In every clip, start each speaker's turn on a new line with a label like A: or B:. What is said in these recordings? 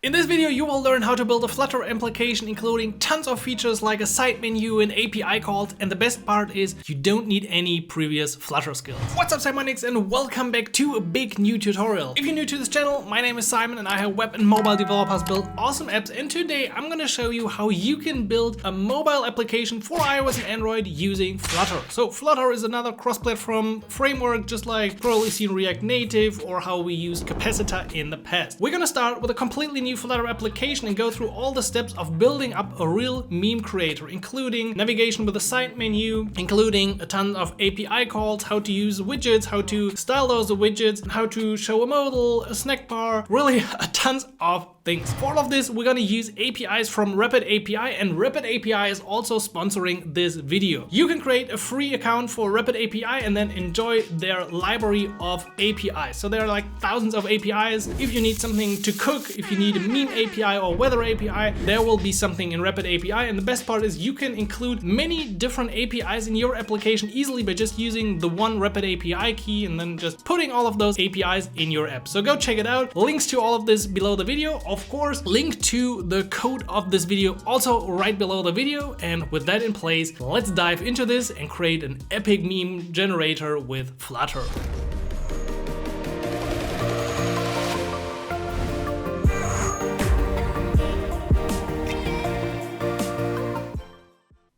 A: In this video, you will learn how to build a Flutter application including tons of features like a side menu and API calls, and the best part is you don't need any previous Flutter skills. What's up, Simonics, and welcome back to a big new tutorial. If you're new to this channel, my name is Simon and I help web and mobile developers build awesome apps, and today I'm gonna show you how you can build a mobile application for iOS and Android using Flutter. So Flutter is another cross-platform framework, just like probably seen React Native or how we used Capacitor in the past. We're gonna start with a completely new Flutter application and go through all the steps of building up a real meme creator, including navigation with a side menu, including a ton of API calls, how to use widgets, how to style those widgets, how to show a modal, a snack bar, really a tons of things. For all of this, we're gonna use APIs from RapidAPI, and RapidAPI is also sponsoring this video. You can create a free account for RapidAPI and then enjoy their library of APIs. So there are like thousands of APIs. If you need something to cook, if you need a meme API or weather API, there will be something in RapidAPI. And the best part is you can include many different APIs in your application easily by just using the one RapidAPI key and then just putting all of those APIs in your app. So go check it out. Links to all of this below the video. Of course, link to the code of this video also right below the video. And with that in place, let's dive into this and create an epic meme generator with Flutter.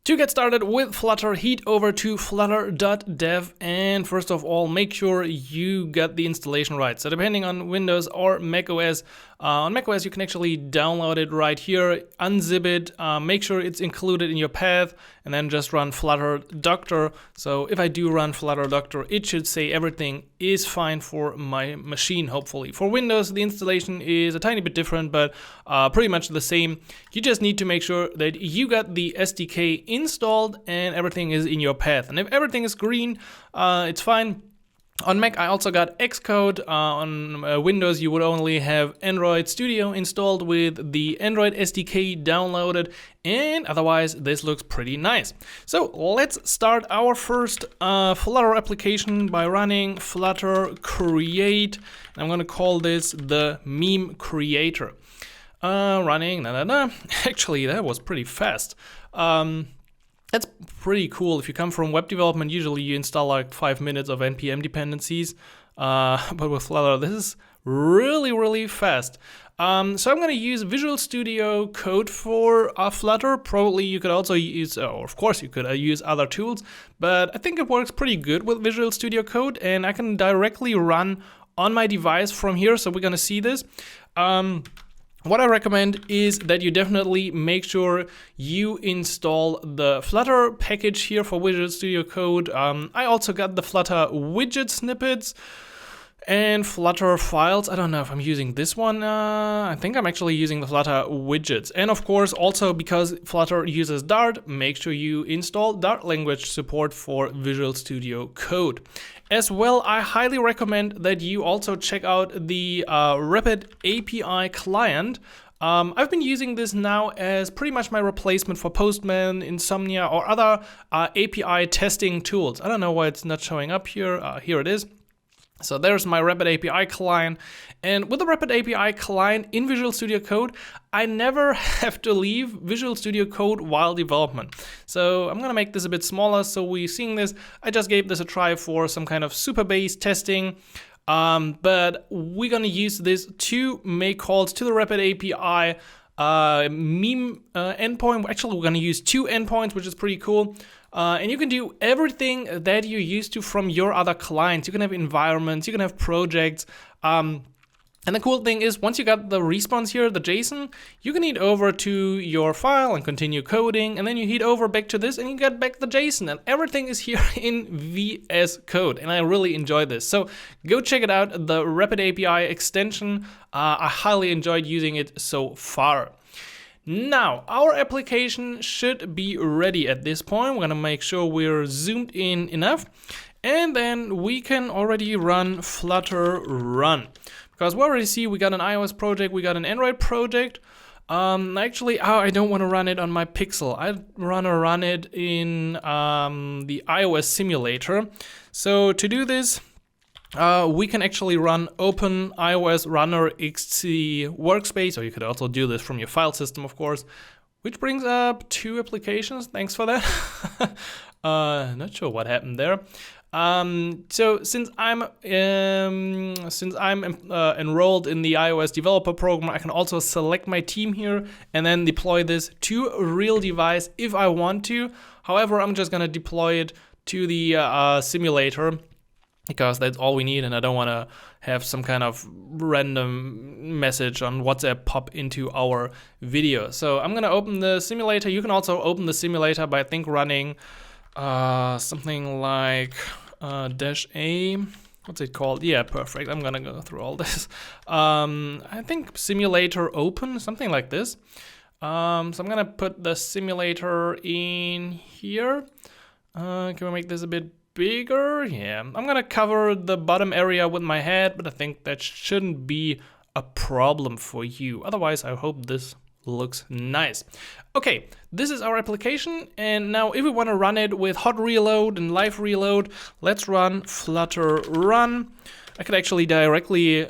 A: To get started with Flutter, head over to flutter.dev, and first of all, make sure you got the installation right. So depending on Windows or macOS, on macOS you can actually download it right here, unzip it, make sure it's included in your path, and then just run Flutter Doctor. So if I do run Flutter Doctor, it should say everything is fine for my machine, hopefully. For Windows, the installation is a tiny bit different, but pretty much the same. You just need to make sure that you got the SDK installed and everything is in your path. And if everything is green, it's fine. On Mac, I also got Xcode. On Windows, you would only have Android Studio installed with the Android SDK downloaded, and otherwise this looks pretty nice. So let's start our first Flutter application by running flutter create. I'm gonna call this the meme creator. Running, Actually, that was pretty fast. That's pretty cool. If you come from web development, usually you install like 5 minutes of NPM dependencies. But with Flutter, this is really fast. So I'm going to use Visual Studio Code for Flutter. Probably you could also use, of course you could use other tools, but I think it works pretty good with Visual Studio Code, and I can directly run on my device from here. So we're going to see this. What I recommend is that you definitely make sure you install the Flutter package here for Visual Studio Code. I also got the Flutter widget snippets and Flutter files. I don't know if I'm using this one. I think I'm actually using the Flutter widgets. And of course, also because Flutter uses Dart, make sure you install Dart language support for Visual Studio Code. As well, I highly recommend that you also check out the RapidAPI client. I've been using this now as pretty much my replacement for Postman, Insomnia, or other API testing tools. I don't know why it's not showing up here. Here it is. So there's my RapidAPI client, and with the RapidAPI client in Visual Studio Code, I never have to leave Visual Studio Code while development. So I'm gonna make this a bit smaller so we're seeing this. I just gave this a try for some kind of super base testing, but we're gonna use this to make calls to the RapidAPI meme endpoint. Actually, we're gonna use 2 endpoints, which is pretty cool. And you can do everything that you're used to from your other clients. You can have environments, you can have projects. And the cool thing is, once you got the response here, the JSON, you can head over to your file and continue coding, and then you head over back to this and you get back the JSON, and everything is here in VS Code, and I really enjoy this. So go check it out, the RapidAPI extension. I highly enjoyed using it so far. Now, our application should be ready at this point. We're gonna make sure we're zoomed in enough, and then we can already run Flutter run. Because we already see we got an iOS project, we got an Android project. Actually, I don't want to run it on my Pixel. I want to run it in the iOS simulator. So to do this, we can actually run open iOS runner XC workspace, or you could also do this from your file system, of course, which brings up 2 applications. Thanks for that. Not sure what happened there. So since I'm enrolled in the iOS developer program, I can also select my team here and then deploy this to a real device if I want to. However, I'm just gonna deploy it to the simulator, because that's all we need, and I don't want to have some kind of random message on WhatsApp pop into our video. So I'm going to open the simulator. You can also open the simulator by, I think, running something like -a. What's it called? Yeah, perfect. I'm going to go through all this. I think simulator open, something like this. So I'm going to put the simulator in here. Can we make this a bit bigger? Yeah, I'm gonna cover the bottom area with my head, but I think that shouldn't be a problem for you. Otherwise, I hope this looks nice. Okay, this is our application, and now if we want to run it with hot reload and live reload, let's run flutter run. I could actually directly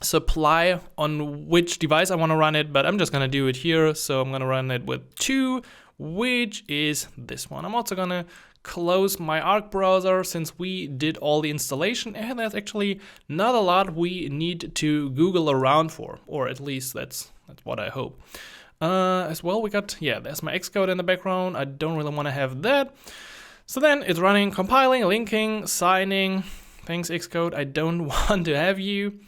A: supply on which device I want to run it, but I'm just gonna do it here. So I'm gonna run it with 2, which is this one. I'm also gonna close my Arc browser since we did all the installation, and there's actually not a lot we need to Google around for, or at least that's what I hope. As well, we got, yeah, there's my Xcode in the background. I don't really want to have that. So then it's running, compiling, linking, signing. Thanks Xcode, I don't want to have you.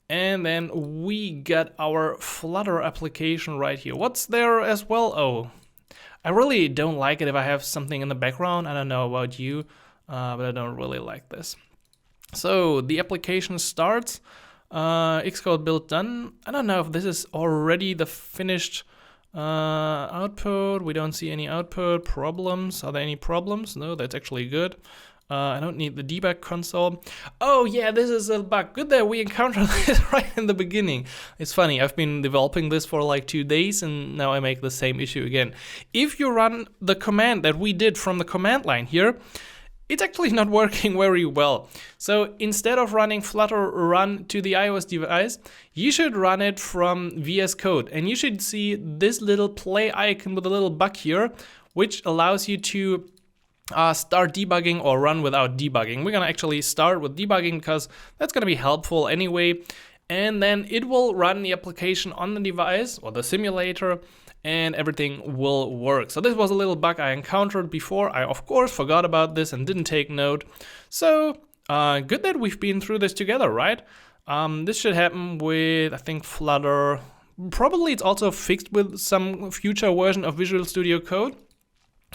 A: And then we got our Flutter application right here. What's there as well? Oh, I really don't like it if I have something in the background. I don't know about you, but I don't really like this. So the application starts, Xcode build done. I don't know if this is already the finished output. We don't see any output problems. Are there any problems? No, that's actually good. I don't need the debug console. Oh yeah, this is a bug. Good that we encountered this right in the beginning. It's funny, I've been developing this for like 2 days and now I make the same issue again. If you run the command that we did from the command line here, it's actually not working very well. So instead of running Flutter run to the iOS device, you should run it from VS Code. And you should see this little play icon with a little bug here, which allows you to start debugging or run without debugging. We're gonna actually start with debugging because that's gonna be helpful anyway. And then it will run the application on the device or the simulator and everything will work. So this was a little bug I encountered before. I of course forgot about this and didn't take note. So good that we've been through this together, right? This should happen with, I think, Flutter. Probably it's also fixed with some future version of Visual Studio Code.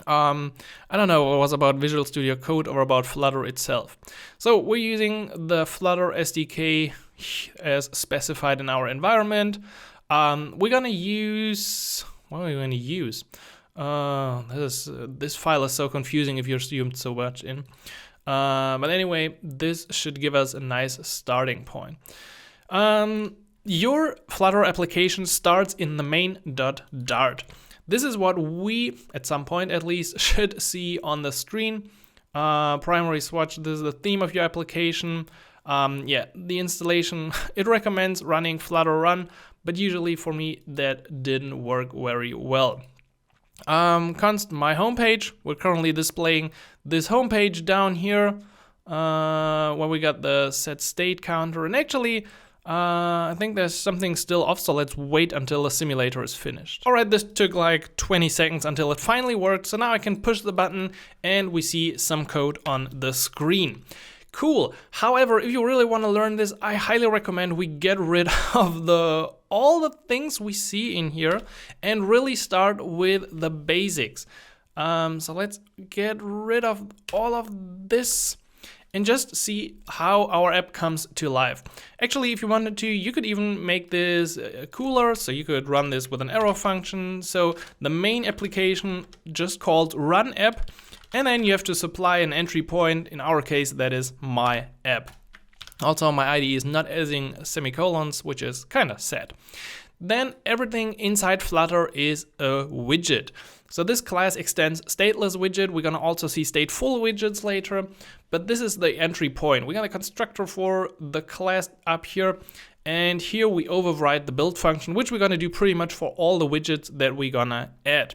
A: I don't know what was about Visual Studio Code or about Flutter itself. So we're using the Flutter SDK as specified in our environment. We're gonna use, what are we going to use? This file is so confusing if you're zoomed so much in. But anyway, this should give us a nice starting point. Your Flutter application starts in the main.dart. This is what we, at some point at least, should see on the screen. Primary swatch, this is the theme of your application. Yeah, the installation, it recommends running Flutter run, but usually for me that didn't work very well. Const my homepage, we're currently displaying this homepage down here, where we got the set state counter, and actually, I think there's something still off, so let's wait until the simulator is finished. All right, this took like 20 seconds until it finally worked, so now I can push the button and we see some code on the screen. Cool. However, if you really want to learn this, I highly recommend we get rid of all the things we see in here and really start with the basics. So let's get rid of all of this and just see how our app comes to life. Actually, if you wanted to, you could even make this cooler, so you could run this with an arrow function. So the main application just called run app, and then you have to supply an entry point. In our case, that is my app. Also, my IDE is not adding semicolons, which is kind of sad. then everything inside Flutter is a widget. So this class extends stateless widget. We're gonna also see stateful widgets later, but this is the entry point. We got a constructor for the class up here, and here we override the build function, which we're gonna do pretty much for all the widgets that we're gonna add.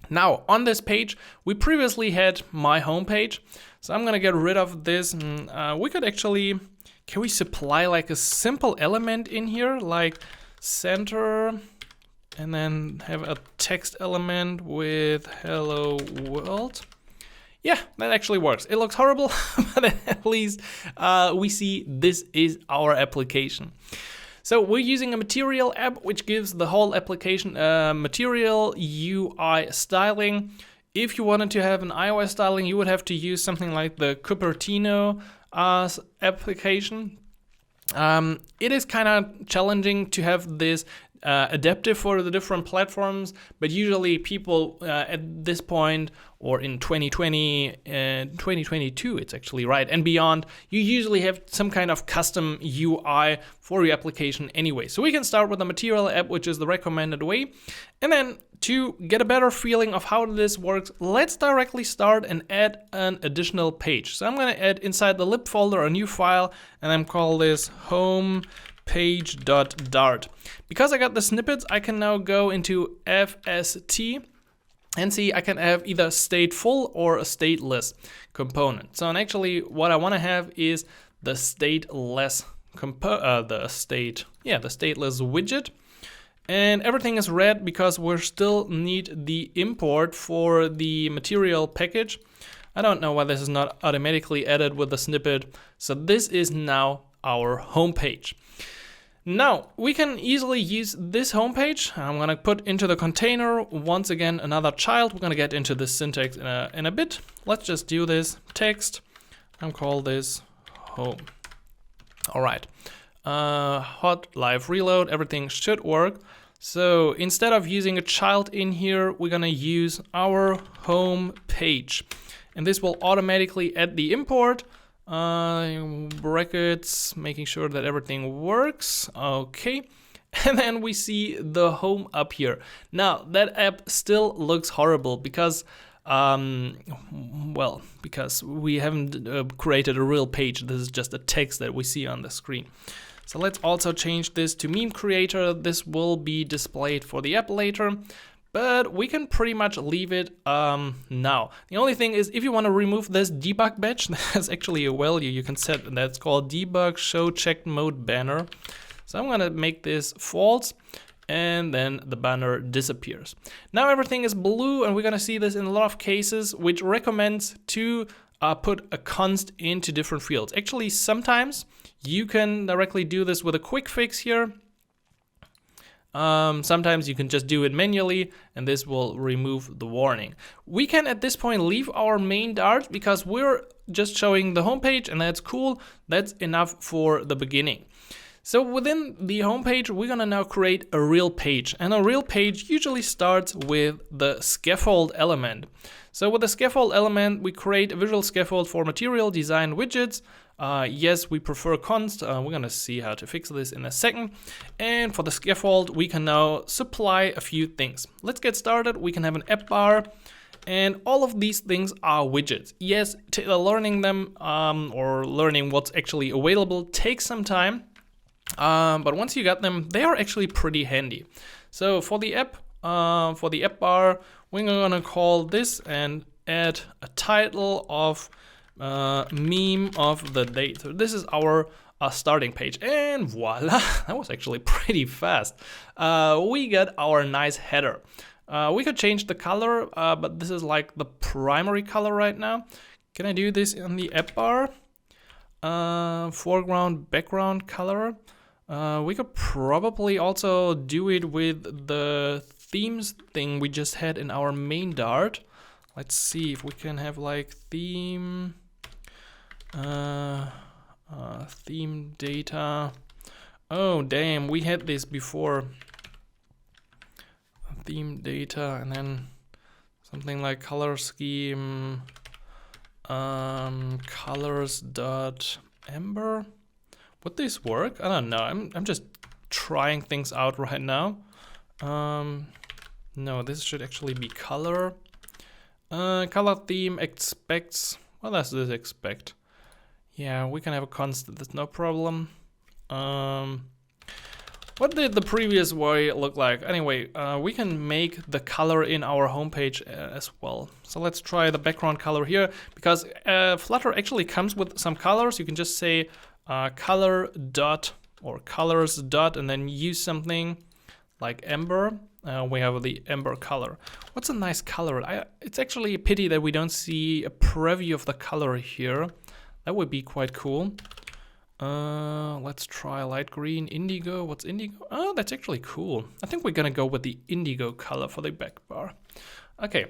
A: Now, on this page, we previously had my home page, so I'm gonna get rid of this. We could actually, can we supply like a simple element in here, like center, and then have a text element with hello world? Yeah, that actually works. It looks horrible, but at least we see this is our application. So we're using a material app, which gives the whole application material UI styling. If you wanted to have an iOS styling, you would have to use something like the Cupertino application. It is kind of challenging to have this adaptive for the different platforms, but usually people at this point, or in 2020 and 2022, it's actually right, and beyond, you usually have some kind of custom UI for your application anyway. So we can start with the material app, which is the recommended way. And then to get a better feeling of how this works, let's directly start and add an additional page. So I'm going to add inside the lib folder a new file, and I'm call this home page.dart. Because I got the snippets, I can now go into FST and see I can have either stateful or a stateless component. So and actually what I want to have is the stateless the stateless widget. And everything is red because we still need the import for the material package. I don't know why this is not automatically added with the snippet. So this is now our home page. Now, we can easily use this homepage. I'm gonna put into the container, once again, another child. We're gonna get into this syntax in a bit. Let's just do this text. I'm call this home. All right, hot live reload, everything should work. So instead of using a child in here, we're gonna use our home page. And this will automatically add the import. Brackets, making sure that everything works. Okay, and then we see the home up here. Now that app still looks horrible because because we haven't created a real page. This is just a text that we see on the screen. So let's also change this to meme creator. This will be displayed for the app later, but we can pretty much leave it now. The only thing is, if you want to remove this debug badge, there's actually a value you can set, and that's called debug show checked mode banner. So I'm gonna make this false, and then the banner disappears. Now everything is blue, and we're gonna see this in a lot of cases, which recommends to put a const into different fields. Actually, sometimes you can directly do this with a quick fix here. Sometimes you can just do it manually, and this will remove the warning. We can at this point leave our main Dart because we're just showing the homepage, and that's cool. That's enough for the beginning. So within the homepage, we're gonna now create a real page, and a real page usually starts with the scaffold element. So with the scaffold element, we create a visual scaffold for material design widgets. Yes, we prefer const. We're gonna see how to fix this in a second. And for the scaffold, we can now supply a few things. Let's get started. We can have an app bar, and all of these things are widgets. Yes, learning them or learning what's actually available takes some time, but once you got them, they are actually pretty handy. So for the app bar, we're gonna call this and add a title of meme of the day. So this is our starting page, and voila, that was actually pretty fast. We got our nice header. We could change the color, but this is like the primary color right now. Can I do this in the app bar? Foreground, background color. We could probably also do it with the themes thing we just had in our main Dart. Let's see if we can have like theme data. Oh damn, we had this before. Theme data, and then something like color scheme colors dot amber. Would this work? I don't know. I'm just trying things out right now. No, this should actually be color. Color theme expects, what does this expect? Yeah, we can have a constant, that's no problem. What did the previous way look like? Anyway, we can make the color in our homepage as well. So let's try the background color here, because Flutter actually comes with some colors. You can just say color dot or colors dot and then use something like amber. We have the amber color. What's a nice color? It's actually a pity that we don't see a preview of the color here. That would be quite cool. Let's try light green, indigo. What's indigo? Oh, that's actually cool. I think we're gonna go with the indigo color for the back bar. Okay.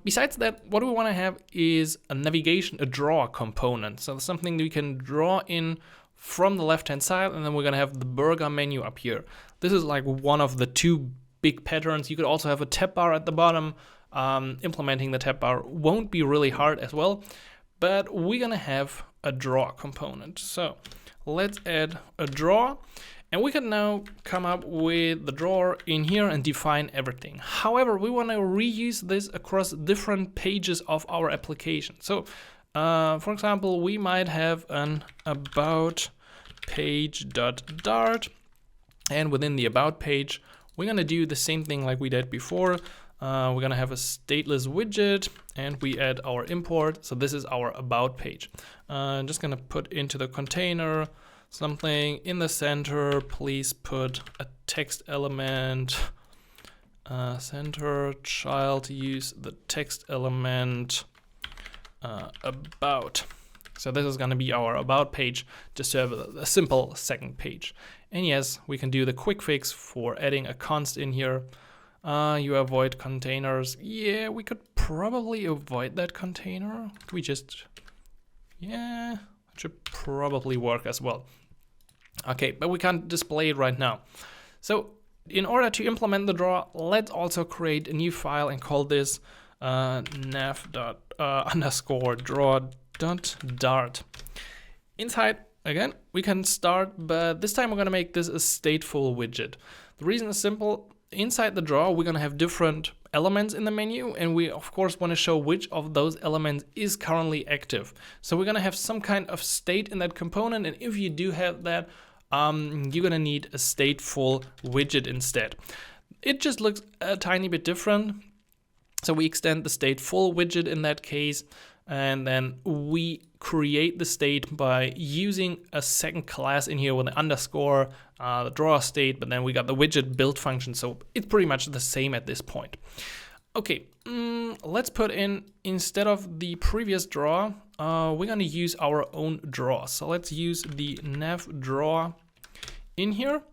A: Besides that, what we want to have is a navigation, a draw component. So something we can draw in from the left-hand side, and then we're gonna have the burger menu up here. This is like one of the two big patterns. You could also have a tab bar at the bottom. Implementing the tab bar won't be really hard as well, but we're gonna have a draw component. So let's add a draw, and we can now come up with the drawer in here and define everything. However, we want to reuse this across different pages of our application. So for example, we might have an about page.dart, and within the about page we're going to do the same thing like we did before. We're going to have a stateless widget, and we add our import. So this is our about page. I'm just going to put into the container something in the center. Please put a text element. Center child, use the text element about. So this is going to be our about page, just to have a simple second page. And yes, we can do the quick fix for adding a const in here. You avoid containers. Yeah, we could probably avoid that container. We just, yeah, it should probably work as well. Okay, but we can't display it right now. So in order to implement the draw, let's also create a new file and call this nav._draw.dart. Inside, again, we can start, but this time we're going to make this a stateful widget. The reason is simple. Inside the draw, we're going to have different elements in the menu, and we of course want to show which of those elements is currently active. So we're going to have some kind of state in that component, and if you do have that, you're going to need a stateful widget instead. It just looks a tiny bit different. So we extend the stateful widget in that case, and then we create the state by using a second class in here with an underscore, the draw state, but then we got the widget build function, so it's pretty much the same at this point. Okay, let's put in, instead of the previous draw, we're gonna use our own draw. So let's use the nav draw in here,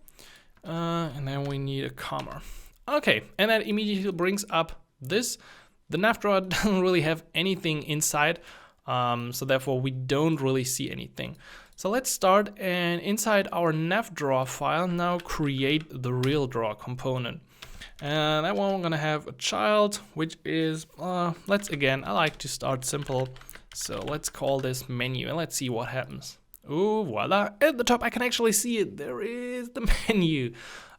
A: and then we need a comma. Okay, and that immediately brings up this. The nav draw doesn't really have anything inside, so therefore we don't really see anything. So let's start, and inside our nav draw file now create the real draw component. And that one we're gonna have a child, which is, I like to start simple. So let's call this menu, and let's see what happens. Oh, voila, at the top I can actually see it. There is the menu.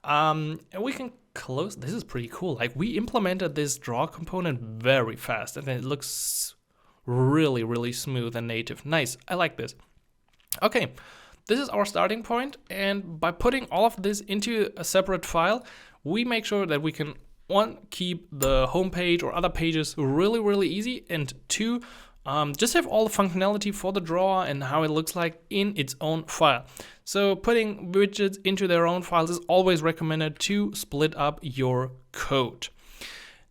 A: And we can close. This is pretty cool. Like, we implemented this draw component very fast, and it looks really, really smooth and native. Nice, I like this. Okay, this is our starting point, and by putting all of this into a separate file, we make sure that we can, one, keep the home page or other pages really, really easy, and two, just have all the functionality for the draw and how it looks like in its own file. So putting widgets into their own files is always recommended to split up your code.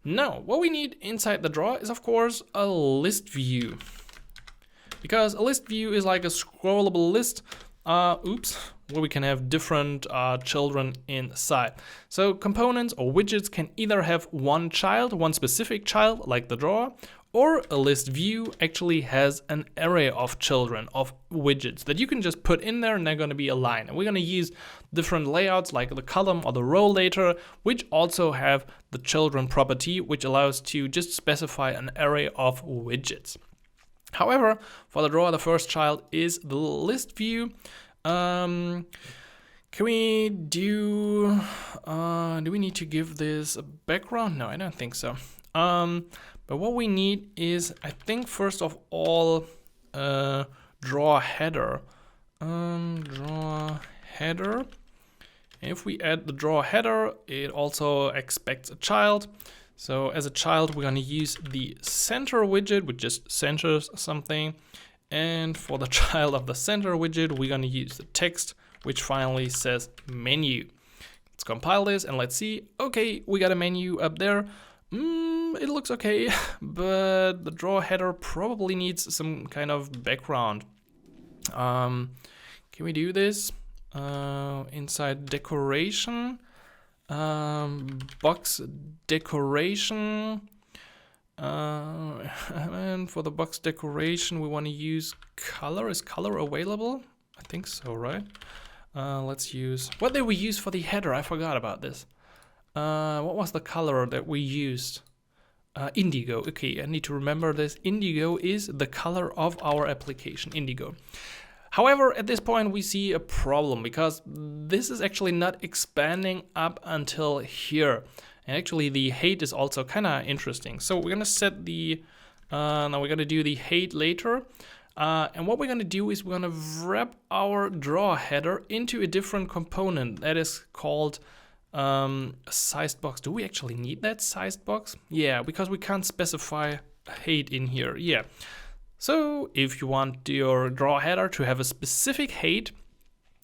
A: Now, what we need inside the draw is, of course, a list view. Because a list view is like a scrollable list, where we can have different children inside. So components or widgets can either have one child, one specific child, like the draw, or a list view actually has an array of children, of widgets that you can just put in there, and they're going to be aligned. And we're going to use different layouts like the column or the row later, which also have the children property, which allows to just specify an array of widgets. However, for the draw, the first child is the list view. Can we do we need to give this a background? No, I don't think so. But what we need is, I think, first of all, draw header. Draw header. If we add the draw header, it also expects a child. So as a child, we're going to use the center widget, which just centers something. And for the child of the center widget, we're going to use the text, which finally says menu. Let's compile this and let's see. Okay, we got a menu up there. It looks okay, but the draw header probably needs some kind of background. Can we do this? Inside decoration, box decoration. And for the box decoration, we want to use color. Is color available? I think so, right? Let's use, what did we use for the header? I forgot about this. What was the color that we used? Indigo. Okay, I need to remember this. Indigo is the color of our application, indigo. However, at this point we see a problem because this is actually not expanding up until here. And actually the height is also kind of interesting. So we're gonna set the, now we're gonna do the height later. And what we're gonna do is we're gonna wrap our draw header into a different component that is called a sized box. Do we actually need that sized box? Yeah, because we can't specify height in here. Yeah. So if you want your draw header to have a specific height,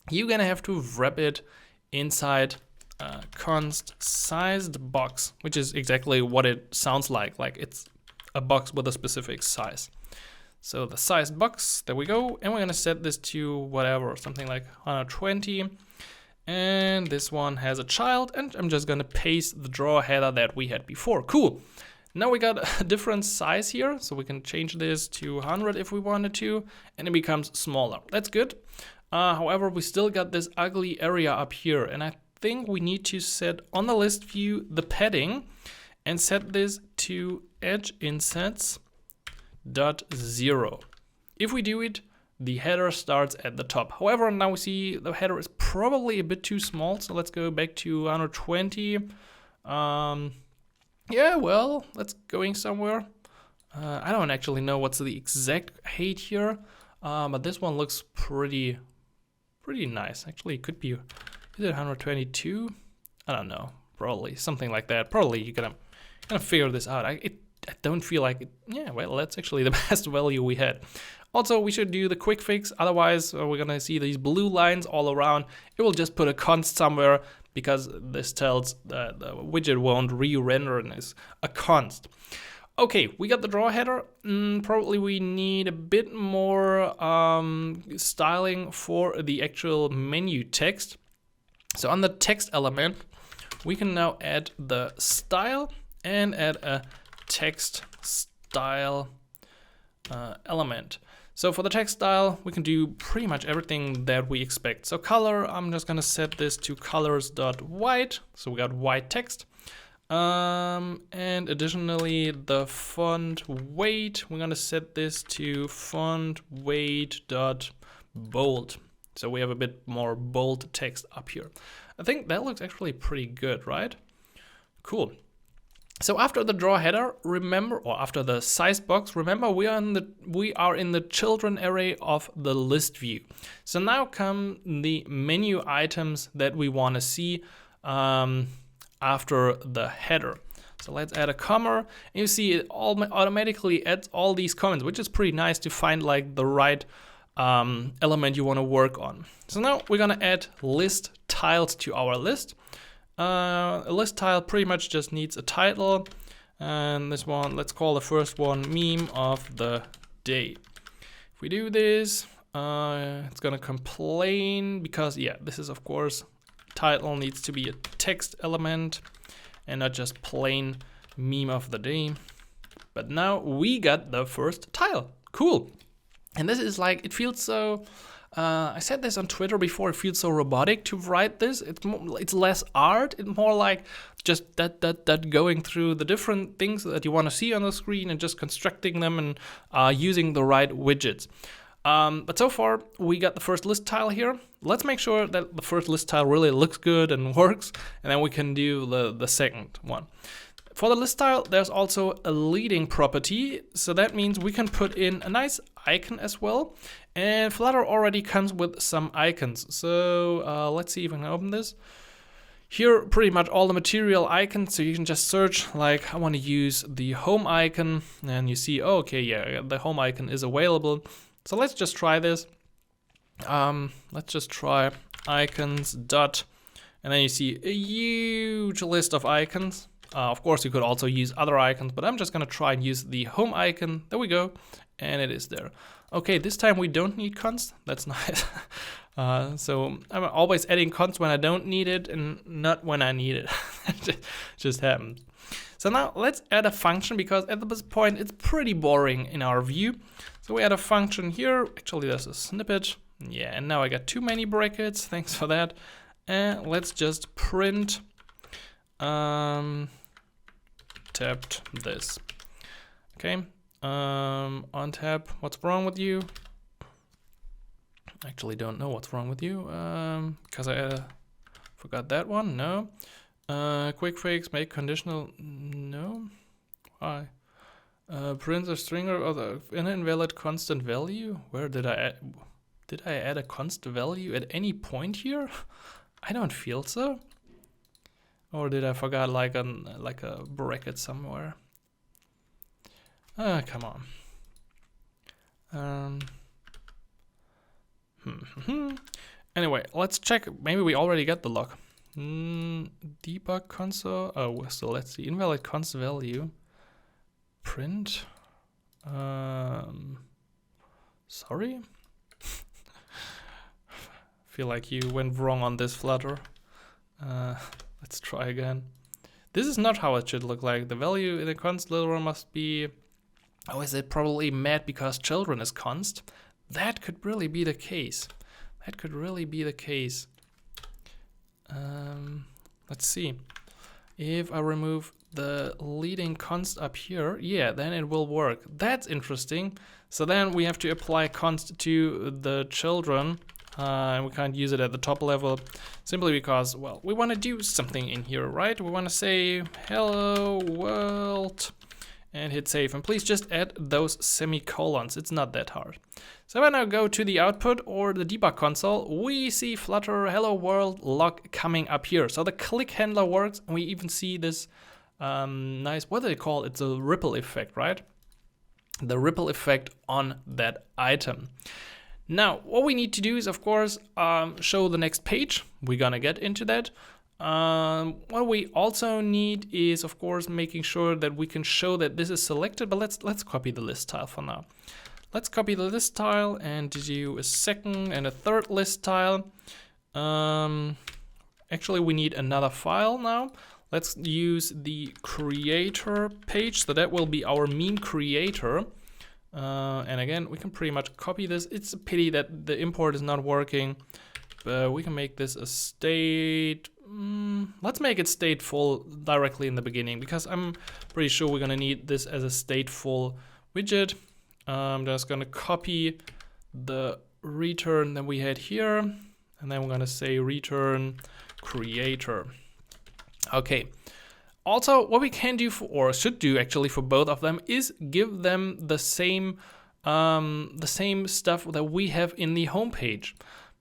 A: you're gonna have to wrap it inside a const sized box, which is exactly what it sounds like it's a box with a specific size. So the sized box, there we go, and we're gonna set this to whatever, something like 120. And this one has a child, and I'm just gonna paste the draw header that we had before. Cool. Now we got a different size here, so we can change this to 100 if we wanted to, and it becomes smaller. That's good. However, we still got this ugly area up here, and I think we need to set on the list view the padding and set this to edge insets .0. If we do it, the header starts at the top. However, now we see the header is probably a bit too small, so let's go back to 120. Yeah, well, that's going somewhere. I don't actually know what's the exact height here, but this one looks pretty nice. Actually, it could be, is it 122? I don't know, probably something like that. Probably you're gonna figure this out. I don't feel like it. Yeah, well, that's actually the best value we had. Also, we should do the quick fix, otherwise we're gonna see these blue lines all around. It will just put a const somewhere, because this tells that the widget won't re-render and is a const. Okay, we got the draw header. Probably we need a bit more styling for the actual menu text. So on the text element, we can now add the style and add a text style element. So for the text style, we can do pretty much everything that we expect. So color, I'm just gonna set this to colors.white. So we got white text. And additionally, the font weight, we're gonna set this to font weight.bold. So we have a bit more bold text up here. I think that looks actually pretty good, right? Cool. So after the draw header, remember, or after the size box, remember we are in the children array of the list view. So now come the menu items that we want to see after the header. So let's add a comma, and you see it automatically adds all these comments, which is pretty nice to find like the right element you want to work on. So now we're gonna add list tiles to our list. A list tile pretty much just needs a title, and this one, let's call the first one meme of the day. If we do this, it's gonna complain because, yeah, this is of course, title needs to be a text element and not just plain meme of the day. But now we got the first tile. Cool. And this is like, it feels so, I said this on Twitter before, it feels so robotic to write this. It's less art, it's more like just that going through the different things that you want to see on the screen and just constructing them and using the right widgets. But so far we got the first list tile here. Let's make sure that the first list tile really looks good and works, and then we can do the second one. For the list tile, there's also a leading property, so that means we can put in a nice icon as well. And Flutter already comes with some icons. So let's see if I can open this. Here, pretty much all the material icons, so you can just search, like, I want to use the home icon, and you see, oh, okay, yeah, the home icon is available. So let's just try this. Let's just try icons dot, and then you see a huge list of icons. Of course, you could also use other icons, but I'm just gonna try and use the home icon. There we go, and it is there. Okay, this time we don't need const. That's nice. So I'm always adding const when I don't need it and not when I need it. It just happens. So now let's add a function, because at this point it's pretty boring in our view. So we add a function here. Actually, there's a snippet. Yeah, and now I got too many brackets. Thanks for that. And let's just print tapped this. Okay. On tap, what's wrong with you? Actually don't know what's wrong with you, because I forgot that one. No. Quick fix, make conditional. No. Why? Print a string or an invalid constant value. Where did I add a constant value at any point here? I don't feel so. Or did I forgot like a bracket somewhere? Come on. Anyway, let's check. Maybe we already got the log. Debug console. Oh, so let's see. Invalid const value. Print. Sorry. Feel like you went wrong on this Flutter. Let's try again. This is not how it should look like. The value in the const literal must be. Oh, is it probably mad because children is const? That could really be the case. That could really be the case. Let's see. If I remove the leading const up here, yeah, then it will work. That's interesting. So then we have to apply const to the children. And we can't use it at the top level simply because, well, we want to do something in here, right? We want to say hello world and hit save. And please just add those semicolons. It's not that hard. So when I go to the output or the debug console, we see Flutter hello world log coming up here. So the click handler works, and we even see this nice, what do they call it? It's a ripple effect, right? The ripple effect on that item. Now, what we need to do is, of course, show the next page. We're gonna get into that. What we also need is, of course, making sure that we can show that this is selected, but let's copy the list tile for now. Let's copy the list tile and do a second and a third list tile. Actually, we need another file now. Let's use the creator page, so that will be our meme creator. And again, we can pretty much copy this. It's a pity that the import is not working, but we can make this a state. Let's make it stateful directly in the beginning, because I'm pretty sure we're gonna need this as a stateful widget. I'm just gonna copy the return that we had here, and then we're gonna say return creator. Okay. Also, what we can do for, or should do actually for both of them, is give them the same stuff that we have in the home page,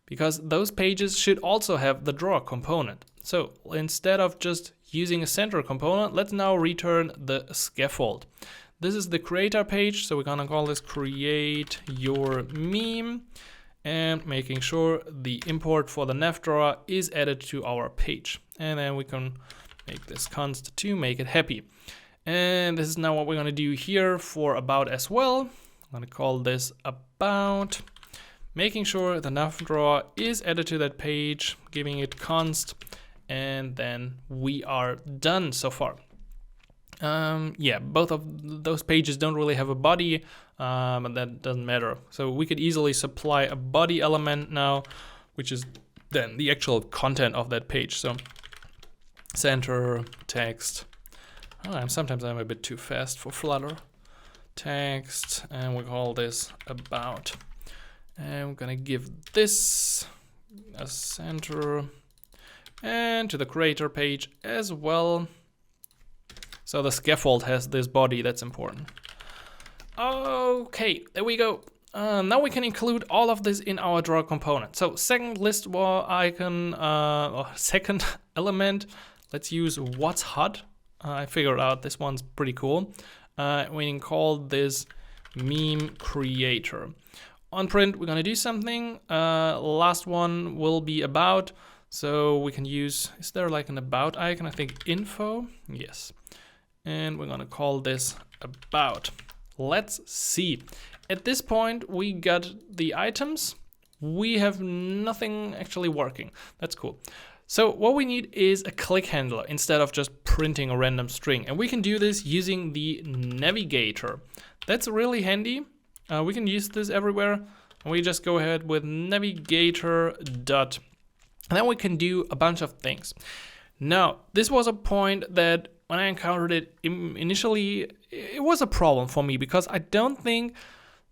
A: because those pages should also have the draw component. So instead of just using a center component, let's now return the scaffold. This is the creator page, so we're gonna call this create your meme, and making sure the import for the nav draw is added to our page. And then we can make this const to make it happy. And this is now what we're gonna do here for about as well. I'm gonna call this about, making sure the nav draw is added to that page, giving it const, and then we are done so far. Yeah, both of those pages don't really have a body, but that doesn't matter. So we could easily supply a body element now, which is then the actual content of that page. So center, text. Sometimes I'm a bit too fast for Flutter. Text, and we call this about. And we're gonna give this a center and to the creator page as well. So the scaffold has this body, that's important. Okay, there we go. Now we can include all of this in our draw component. So second list bar icon, or second element, let's use what's hot. I figured out this one's pretty cool. We can call this meme creator. On print, we're gonna do something. Last one will be about. So we can use, is there like an about icon? I think info, yes. And we're gonna call this about. Let's see. At this point, we got the items. We have nothing actually working. That's cool. So what we need is a click handler instead of just printing a random string. And we can do this using the navigator. That's really handy. We can use this everywhere. We just go ahead with navigator dot. And then we can do a bunch of things. Now, this was a point that when I encountered it initially, it was a problem for me because I don't think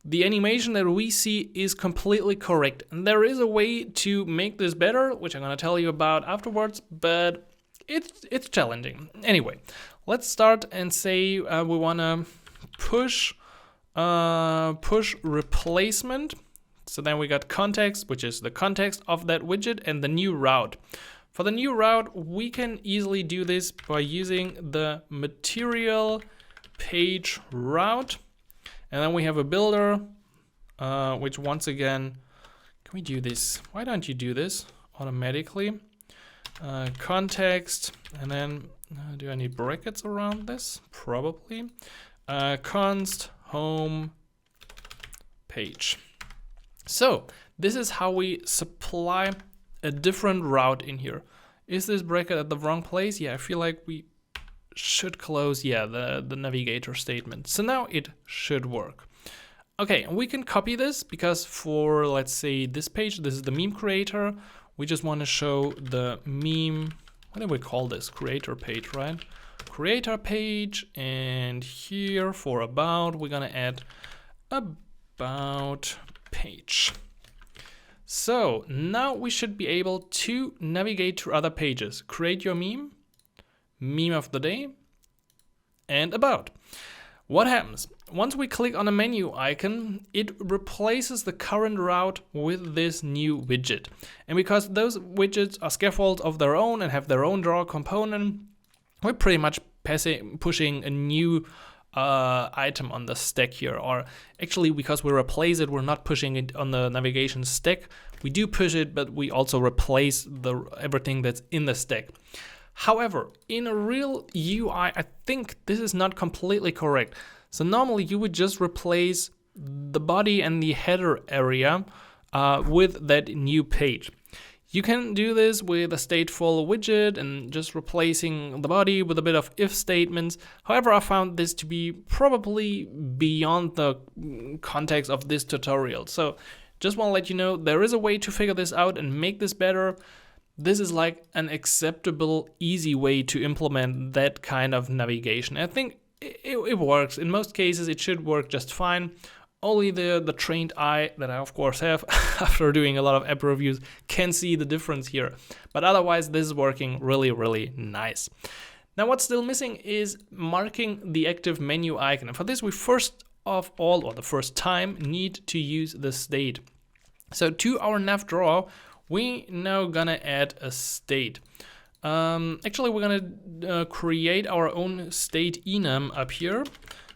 A: the animation that we see is completely correct. And there is a way to make this better, which I'm gonna tell you about afterwards, but it's challenging. Anyway, let's start and say we wanna push replacement. So then we got context, which is the context of that widget, and the new route. For the new route, we can easily do this by using the material page route. And then we have a builder, which once again, can we do this? Why don't you do this automatically? Context, and then do I need brackets around this? Probably. Const home page. So this is how we supply a different route in here. Is this bracket at the wrong place? Yeah, I feel like we should close, the navigator statement. So now it should work. Okay, and we can copy this because for, let's say, this page, this is the meme creator. We just want to show the meme, what do we call this? Creator page, right? Creator page, and here for about, we're gonna add about page. So now we should be able to navigate to other pages. Create your meme, meme of the day, and about. What happens? Once we click on a menu icon, it replaces the current route with this new widget. And because those widgets are scaffolds of their own and have their own draw component, we're pretty much pushing a new item on the stack here, or actually because we replace it, we're not pushing it on the navigation stack. We do push it, but we also replace everything that's in the stack. However, in a real UI, I think this is not completely correct. So normally you would just replace the body and the header area with that new page. You can do this with a stateful widget and just replacing the body with a bit of if statements. However, I found this to be probably beyond the context of this tutorial. So just want to let you know there is a way to figure this out and make this better. This is like an acceptable, easy way to implement that kind of navigation. I think it works. In most cases, it should work just fine. Only the trained eye that I of course have after doing a lot of app reviews can see the difference here. But otherwise, this is working really, really nice. Now what's still missing is marking the active menu icon. And for this, we first of all, or the first time, need to use the state. So to our nav draw, we now gonna add a state. Actually, we're gonna create our own state enum up here.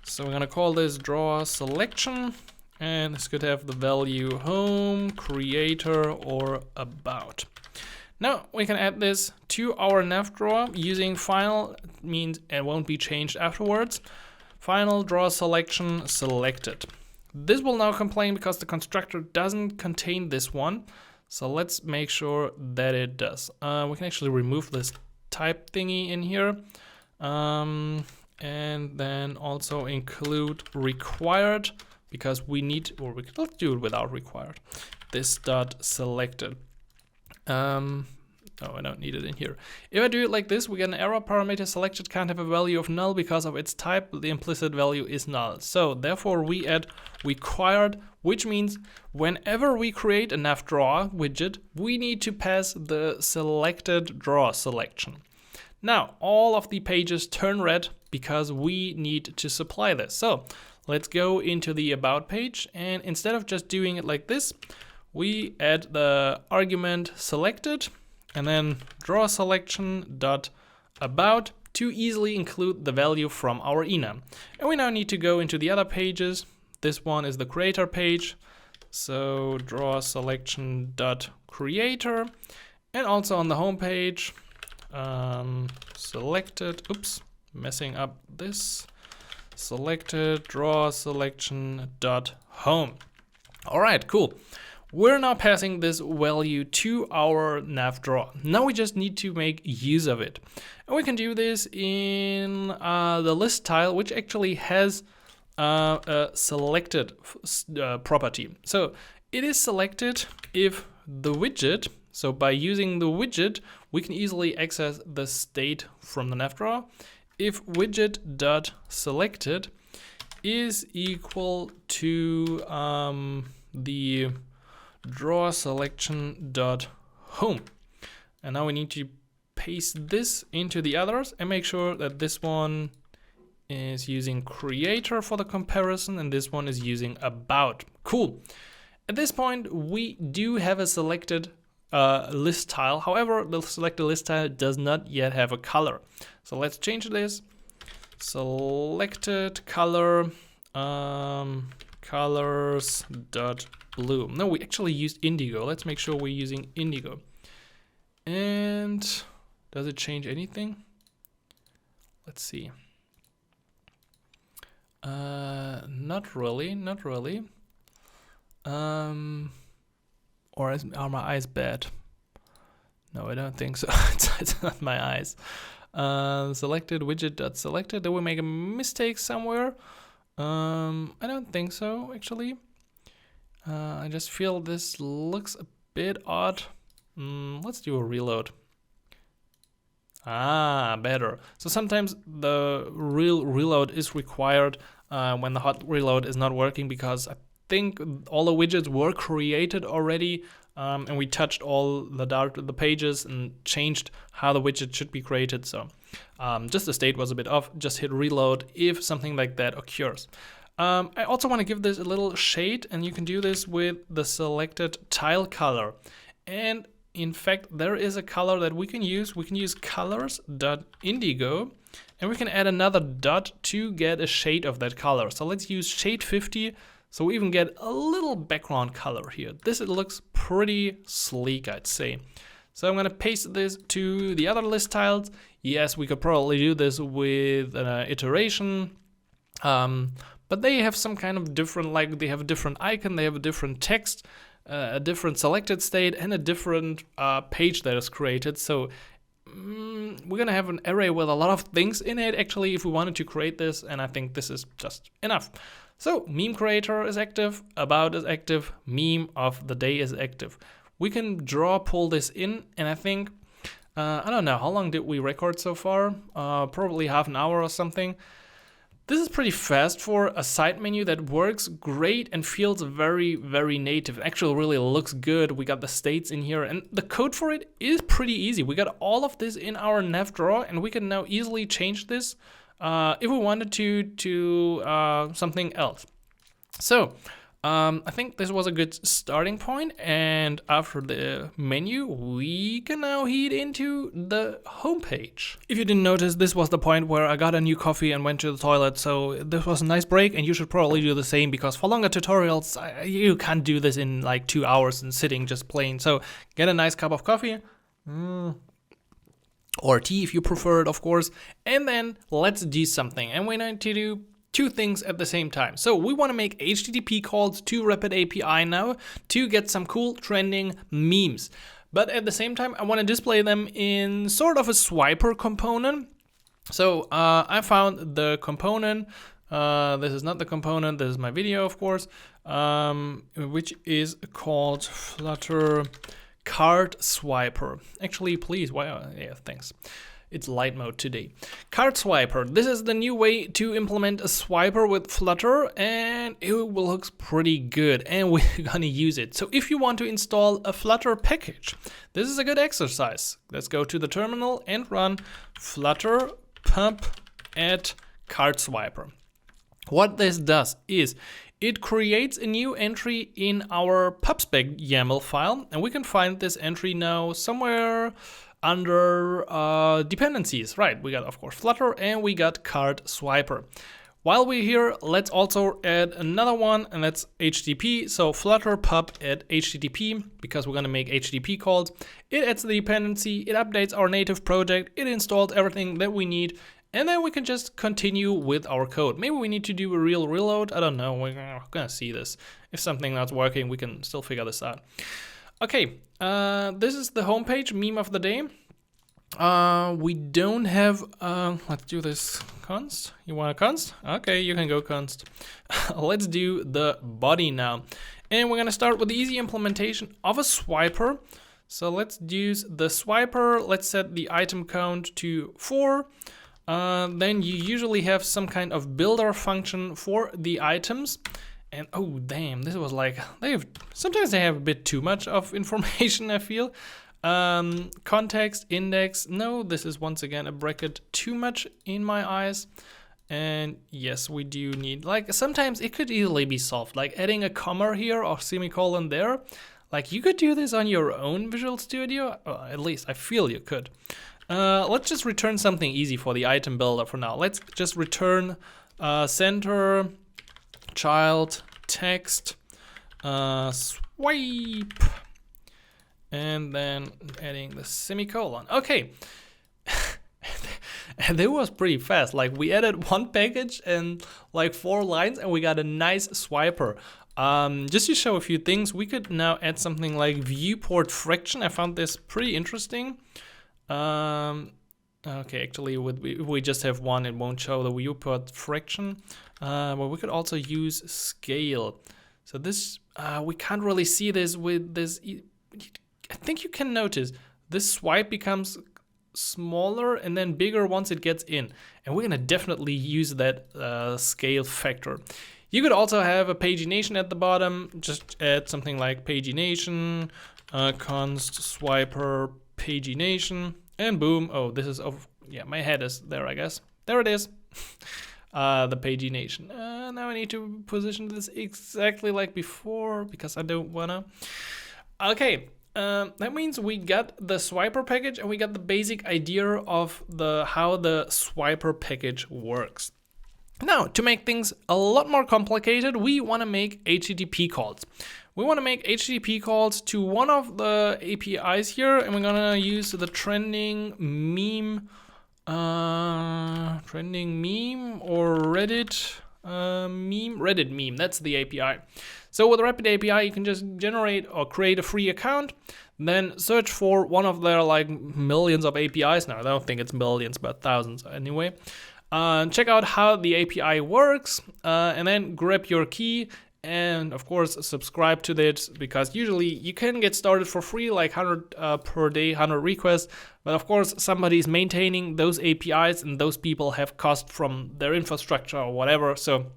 A: So we're gonna call this draw selection, and it's going to have the value home, creator, or about. Now we can add this to our nav draw using final, means it won't be changed afterwards. Final draw selection selected. This will now complain because the constructor doesn't contain this one. So let's make sure that it does. We can actually remove this type thingy in here. And then also include required, because we need, or we could do it without required. This dot selected. Oh, I don't need it in here. If I do it like this, we get an error. Parameter selected can't have a value of null because of its type. The implicit value is null. So therefore we add required, which means whenever we create a nav draw widget, we need to pass the selected draw selection. Now all of the pages turn red because we need to supply this. So let's go into the about page, and instead of just doing it like this, we add the argument selected and then draw selection dot about to easily include the value from our enum. And we now need to go into the other pages. This one is the creator page. So draw selection dot creator, and also on the home page, selected, oops, messing up this, selected draw selection dot home. All right, cool. We're now passing this value to our nav draw. Now we just need to make use of it. And we can do this in the list tile, which actually has a selected property. So it is selected if the widget, so by using the widget, we can easily access the state from the nav draw. If widget.selected is equal to the draw selection dot home. And now we need to paste this into the others and make sure that this one is using creator for the comparison and this one is using about. Cool. At this point we do have a selected list tile. However, the selected list tile does not yet have a color. So let's change this. Selected color colors dot blue. No, we actually used indigo. Let's make sure we're using indigo. And does it change anything? Let's see. Not really. Or are my eyes bad? No, I don't think so. It's not my eyes. Selected widget.selected. Did we make a mistake somewhere? I don't think so, actually. I just feel this looks a bit odd. Let's do a reload. Better. So sometimes the reload is required when the hot reload is not working, because I think all the widgets were created already, and we touched all the pages and changed how the widget should be created. So just the state was a bit off. Just hit reload if something like that occurs. I also want to give this a little shade, and you can do this with the selected tile color. And in fact, there is a color that we can use. We can use colors.indigo, and we can add another dot to get a shade of that color. So let's use shade 50. So we even get a little background color here. This looks pretty sleek, I'd say. So I'm gonna paste this to the other list tiles. Yes, we could probably do this with an iteration, but they have some kind of different, like they have a different icon, they have a different text, a different selected state, and a different page that is created. So we're gonna have an array with a lot of things in it, actually, if we wanted to create this, and I think this is just enough. So meme creator is active, about is active, meme of the day is active. We can pull this in, and I think, I don't know, how long did we record so far? Probably half an hour or something. This is pretty fast for a side menu that works great and feels very, very native. It actually really looks good. We got the states in here, and the code for it is pretty easy. We got all of this in our nav draw, and we can now easily change this if we wanted to something else. So I think this was a good starting point, and after the menu we can now head into the homepage. If you didn't notice, this was the point where I got a new coffee and went to the toilet, so this was a nice break, and you should probably do the same, because for longer tutorials you can't do this in like 2 hours and sitting just playing. So get a nice cup of coffee. Or tea if you prefer it, of course, and then let's do something. And we need to do two things at the same time. So we want to make HTTP calls to RapidAPI now to get some cool trending memes. But at the same time, I want to display them in sort of a swiper component. So I found the component. This is not the component. This is my video, of course, which is called Flutter Card Swiper. Actually, please, yeah, thanks. It's light mode today. Card Swiper. This is the new way to implement a swiper with Flutter, and it looks pretty good, and we're gonna use it. So if you want to install a Flutter package, this is a good exercise. Let's go to the terminal and run flutter pub add card swiper. What this does is it creates a new entry in our pubspec YAML file, and we can find this entry now somewhere under dependencies. Right, we got, of course, Flutter, and we got Card Swiper. While we're here, let's also add another one, and that's HTTP. So Flutter pub add HTTP, because we're gonna make HTTP calls. It adds the dependency, it updates our native project, it installs everything that we need, and then we can just continue with our code. Maybe we need to do a real reload, I don't know, we're gonna see this. If something not working, we can still figure this out. Okay, this is the homepage, meme of the day. We don't have, let's do this const. You want a const? Okay, you can go const. Let's do the body now. And we're gonna start with the easy implementation of a swiper. So let's use the swiper. Let's set the item count to 4. Then you usually have some kind of builder function for the items. And oh damn, this was like, sometimes they have a bit too much of information, I feel. Context, index, no, this is once again a bracket too much in my eyes. And yes, we do need, like, sometimes it could easily be solved, like adding a comma here or semicolon there. Like, you could do this on your own Visual Studio, or at least I feel you could. Let's just return something easy for the item builder for now. Let's just return center child text swipe, and then adding the semicolon. Okay. And that was pretty fast. Like, we added one package and like 4 lines, and we got a nice swiper. Just to show a few things, we could now add something like viewport friction. I found this pretty interesting. Okay, actually, if we just have one, it won't show the viewport friction. But we could also use scale. So this, we can't really see this with this. I think you can notice this swipe becomes smaller and then bigger once it gets in. And we're gonna definitely use that scale factor. You could also have a pagination at the bottom. Just add something like pagination, const swiper pagination, and boom. Oh, this is, yeah, my head is there, I guess. There it is. The pagination. Now I need to position this exactly like before because I don't wanna. Okay. That means we got the swiper package and we got the basic idea of how the swiper package works. Now, to make things a lot more complicated, we want to make HTTP calls. We want to make HTTP calls to one of the APIs here, and we're gonna use the trending meme or Reddit meme. That's the API. So with RapidAPI, you can just generate or create a free account, then search for one of their like millions of APIs. Now, I don't think it's millions, but thousands anyway. Check out how the API works, and then grab your key, and of course subscribe to it, because usually you can get started for free, like 100 per day, 100 requests. But of course somebody's maintaining those APIs, and those people have cost from their infrastructure or whatever. So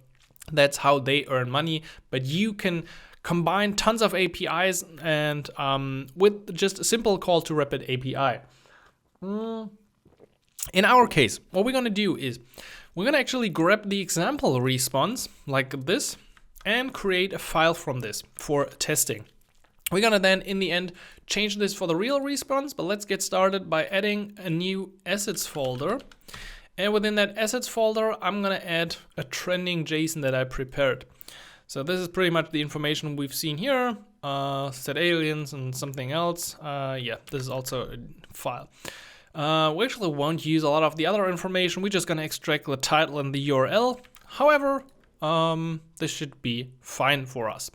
A: that's how they earn money. But you can combine tons of APIs and with just a simple call to RapidAPI. In our case, what we're gonna do is we're gonna actually grab the example response like this and create a file from this for testing. We're gonna then in the end change this for the real response, but let's get started by adding a new assets folder. And within that assets folder, I'm gonna add a trending JSON that I prepared. So this is pretty much the information we've seen here, set aliens and something else. Yeah, this is also a file. We actually won't use a lot of the other information. We're just gonna extract the title and the URL. However, this should be fine for us.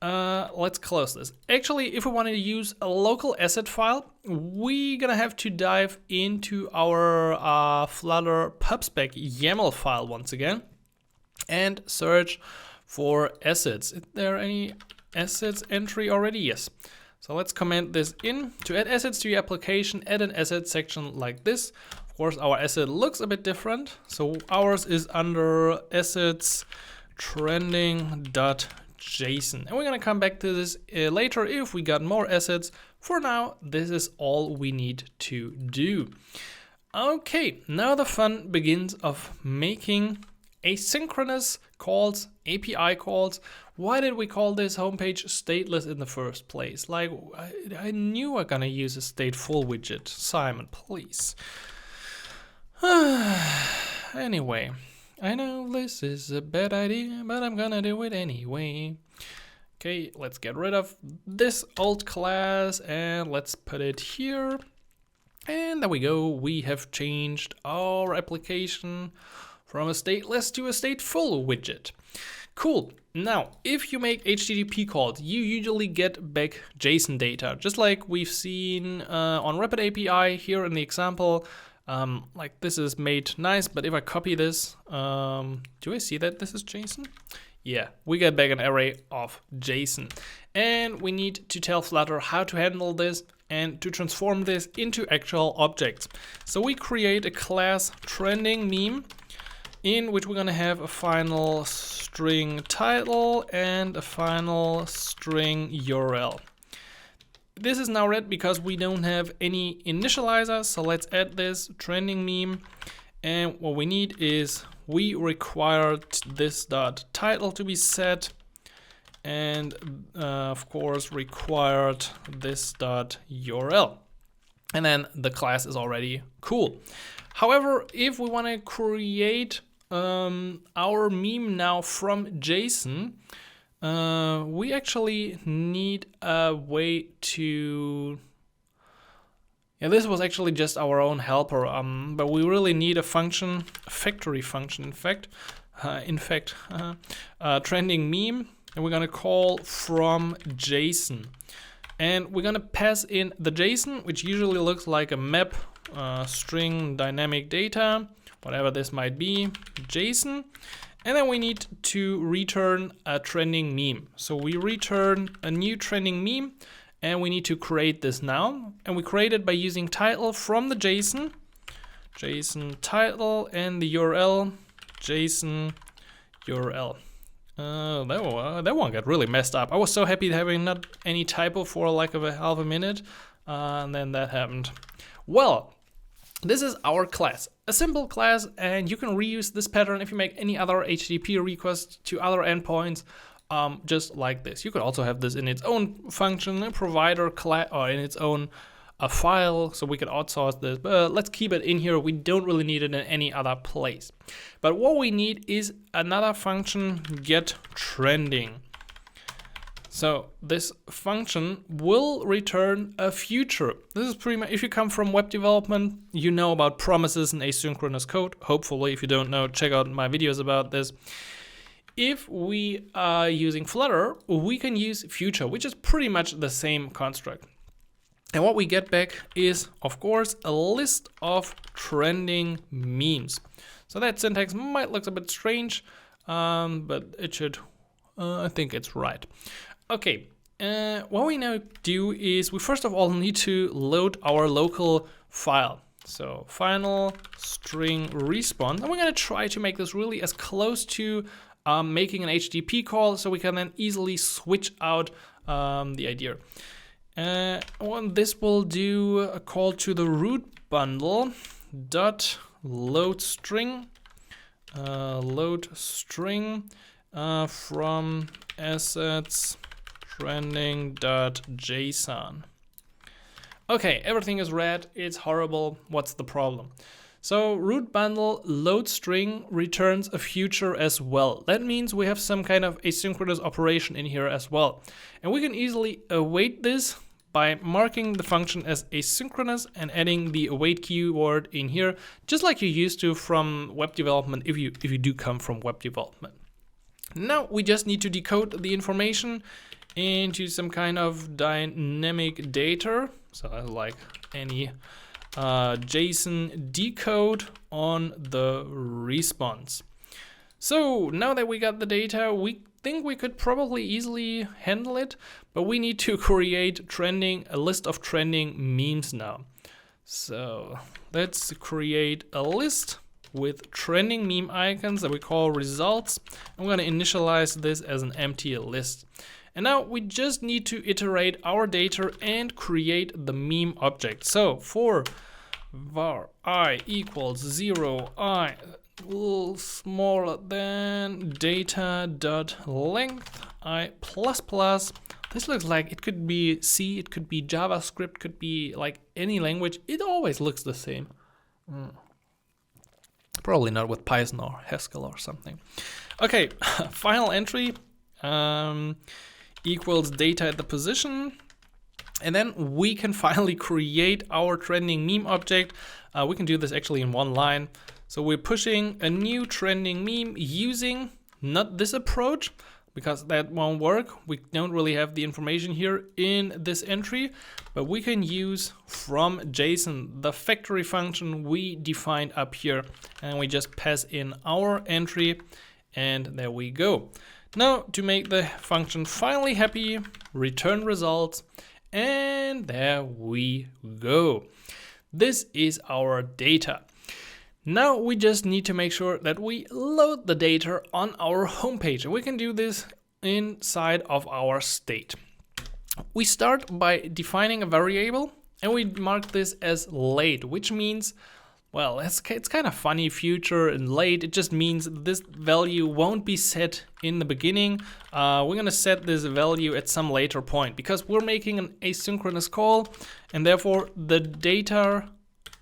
A: Let's close this. Actually, if we want to use a local asset file, we're gonna have to dive into our Flutter pubspec YAML file once again and search for assets. Is there any assets entry already? Yes. So let's comment this in. To add assets to your application, add an asset section like this. Of course, our asset looks a bit different. So ours is under assets trending.json. And we're going to come back to this later if we got more assets. For now, this is all we need to do. Okay, now the fun begins of making asynchronous calls, API calls. Why did we call this homepage stateless in the first place? Like, I knew we're gonna use a stateful widget. Simon, please. Anyway, I know this is a bad idea, but I'm gonna do it anyway. Okay, let's get rid of this old class and let's put it here. And there we go. We have changed our application from a stateless to a stateful widget. Cool. Now, if you make HTTP calls, you usually get back JSON data, just like we've seen on RapidAPI here in the example. Like this is made nice, but if I copy this, do I see that this is JSON? Yeah, we get back an array of JSON. And we need to tell Flutter how to handle this and to transform this into actual objects. So we create a class trending meme in which we're gonna have a final string title and a final string URL. This is now red because we don't have any initializer, so let's add this trending meme. And what we need is we required this dot title to be set, and of course required this dot URL. And then the class is already cool. However, if we want to create our meme now from JSON, we actually need a way to... Yeah, this was actually just our own helper, but we really need a function, a factory function, in fact, trending meme, and we're gonna call from JSON. And we're gonna pass in the JSON, which usually looks like a map, string dynamic data, whatever this might be, JSON. And then we need to return a trending meme. So we return a new trending meme, and we need to create this now. And we create it by using title from the JSON title, and the URL, JSON URL. That one got really messed up. I was so happy having not any typo for like a half a minute, and then that happened. Well, this is our class, a simple class, and you can reuse this pattern if you make any other HTTP requests to other endpoints, just like this. You could also have this in its own function, a provider class, or in its own file, so we could outsource this, but let's keep it in here. We don't really need it in any other place. But what we need is another function, get trending. So this function will return a future. This is pretty much, if you come from web development, you know about promises and asynchronous code. Hopefully, if you don't know, check out my videos about this. If we are using Flutter, we can use future, which is pretty much the same construct. And what we get back is, of course, a list of trending memes. So that syntax might look a bit strange, but it should, I think it's right. Okay, what we now do is we first of all need to load our local file. So final string response, and we're gonna try to make this really as close to making an HTTP call so we can then easily switch out the idea. This will do a call to the root bundle dot load string from assets trending.json. Okay, everything is red, it's horrible. What's the problem? So root bundle load string returns a future as well. That means we have some kind of asynchronous operation in here as well. And we can easily await this by marking the function as asynchronous and adding the await keyword in here, just like you used to from web development if you do come from web development. Now we just need to decode the information into some kind of dynamic data. So like any JSON decode on the response. So now that we got the data, we think we could probably easily handle it, but we need to create a list of trending memes now. So let's create a list with trending meme icons that we call results. I'm going to initialize this as an empty list. And now we just need to iterate our data and create the meme object. So for var I equals 0, I a little smaller than data.length I plus plus. This looks like it could be C, it could be JavaScript, could be like any language. It always looks the same. Probably not with Python or Haskell or something. Okay, final entry equals data at the position. And then we can finally create our trending meme object. We can do this actually in one line. So we're pushing a new trending meme using not this approach, because that won't work. We don't really have the information here in this entry, but we can use from JSON the factory function we defined up here, and we just pass in our entry, and there we go. Now to make the function finally happy, return results, and there we go. This is our data. Now we just need to make sure that we load the data on our homepage, and we can do this inside of our state. We start by defining a variable, and we mark this as late, which means, well, it's kind of funny, future and late. It just means this value won't be set in the beginning. We're gonna set this value at some later point because we're making an asynchronous call, and therefore the data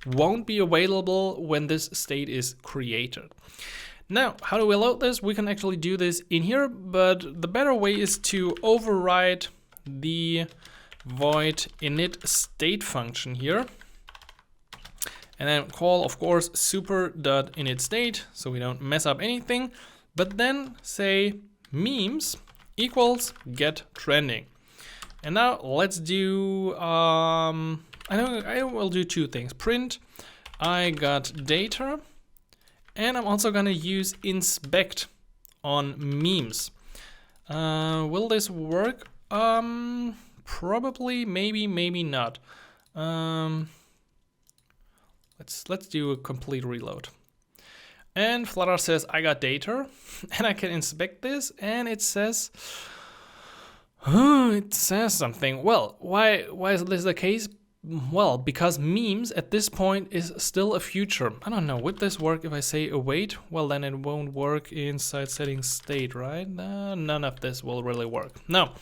A: won't be available when this state is created. Now, how do we load this? We can actually do this in here, but the better way is to override the void init state function here. And then call, of course, super.initState, so we don't mess up anything. But then say memes equals get trending. And now let's do, I will do two things. Print I got data, and I'm also gonna use inspect on memes. Will this work? Probably, maybe not. Let's do a complete reload. And Flutter says I got data, and I can inspect this, and it says, something. Well, why is this the case? Well, because memes at this point is still a future. I don't know, would this work if I say await? Well, then it won't work inside settings state, right? None of this will really work. No,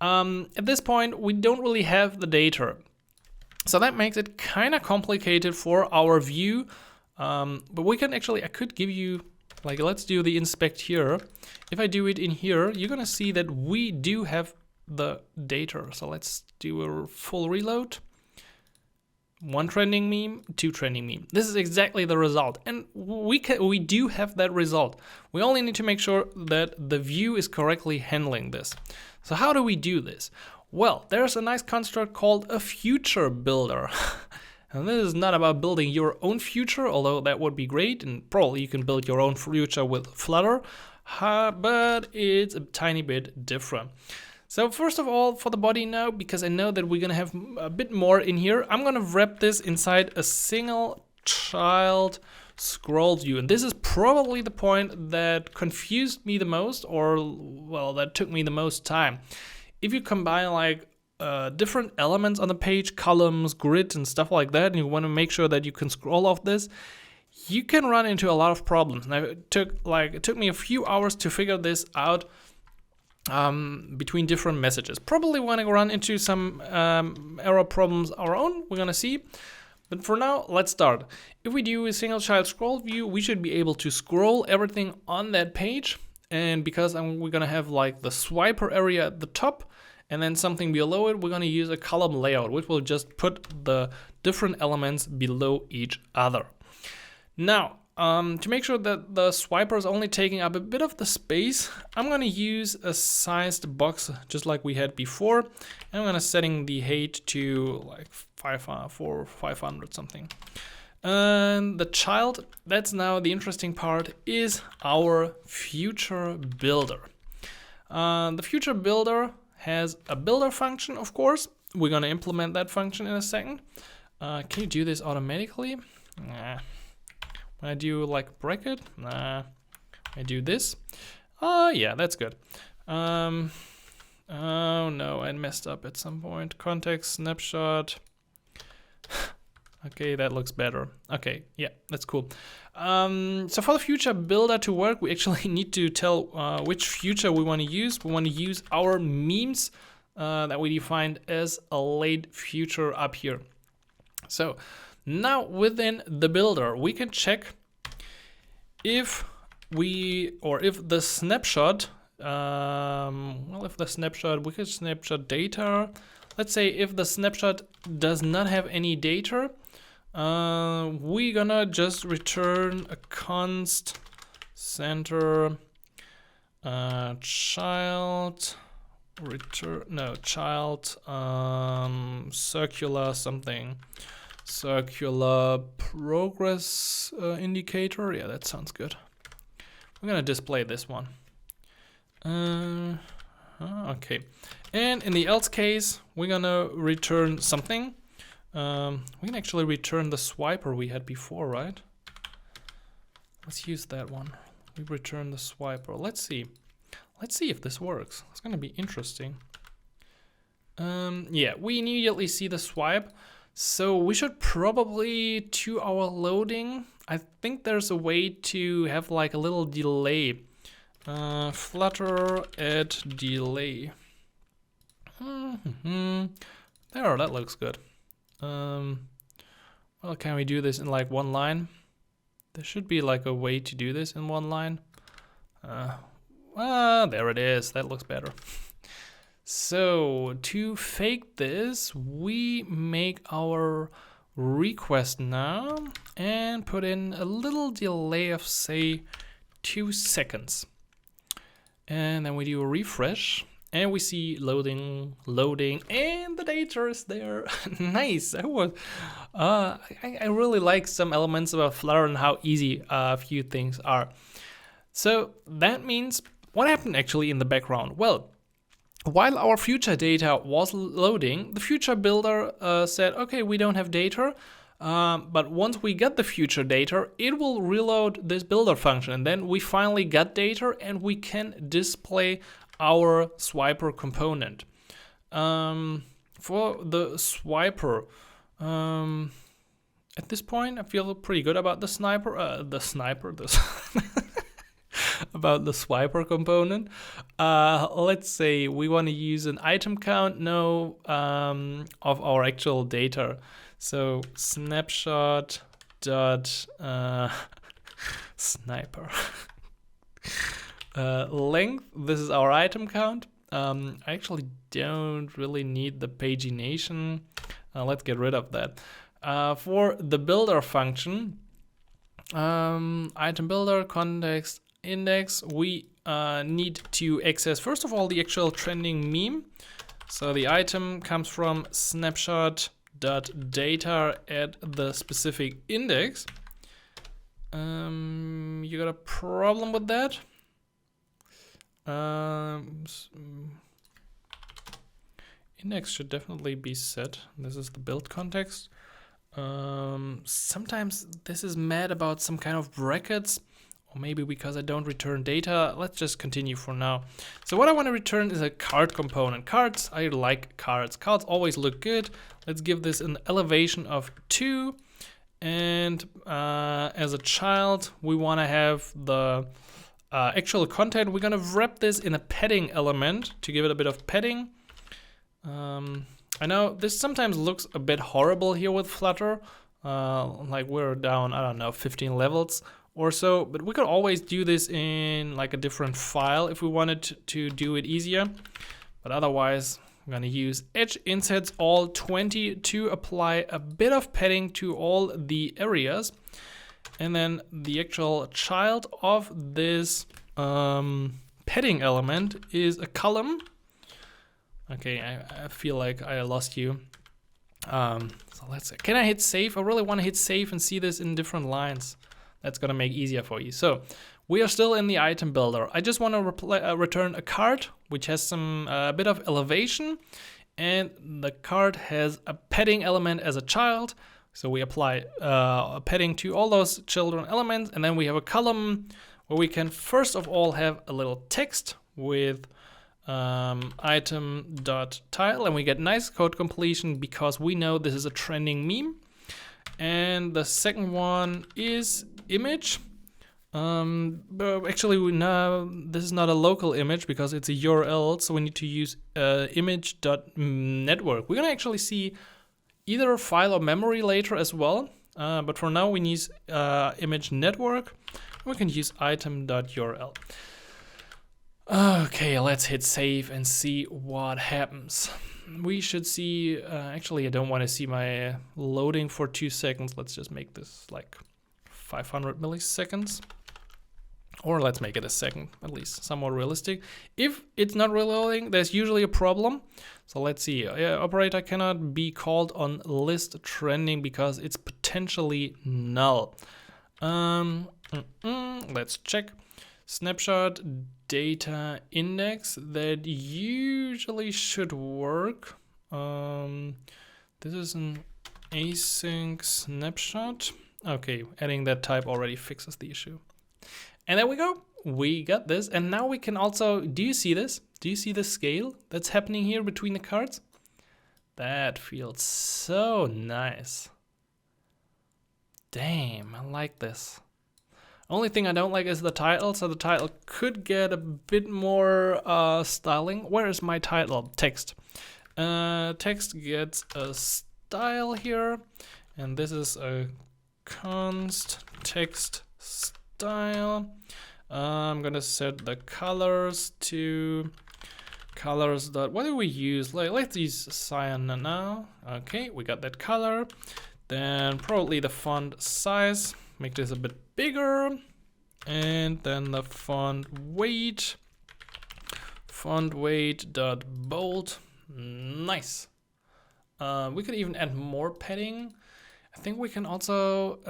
A: at this point, we don't really have the data. So that makes it kind of complicated for our view. But we can actually, I could give you, like, let's do the inspect here. If I do it in here, you're gonna see that we do have the data. So let's do a full reload. One trending meme, two trending meme. This is exactly the result, and we do have that result. We only need to make sure that the view is correctly handling this. So how do we do this? Well, there's a nice construct called a future builder. And this is not about building your own future, although that would be great, and probably you can build your own future with Flutter, but it's a tiny bit different. So first of all, for the body now, because I know that we're gonna have a bit more in here, I'm gonna wrap this inside a single child scroll view. And this is probably the point that confused me the most, or, well, that took me the most time. If you combine like different elements on the page, columns, grid, and stuff like that, and you wanna make sure that you can scroll off this, you can run into a lot of problems. Now, it took me a few hours to figure this out. Between different messages. Probably want to run into some error problems our own, we're gonna see. But for now, let's start. If we do a single child scroll view, we should be able to scroll everything on that page. And because we're gonna have like the swiper area at the top and then something below it, we're gonna use a column layout, which will just put the different elements below each other. Now, to make sure that the swiper is only taking up a bit of the space, I'm gonna use a sized box just like we had before. And I'm gonna setting the height to like 500 something. And the child, that's now the interesting part, is our future builder. The future builder has a builder function, of course. We're gonna implement that function in a second. Can you do this automatically? Nah. When I do like bracket, nah. I do this. Yeah, that's good. Oh no, I messed up at some point. Context, snapshot. Okay, that looks better. Okay, yeah, that's cool. So for the future builder to work, we actually need to tell which future we want to use. We want to use our memes that we defined as a late future up here. So now within the builder, we can check if the snapshot, if the snapshot, we could snapshot data. Let's say if the snapshot does not have any data, we're gonna just return a const center child circular something, circular progress indicator. Yeah, that sounds good. We're gonna display this one. Okay, and in the else case, we're gonna return something. We can actually return the swiper we had before, right? Let's use that one. We return the swiper. Let's see if this works. It's gonna be interesting. Yeah, we immediately see the swipe. So we should probably, to our loading, I think there's a way to have like a little delay. Flutter add delay. There, that looks good. Well, can we do this in like one line? There should be like a way to do this in one line. There it is. That looks better. So to fake this, we make our request now and put in a little delay of say 2 seconds. And then we do a refresh and we see loading, and the data is there. Nice. I really like some elements about Flutter and how easy a few things are. So that means what happened actually in the background? Well, while our future data was loading, the future builder said, okay, we don't have data, but once we get the future data, it will reload this builder function. And then we finally got data and we can display our swiper component. For the swiper, at this point, I feel pretty good about the about the swiper component. Let's say we want to use an item count now of our actual data. So snapshot dot sniper length. This is our item count. I actually don't really need the pagination. Let's get rid of that. For the builder function, item builder context index, we need to access first of all the actual trending meme. So the item comes from snapshot.data at the specific index. You got a problem with that? Index should definitely be set. This is the build context. Sometimes this is mad about some kind of brackets, or maybe because I don't return data. Let's just continue for now. So what I want to return is a card component. Cards, I like cards. Cards always look good. Let's give this an elevation of 2. And as a child, we want to have the actual content. We're going to wrap this in a padding element to give it a bit of padding. I know this sometimes looks a bit horrible here with Flutter. Like we're down, I don't know, 15 levels or so, but we could always do this in like a different file if we wanted to do it easier. But otherwise, I'm gonna use edge insets all 20 to apply a bit of padding to all the areas. And then the actual child of this padding element is a column. Okay, I feel like I lost you. So let's see. Can I hit save? I really want to hit save and see this in different lines. That's gonna make it easier for you. So We are still in the item builder. I just want to return a card which has some bit of elevation, and the card has a padding element as a child. So we apply padding to all those children elements, and then we have a column where we can first of all have a little text with item.title, and we get nice code completion because we know this is a trending meme. And the second one is image. But actually, we know this is not a local image because it's a URL, so we need to use image.network. We're gonna actually see either a file or memory later as well, but for now we need image network. We can use item.url. Okay, let's hit save and see what happens. We should see, actually I don't want to see my loading for 2 seconds. Let's just make this like 500 milliseconds. Or let's make it a second, at least somewhat realistic. If it's not reloading, there's usually a problem. So let's see, operator cannot be called on list trending because it's potentially null. Let's check. Snapshot data index, that usually should work. This is an async snapshot. Okay, adding that type already fixes the issue. And there we go, we got this. And now we can also, do you see this? Do you see the scale that's happening here between the cards? That feels so nice. Damn, I like this. Only thing I don't like is the title, so the title could get a bit more styling. Where is my title? Text. Text gets a style here, and this is a const text style. I'm gonna set the colors to colors. What do we use? Let's use cyan now. Okay, we got that color. Then probably the font size. Make this a bit bigger. And then the font weight. Font weight dot bold. Nice. We could even add more padding. I think we can also,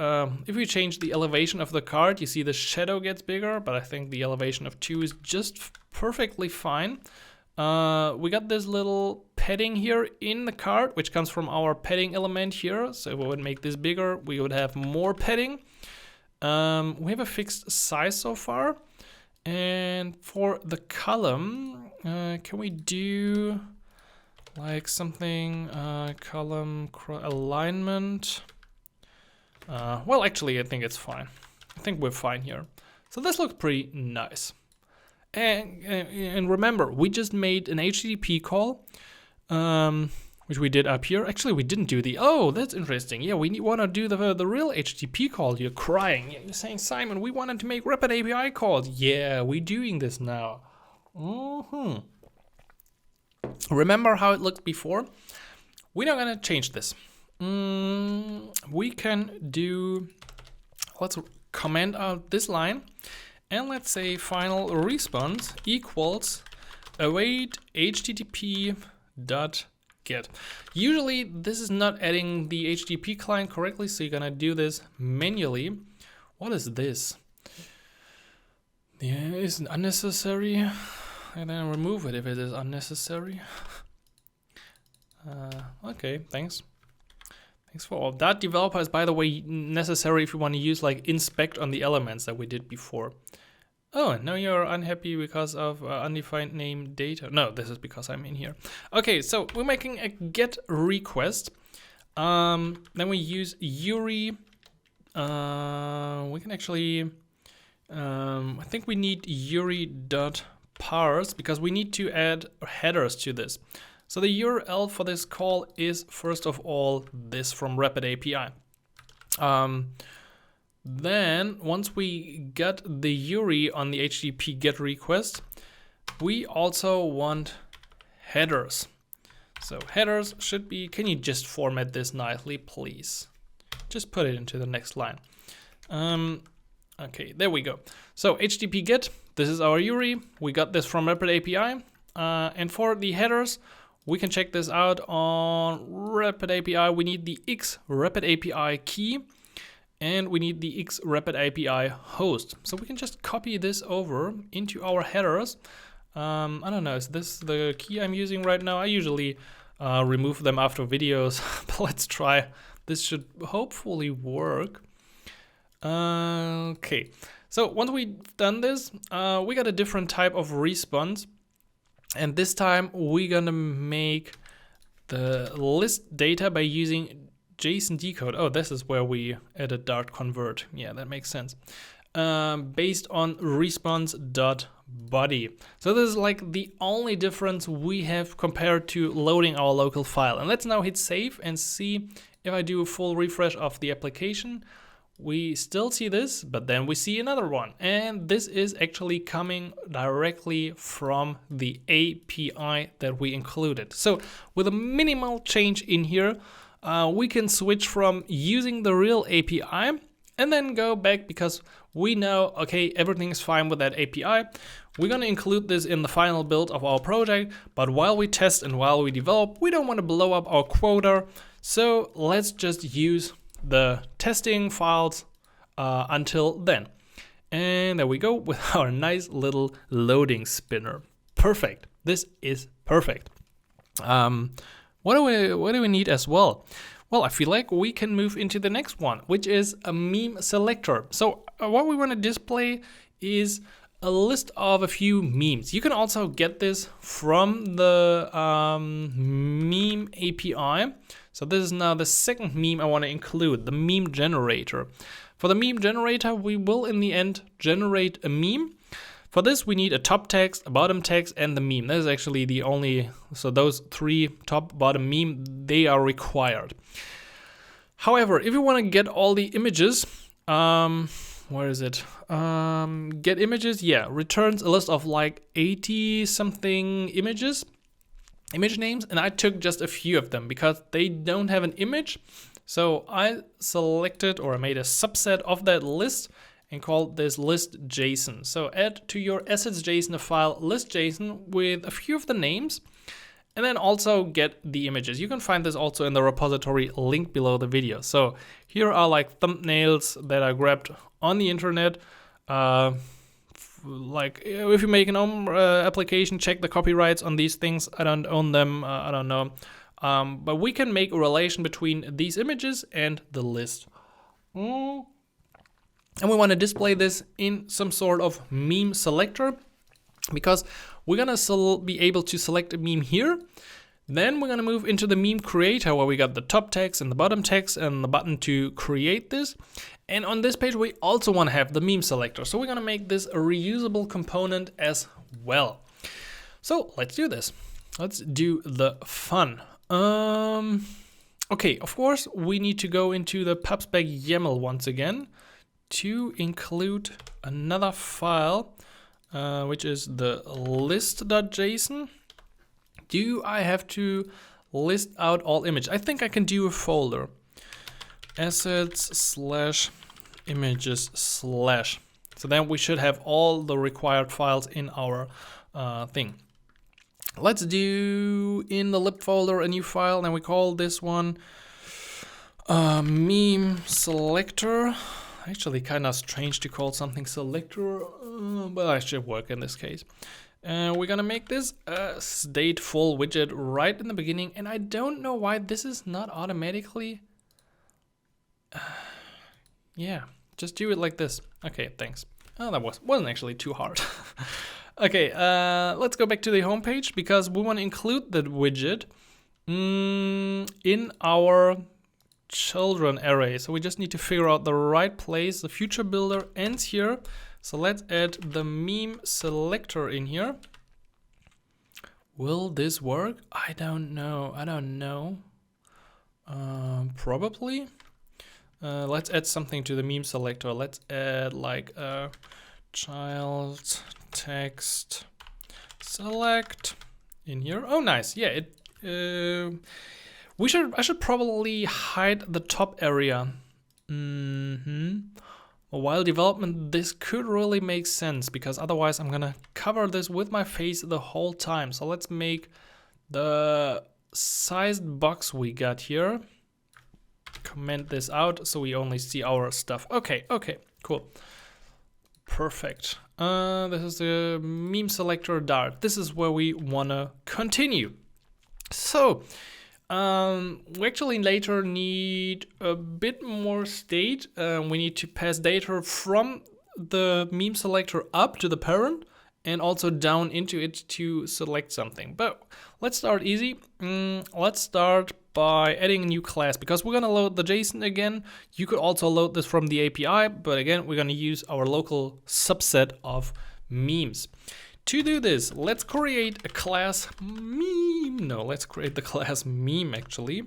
A: if we change the elevation of the card, you see the shadow gets bigger, but I think the elevation of 2 is just perfectly fine. We got this little padding here in the card, which comes from our padding element here. So if we would make this bigger, we would have more padding. We have a fixed size so far. And for the column, can we do like something, column alignment? Well, actually, I think it's fine. I think we're fine here. So this looks pretty nice. And remember, we just made an HTTP call, which we did up here. Actually, we didn't do the, oh, that's interesting. Yeah, we want to do the real HTTP call. You're crying. You're saying, Simon, we wanted to make RapidAPI calls. Yeah, we're doing this now. Remember how it looked before? We're not going to change this. We can do, let's comment out this line. And let's say final response equals await HTTP dot get. Usually this is not adding the HTTP client correctly, so you're gonna do this manually. What is this? Yeah, it's unnecessary. And then remove it if it is unnecessary. Okay, thanks. Thanks for all. That developer is, by the way, necessary if you want to use like inspect on the elements that we did before. Oh, now you're unhappy because of undefined name data. No, this is because I'm in here. Okay, so we're making a get request. Then we use URI. We can actually, I think we need URI.parse because we need to add headers to this. So the URL for this call is, first of all, this from RapidAPI. Then once we get the URI on the HTTP GET request, we also want headers. So headers should be, can you just format this nicely, please? Just put it into the next line. Okay, there we go. So HTTP GET, this is our URI. We got this from RapidAPI. And for the headers, we can check this out on RapidAPI. We need the X RapidAPI key. and we need the X RapidAPI host. So we can just copy this over into our headers. I don't know, is this the key I'm using right now? I usually remove them after videos, but let's try. This should hopefully work. Okay, so once we've done this, we got a different type of response. And this time we're gonna make the list data by using JSON decode. Oh, this is where we added Dart convert. Yeah, that makes sense. Based on response.body. So this is like the only difference we have compared to loading our local file. And let's now hit save and see if I do a full refresh of the application. We still see this, but then we see another one. And this is actually coming directly from the API that we included. So with a minimal change in here, we can switch from using the real API and then go back because we know, okay, everything is fine with that API. We're gonna include this in the final build of our project, but while we test and while we develop, we don't wanna blow up our quota. So let's just use the testing files until then. And there we go with our nice little loading spinner. Perfect. This is perfect. What do we need as well? Well, I feel like we can move into the next one, which is a meme selector. So what we want to display is a list of a few memes. You can also get this from the meme API. So this is now the second meme I want to include, the meme generator. For the meme generator, we will in the end generate a meme. For this, we need a top text, a bottom text, and the meme. That is actually the only, so those three top, bottom, meme, they are required. However, if you want to get all the images, where is it? Get images, yeah, returns a list of like 80 something images, image names, and I took just a few of them because they don't have an image. So I selected or I made a subset of that list and called this list JSON. So add to your assets JSON a file list JSON with a few of the names, and then also get the images. You can find this also in the repository linked below the video. So here are like thumbnails that I grabbed on the internet. Like if you make an own application, check the copyrights on these things. I don't own them, I don't know. But we can make a relation between these images and the list. And we want to display this in some sort of meme selector because we're going to be able to select a meme here. Then we're going to move into the meme creator where we got the top text and the bottom text and the button to create this. And on this page, we also want to have the meme selector. So we're going to make this a reusable component as well. So let's do this. Let's do the fun. Okay, of course, we need to go into the pubspec YAML once again to include another file, which is the list.json. Do I have to list out all images? I think I can do a folder. Assets/images/. So then we should have all the required files in our thing. Let's do in the lib folder a new file, and we call this one meme selector. Actually, kind of strange to call something selector, but I should work in this case. We're gonna make this a stateful widget right in the beginning, and I don't know why this is not automatically. Yeah, just do it like this. Okay, thanks. Oh, that wasn't actually too hard. Okay, let's go back to the home page because we want to include that widget in our children array. So we just need to figure out the right place. The future builder ends here. So let's add the meme selector in here. Will this work? I don't know. Probably. Let's add something to the meme selector. Let's add like a child text select in here. Oh, nice. Yeah, I should probably hide the top area. While development, this could really make sense because otherwise I'm gonna cover this with my face the whole time. So let's make the sized box we got here comment this out so we only see our stuff. Okay, cool. Perfect. This is the meme selector Dart. This is where we wanna continue. So we actually later need a bit more state. We need to pass data from the meme selector up to the parent and also down into it to select something. But let's start easy. Let's start by adding a new class, because we're gonna load the JSON again. You could also load this from the API, but again, we're gonna use our local subset of memes. To do this, let's create a class meme. No, let's create the class meme actually.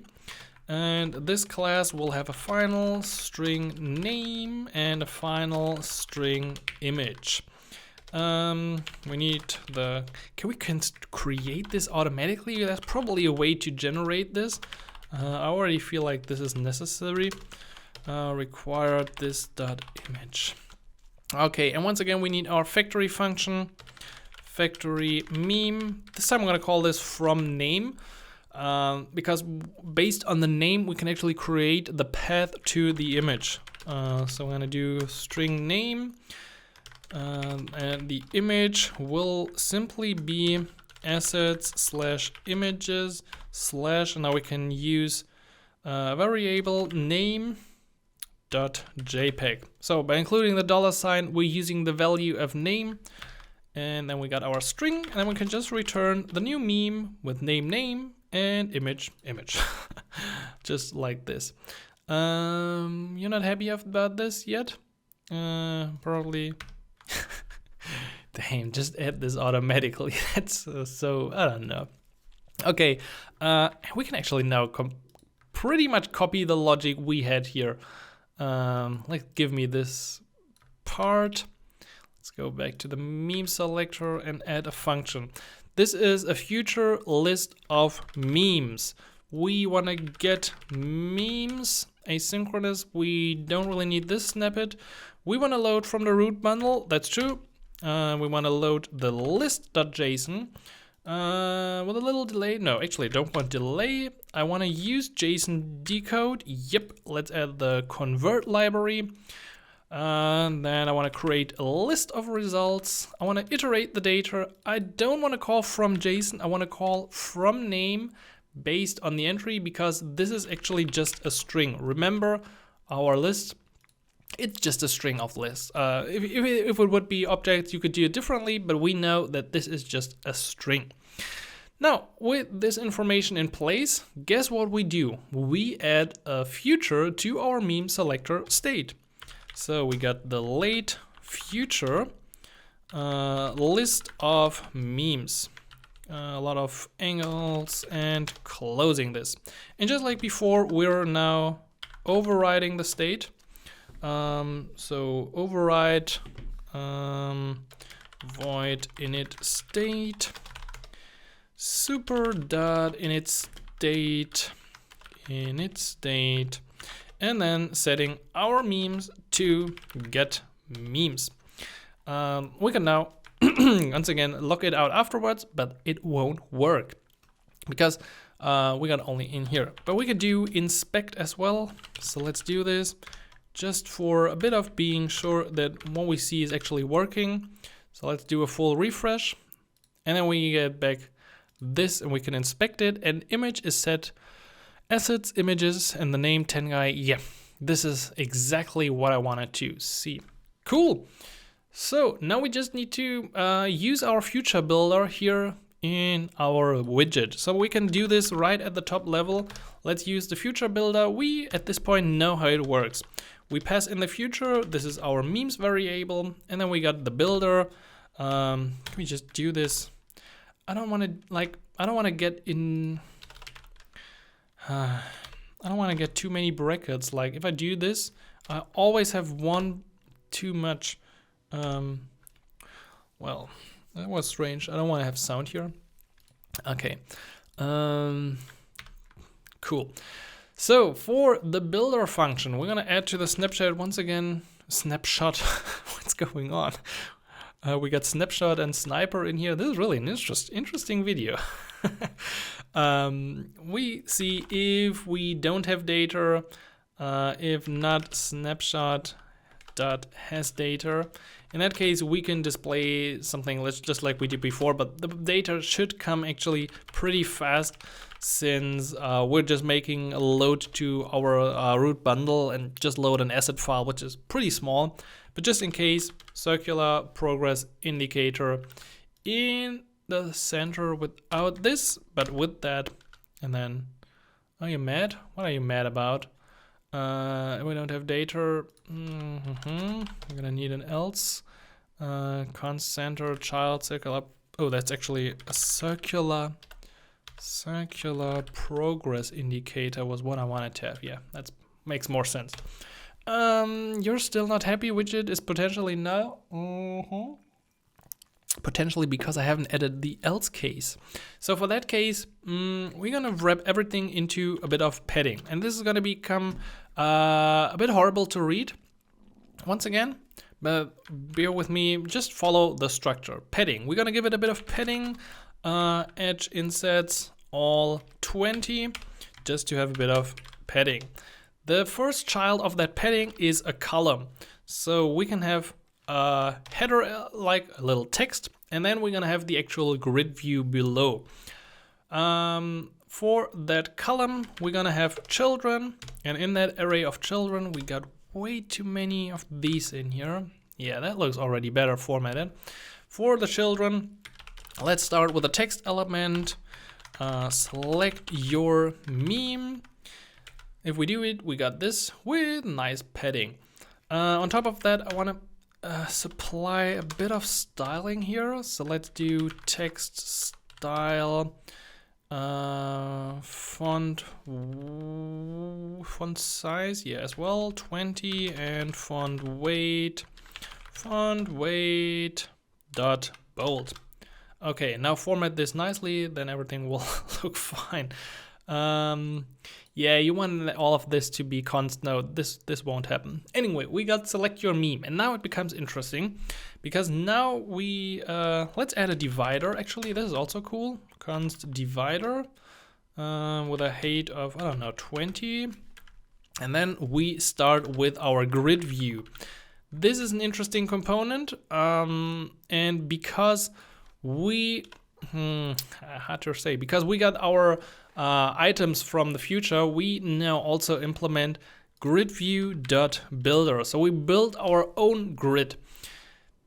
A: And this class will have a final string name and a final string image. We need the, can we create this automatically? That's probably a way to generate this. I already feel like this is necessary. Require this dot image. Okay, and once again, we need our factory function, factory meme. This time I'm gonna call this from name, because based on the name, we can actually create the path to the image. So I'm gonna do string name. And the image will simply be assets/images/ and now we can use a variable name.jpg. So by including the $, we're using the value of name, and then we got our string, and then we can just return the new meme with name and image. Just like this. You're not happy about this yet? Probably. Damn, just add this automatically. That's so, I don't know. Okay, we can actually now pretty much copy the logic we had here. Like, give me this part. Let's go back to the meme selector and add a function. This is a future list of memes. We want to get memes asynchronous. We don't really need this snippet. We want to load from the root bundle. That's true. We want to load the list.json with a little delay. No, actually, I don't want delay. I want to use JSON decode. Yep, let's add the convert library. Then I want to create a list of results. I want to iterate the data. I don't want to call from JSON. I want to call from name based on the entry, because this is actually just a string. Remember, our list, it's just a string of lists. If it would be objects, you could do it differently, but we know that this is just a string. Now, with this information in place, guess what we do? We add a future to our meme selector state. So we got the late future list of memes. A lot of angles and closing this. And just like before, we're now overriding the state. So override void init state super dot init state and then setting our memes to get memes. We can now once again lock it out afterwards, but it won't work because we got only in here. But we could do inspect as well. So let's do this just for a bit of being sure that what we see is actually working. So let's do a full refresh, and then we get back this and we can inspect it, and image is set assets images and the name 10 guy. Yeah, this is exactly what I wanted to see. Cool. So now we just need to use our future builder here in our widget. So we can do this right at the top level. Let's use the future builder. We at this point know how it works. We pass in the future. This is our memes variable, and then we got the builder. Can we just do this? I don't want to get in. I don't want to get too many brackets. Like if I do this, I always have one too much. Well, that was strange. I don't want to have sound here. Okay. Cool. So for the builder function, we're gonna add to the snapshot once again. Snapshot. What's going on? We got snapshot and sniper in here. This is really an interesting video. We see if we don't have data, if not snapshot.hasData. In that case, we can display something just like we did before, but the data should come actually pretty fast, since we're just making a load to our root bundle and just load an asset file, which is pretty small. But just in case, circular progress indicator in the center without this, but with that. And then, are you mad? What are you mad about? We don't have data. We're gonna need an else. Const center child circular. Oh, that's actually a circular progress indicator was what I wanted to have. Yeah, that makes more sense. You're still not happy? Widget is potentially no. Potentially because I haven't added the else case. So for that case, we're gonna wrap everything into a bit of padding, and this is gonna become a bit horrible to read once again, but bear with me, just follow the structure. Padding, we're gonna give it a bit of padding, edge insets all 20, just to have a bit of padding. The first child of that padding is a column, so we can have a header like a little text, and then we're gonna have the actual grid view below. For that column, we're gonna have children, and in that array of children, we got way too many of these in here. Yeah, that looks already better formatted. For the children, let's start with a text element. Select your meme. If we do it, we got this with nice padding. On top of that, I want to supply a bit of styling here. So let's do text style, font size, yeah, as well, 20, and font weight dot bold. Okay, now format this nicely, then everything will look fine. Yeah, you want all of this to be const. No, this won't happen. Anyway, we got select your meme, and now it becomes interesting because now we let's add a divider. Actually, this is also cool. Const divider with a height of, I don't know, 20, and then we start with our grid view. This is an interesting component, and because we hard to say, because we got our items from the future, we now also implement gridView.builder. So we build our own grid.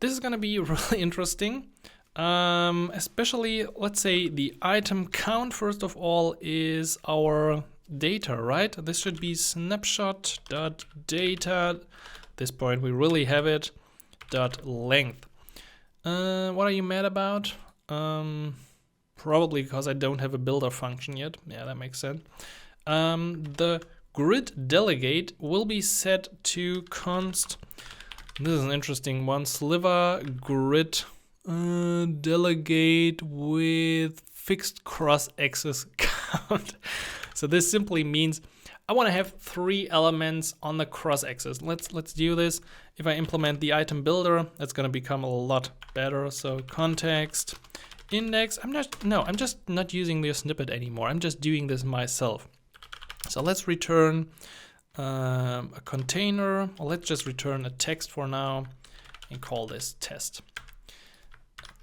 A: This is going to be really interesting, especially, let's say the item count, first of all, is our data, right? This should be snapshot.data. At this point, we really have it. .length. What are you mad about? Probably because I don't have a builder function yet. Yeah, that makes sense. The grid delegate will be set to const. This is an interesting one. Sliver grid delegate with fixed cross-axis count. So this simply means I want to have 3 elements on the cross-axis. Let's do this. If I implement the item builder, that's going to become a lot better. So context index. I'm just not using the snippet anymore. I'm just doing this myself. So let's return a container, or let's just return a text for now and call this test.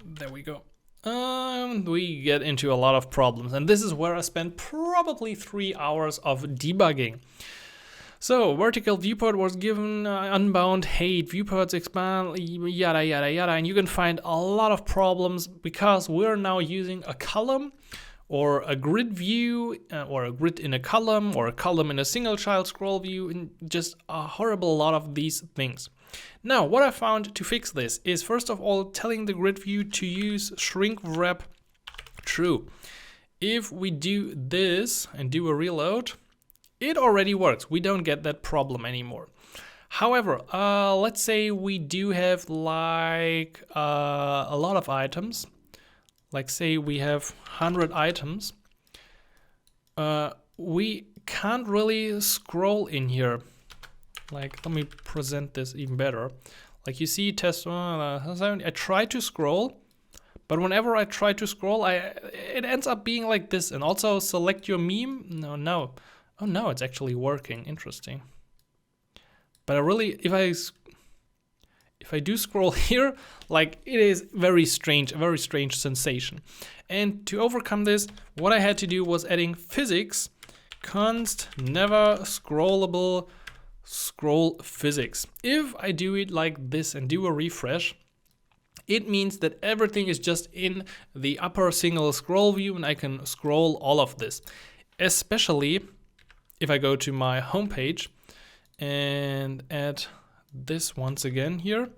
A: There we go. We get into a lot of problems, and this is where I spent probably 3 hours of debugging. So vertical viewport was given unbound height, viewports expand, yada yada yada, and you can find a lot of problems because we're now using a column or a grid view, or a grid in a column, or a column in a single child scroll view, and just a horrible lot of these things. Now, what I found to fix this is, first of all, telling the grid view to use shrink wrap true. If we do this and do a reload, it already works. We don't get that problem anymore. However, let's say we do have like a lot of items. Like say we have 100 items. We can't really scroll in here. Like, let me present this even better. Like you see test 1, I try to scroll, but whenever I try to scroll, it ends up being like this. And also select your meme. No. Oh no, it's actually working. Interesting. But I really, if I do scroll here, like it is very strange, a very strange sensation. And to overcome this, what I had to do was adding physics const never scrollable scroll physics. If I do it like this and do a refresh, it means that everything is just in the upper single scroll view and I can scroll all of this. Especially if I go to my homepage and add this once again here.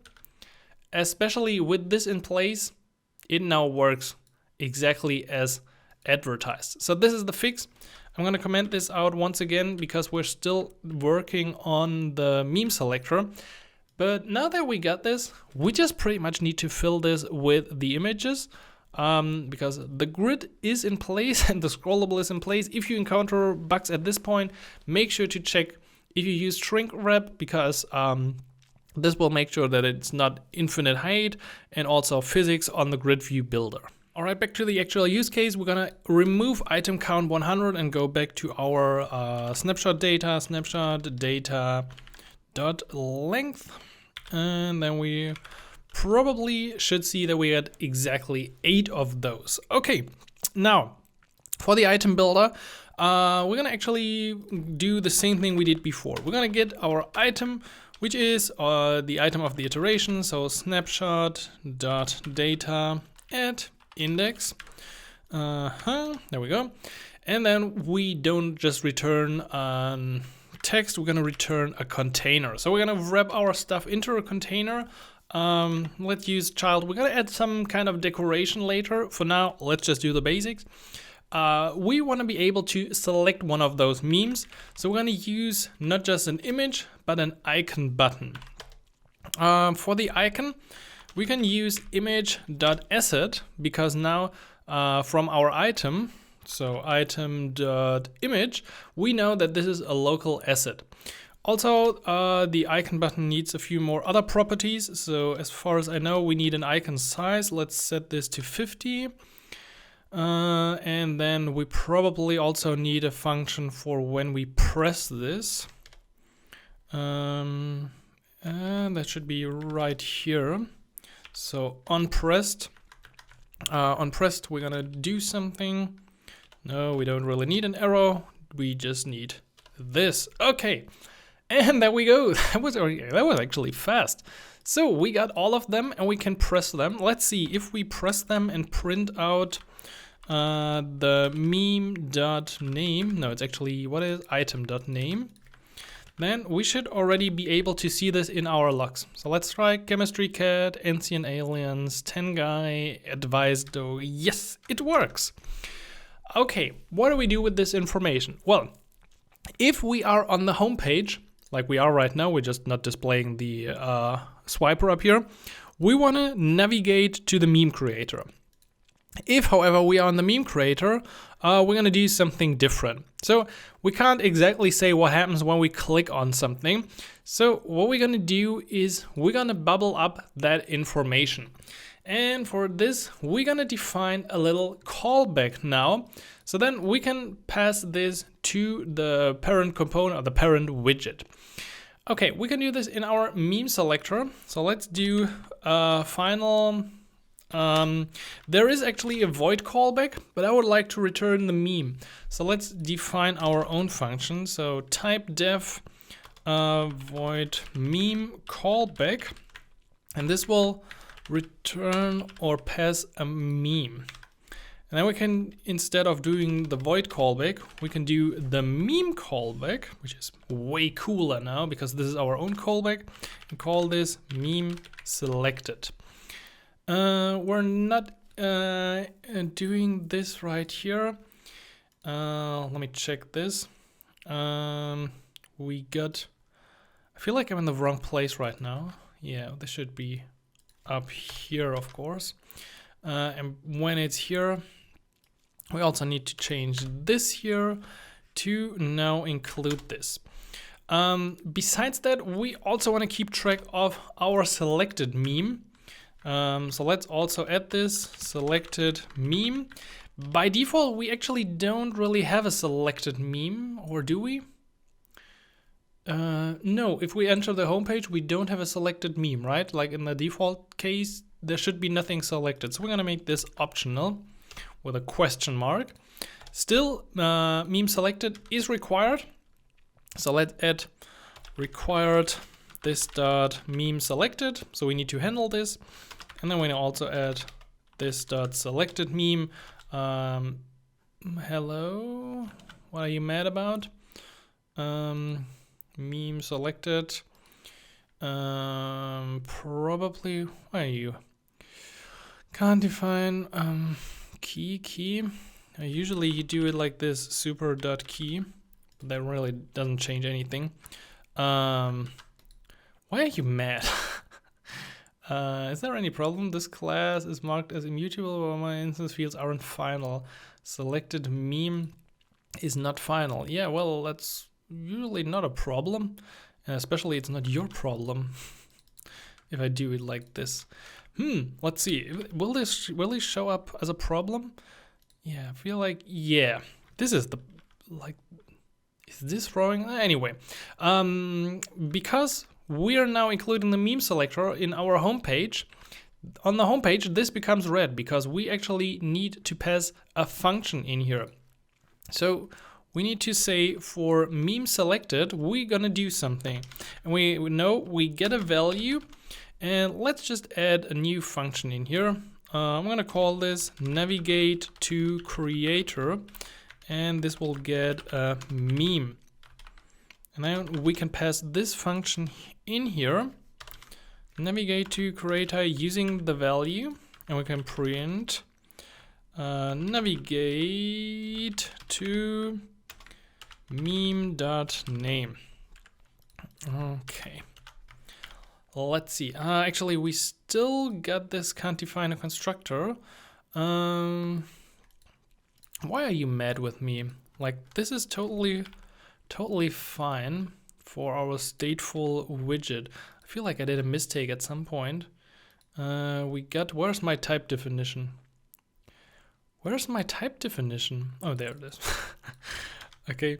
A: Especially with this in place, it now works exactly as advertised. So this is the fix. I'm going to comment this out once again because we're still working on the meme selector. But now that we got this, we just pretty much need to fill this with the images because the grid is in place and the scrollable is in place. If you encounter bugs at this point, make sure to check if you use shrink wrap because this will make sure that it's not infinite height and also physics on the grid view builder. All right, back to the actual use case. We're gonna remove item count 100 and go back to our snapshot data dot length. And then we probably should see that we had exactly 8 of those. Okay, now for the item builder, we're gonna actually do the same thing we did before. We're gonna get our item, which is the item of the iteration. So snapshot.data at index. There we go. And then we don't just return text, we're gonna return a container. So we're gonna wrap our stuff into a container. Let's use child. We're gonna add some kind of decoration later. For now, let's just do the basics. We want to be able to select one of those memes. So we're going to use not just an image, but an icon button. For the icon, we can use image.asset because now from our item, so item.image, we know that this is a local asset. Also, the icon button needs a few more other properties. So as far as I know, we need an icon size. Let's set this to 50. And then we probably also need a function for when we press this. And that should be right here. So on pressed, we're gonna do something. No, we don't really need an arrow. We just need this. Okay, and there we go. That was actually fast. So we got all of them and we can press them. Let's see if we press them and print out the meme.name. No, it's actually, what is item.name? Then we should already be able to see this in our logs. So let's try chemistry cat, ancient aliens, 10 guy, advised though. Yes, it works. Okay, what do we do with this information? Well, if we are on the home page, like we are right now, we're just not displaying the swiper up here. We want to navigate to the meme creator. If, however, we are on the meme creator, we're going to do something different. So we can't exactly say what happens when we click on something. So what we're going to do is we're going to bubble up that information. And for this, we're going to define a little callback now. So then we can pass this to the parent component or the parent widget. Okay, we can do this in our meme selector. So let's do final. There is actually a void callback, but I would like to return the meme. So let's define our own function. So type def void meme callback, and this will return or pass a meme. And then we can, instead of doing the void callback, we can do the meme callback, which is way cooler now because this is our own callback, and call this meme selected. We're not doing this right here. Let me check this. We got, I feel like I'm in the wrong place right now. Yeah, this should be up here, of course. And when it's here, we also need to change this here to now include this. Besides that, we also want to keep track of our selected meme. So let's also add this selected meme. By default, we actually don't really have a selected meme, or do we? No, if we enter the home page, we don't have a selected meme, right? Like in the default case, there should be nothing selected. So we're gonna make this optional with a question mark. Still, meme selected is required. So let's add required this dot meme selected. So we need to handle this. And then we also add this dot selected meme. Hello, what are you mad about? Meme selected. Probably, why are you? Can't define key. Usually you do it like this, super dot key, but that really doesn't change anything. Why are you mad? Is there any problem? This class is marked as immutable while my instance fields aren't final. Selected meme is not final. Yeah, well, that's usually not a problem. Especially it's not your problem if I do it like this. Let's see. Will this really show up as a problem? Yeah, I feel like, yeah. This is the, like, is this wrong? Anyway, because we are now including the meme selector in our homepage. On the homepage, this becomes red because we actually need to pass a function in here. So we need to say for meme selected, we're gonna do something. And we know we get a value, and let's just add a new function in here. I'm gonna call this navigate to creator, and this will get a meme. And then we can pass this function in here, navigate to creator using the value, and we can print navigate to meme.name. Okay. Let's see. Actually, we still got this can't define a constructor. Why are you mad with me? Like, this is totally fine for our stateful widget. I feel like I did a mistake at some point. We got, where's my type definition? Where's my type definition? Oh, there it is. Okay.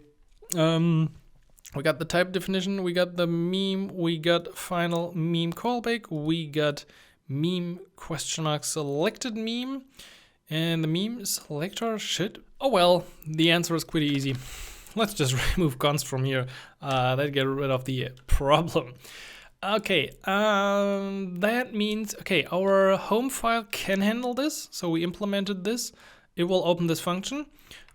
A: We got the type definition, we got the meme, we got final meme callback, we got meme question mark selected meme, and the meme selector should, oh well, the answer is pretty easy. Let's just remove const from here. That get rid of the problem. Okay, that means, okay, our home file can handle this, so we implemented this. It will open this function.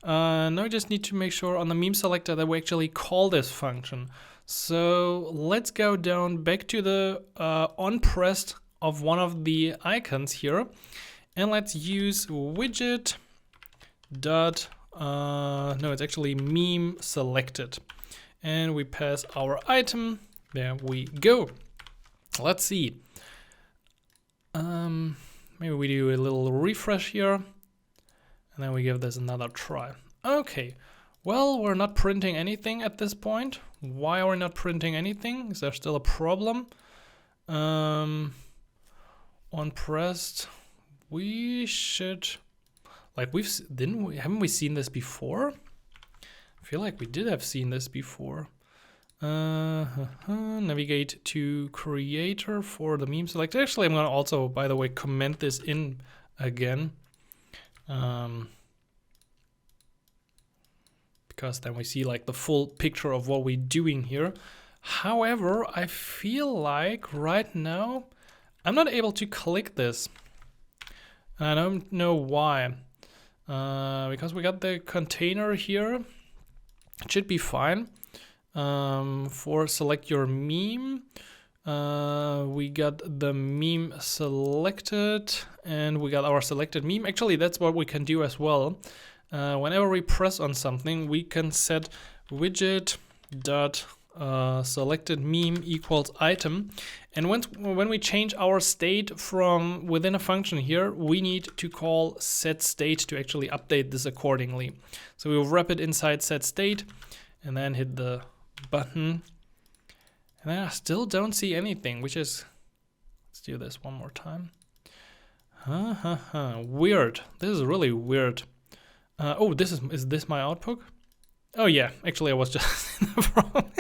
A: Now we just need to make sure on the meme selector that we actually call this function. So let's go down back to the on pressed of one of the icons here, and let's use widget dot no, it's actually meme selected, and we pass our item. There we go. Let's see. Maybe we do a little refresh here, and then we give this another try. Okay, well, we're not printing anything at this point. Why are we not printing anything? Is there still a problem? On pressed, we should, like, haven't we seen this before? I feel like we did have seen this before. Navigate to creator for the meme select. Actually, I'm gonna also, by the way, comment this in again. Because then we see like the full picture of what we're doing here. However, I feel like right now I'm not able to click this. I don't know why. Because we got the container here. It should be fine. For select your meme, we got the meme selected, and we got our selected meme. Actually, that's what we can do as well. Whenever we press on something, we can set widget dot selected meme equals item, and when we change our state from within a function here, we need to call set state to actually update this accordingly. So we'll wrap it inside set state, and then hit the button, and then I still don't see anything, which is, let's do this one more time. Weird. This is really weird. Oh, is this my output? Oh yeah, actually I was just in the wrong.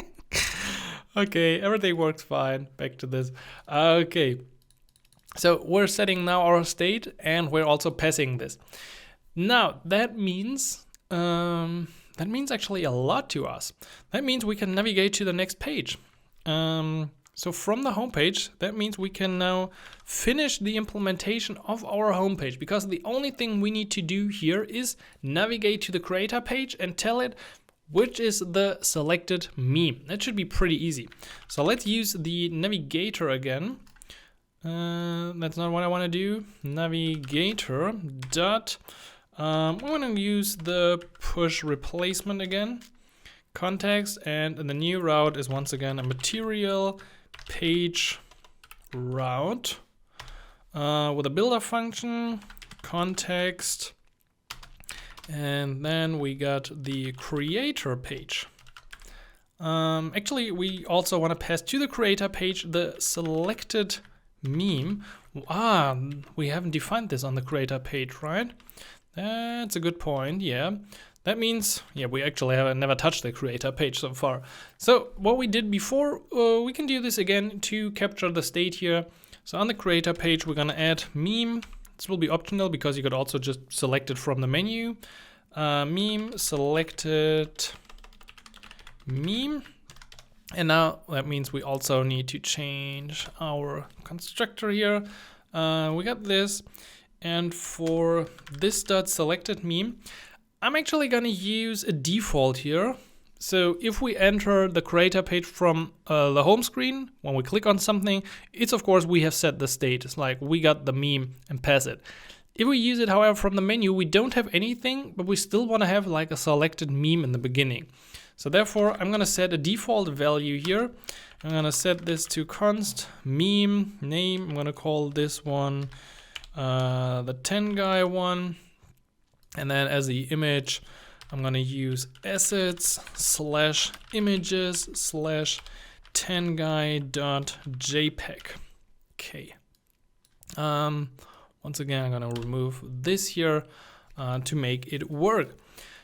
A: Okay, everything works fine. Back to this. Okay. So we're setting now our state and we're also passing this. Now that means actually a lot to us. That means we can navigate to the next page. So from the home page, that means we can now finish the implementation of our home page, because the only thing we need to do here is navigate to the creator page and tell it which is the selected meme. That should be pretty easy. So let's use the navigator again. That's not what I want to do. Navigator dot. I'm going to use the push replacement again. Context, and the new route is once again a material page route with a builder function, context, and then we got the creator page. Actually, we also want to pass to the creator page the selected meme. We haven't defined this on the creator page, right? That's a good point, yeah. That means, yeah, we actually have never touched the creator page so far. So what we did before, we can do this again to capture the state here. So on the creator page, we're gonna add meme. This will be optional because you could also just select it from the menu. Meme selected meme. And now that means we also need to change our constructor here. We got this. And for this dot selected meme, I'm actually gonna use a default here. So if we enter the creator page from the home screen, when we click on something, it's of course we have set the state. It's like we got the meme and pass it. If we use it, however, from the menu, we don't have anything, but we still want to have like a selected meme in the beginning. So therefore, I'm gonna set a default value here. I'm gonna set this to const meme name. I'm gonna call this one the 10 guy one. And then as the image, I'm gonna use assets / images / 10guy.jpg. Okay. Once again, I'm gonna remove this here to make it work.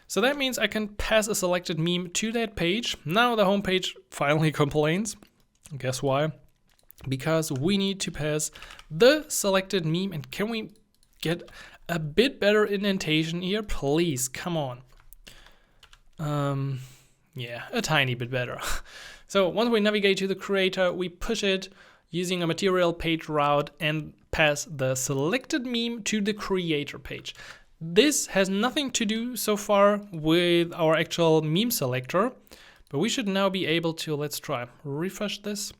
A: So that means I can pass a selected meme to that page. Now the home page finally complains. Guess why? Because we need to pass the selected meme. And can we get a bit better indentation here, please? Come on. Yeah, a tiny bit better. So once we navigate to the creator, we push it using a material page route and pass the selected meme to the creator page. This has nothing to do so far with our actual meme selector, but we should now be able to, let's try, refresh this.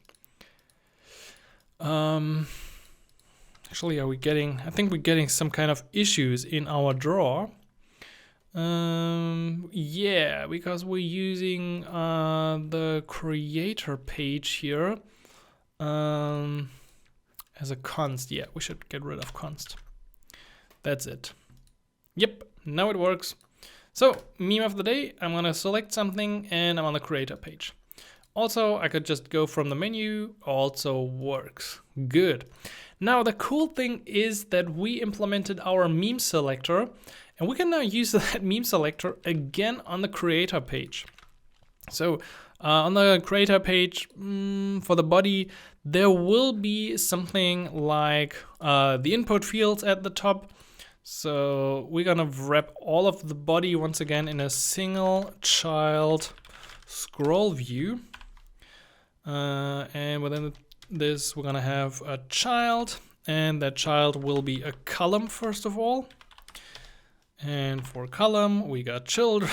A: Actually, I think we're getting some kind of issues in our draw. Yeah, because we're using the creator page here as a const. Yeah, we should get rid of const. That's it. Yep, now it works. So, meme of the day, I'm gonna select something and I'm on the creator page. Also, I could just go from the menu, also works. Good. Now, the cool thing is that we implemented our meme selector, and we can now use that meme selector again on the creator page. So, on the creator page, for the body, there will be something like the input fields at the top. So we're gonna wrap all of the body once again in a single child scroll view. And within this, we're gonna have a child, and that child will be a column first of all. And for column, we got children.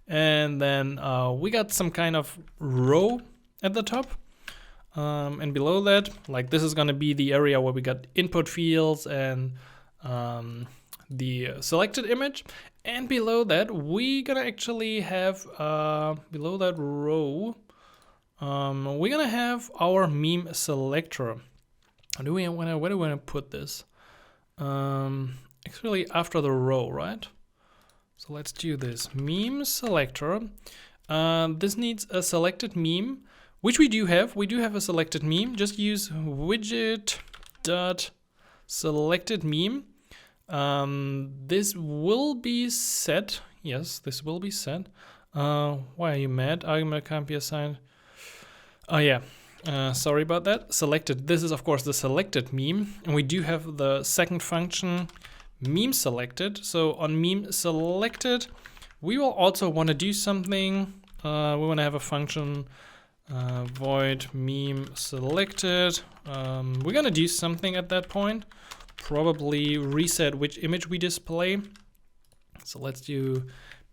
A: And then we got some kind of row at the top. And below that, like this is gonna be the area where we got input fields and the selected image. And below that, we're gonna actually have, below that row, we're gonna have our meme selector. Where do we want to put this? Actually after the row, right? So let's do this. Meme selector. This needs a selected meme, which we do have. We do have a selected meme. Just use widget dot selected meme. This will be set. Yes, this will be set. Why are you mad? Argument can't be assigned. Oh yeah, sorry about that. Selected. This is of course the selected meme, and we do have the second function meme selected. So on meme selected, we will also want to do something. We want to have a function void meme selected. We're gonna do something at that point. Probably reset which image we display. So let's do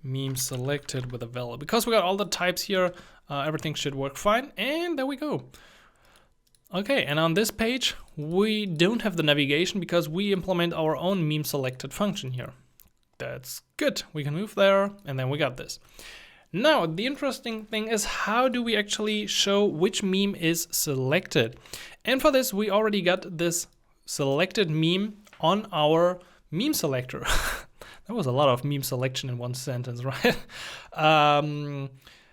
A: meme selected with a val. Because we got all the types here, everything should work fine. And there we go. Okay, and on this page, we don't have the navigation because we implement our own meme selected function here. That's good. We can move there, and then we got this. Now, the interesting thing is, how do we actually show which meme is selected? And for this, we already got this selected meme on our meme selector. That was a lot of meme selection in one sentence, right?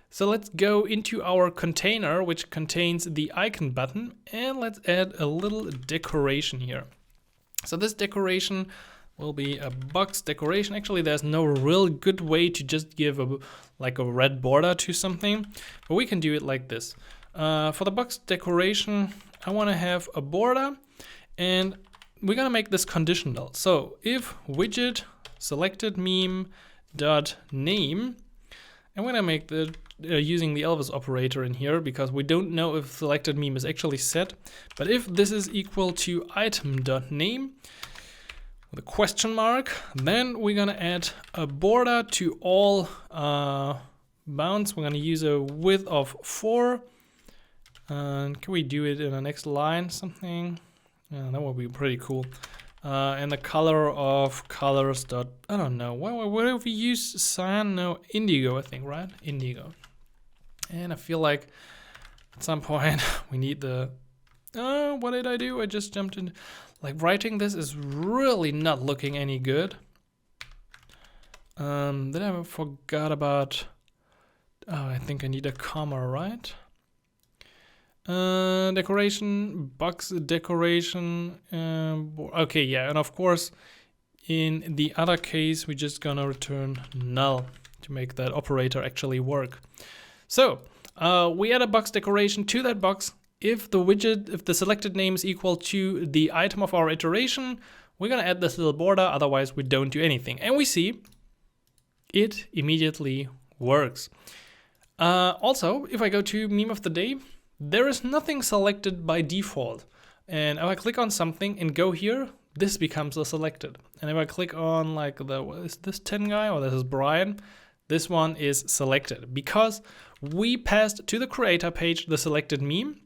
A: So let's go into our container, which contains the icon button, and let's add a little decoration here. So this decoration will be a box decoration. Actually, there's no real good way to just give a red border to something, but we can do it like this. For the box decoration, I want to have a border, and we're gonna make this conditional. So if widget selected meme dot name, and we're gonna make the using the Elvis operator in here because we don't know if selected meme is actually set. But if this is equal to item dot name with a question mark, then we're gonna add a border to all bounds. We're gonna use a width of 4. And can we do it in the next line? Something that would be pretty cool. And the color of colors dot, I don't know, what if we use cyan? No, indigo, I think, right? Indigo. And I feel like at some point we need the, what did I do? I just jumped in. Like, writing this is really not looking any good. Then I forgot about, I think I need a comma, right? Decoration, box decoration, okay, yeah, and of course in the other case we're just gonna return null to make that operator actually work. So we add a box decoration to that box. If the selected name is equal to the item of our iteration, we're gonna add this little border, otherwise we don't do anything. And we see it immediately works. Also, if I go to meme of the day, there is nothing selected by default. And if I click on something and go here, this becomes a selected. And if I click on like is this 10 guy or this is Brian, this one is selected because we passed to the creator page the selected meme.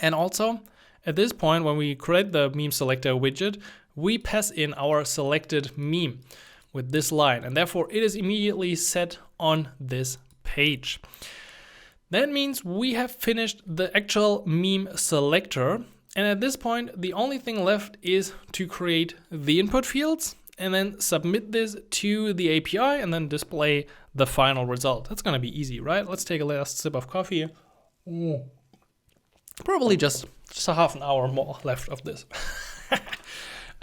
A: And also at this point, when we create the meme selector widget, we pass in our selected meme with this line. And therefore it is immediately set on this page. That means we have finished the actual meme selector. And at this point, the only thing left is to create the input fields and then submit this to the API and then display the final result. That's gonna be easy, right? Let's take a last sip of coffee. Probably just a half an hour more left of this.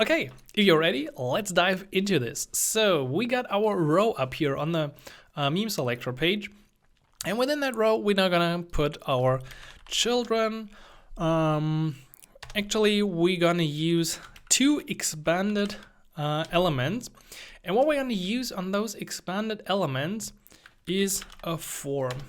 A: Okay, if you're ready, let's dive into this. So we got our row up here on the meme selector page. And within that row, we're now gonna put our children. Actually, we're gonna use 2 expanded elements. And what we're gonna use on those expanded elements is a form.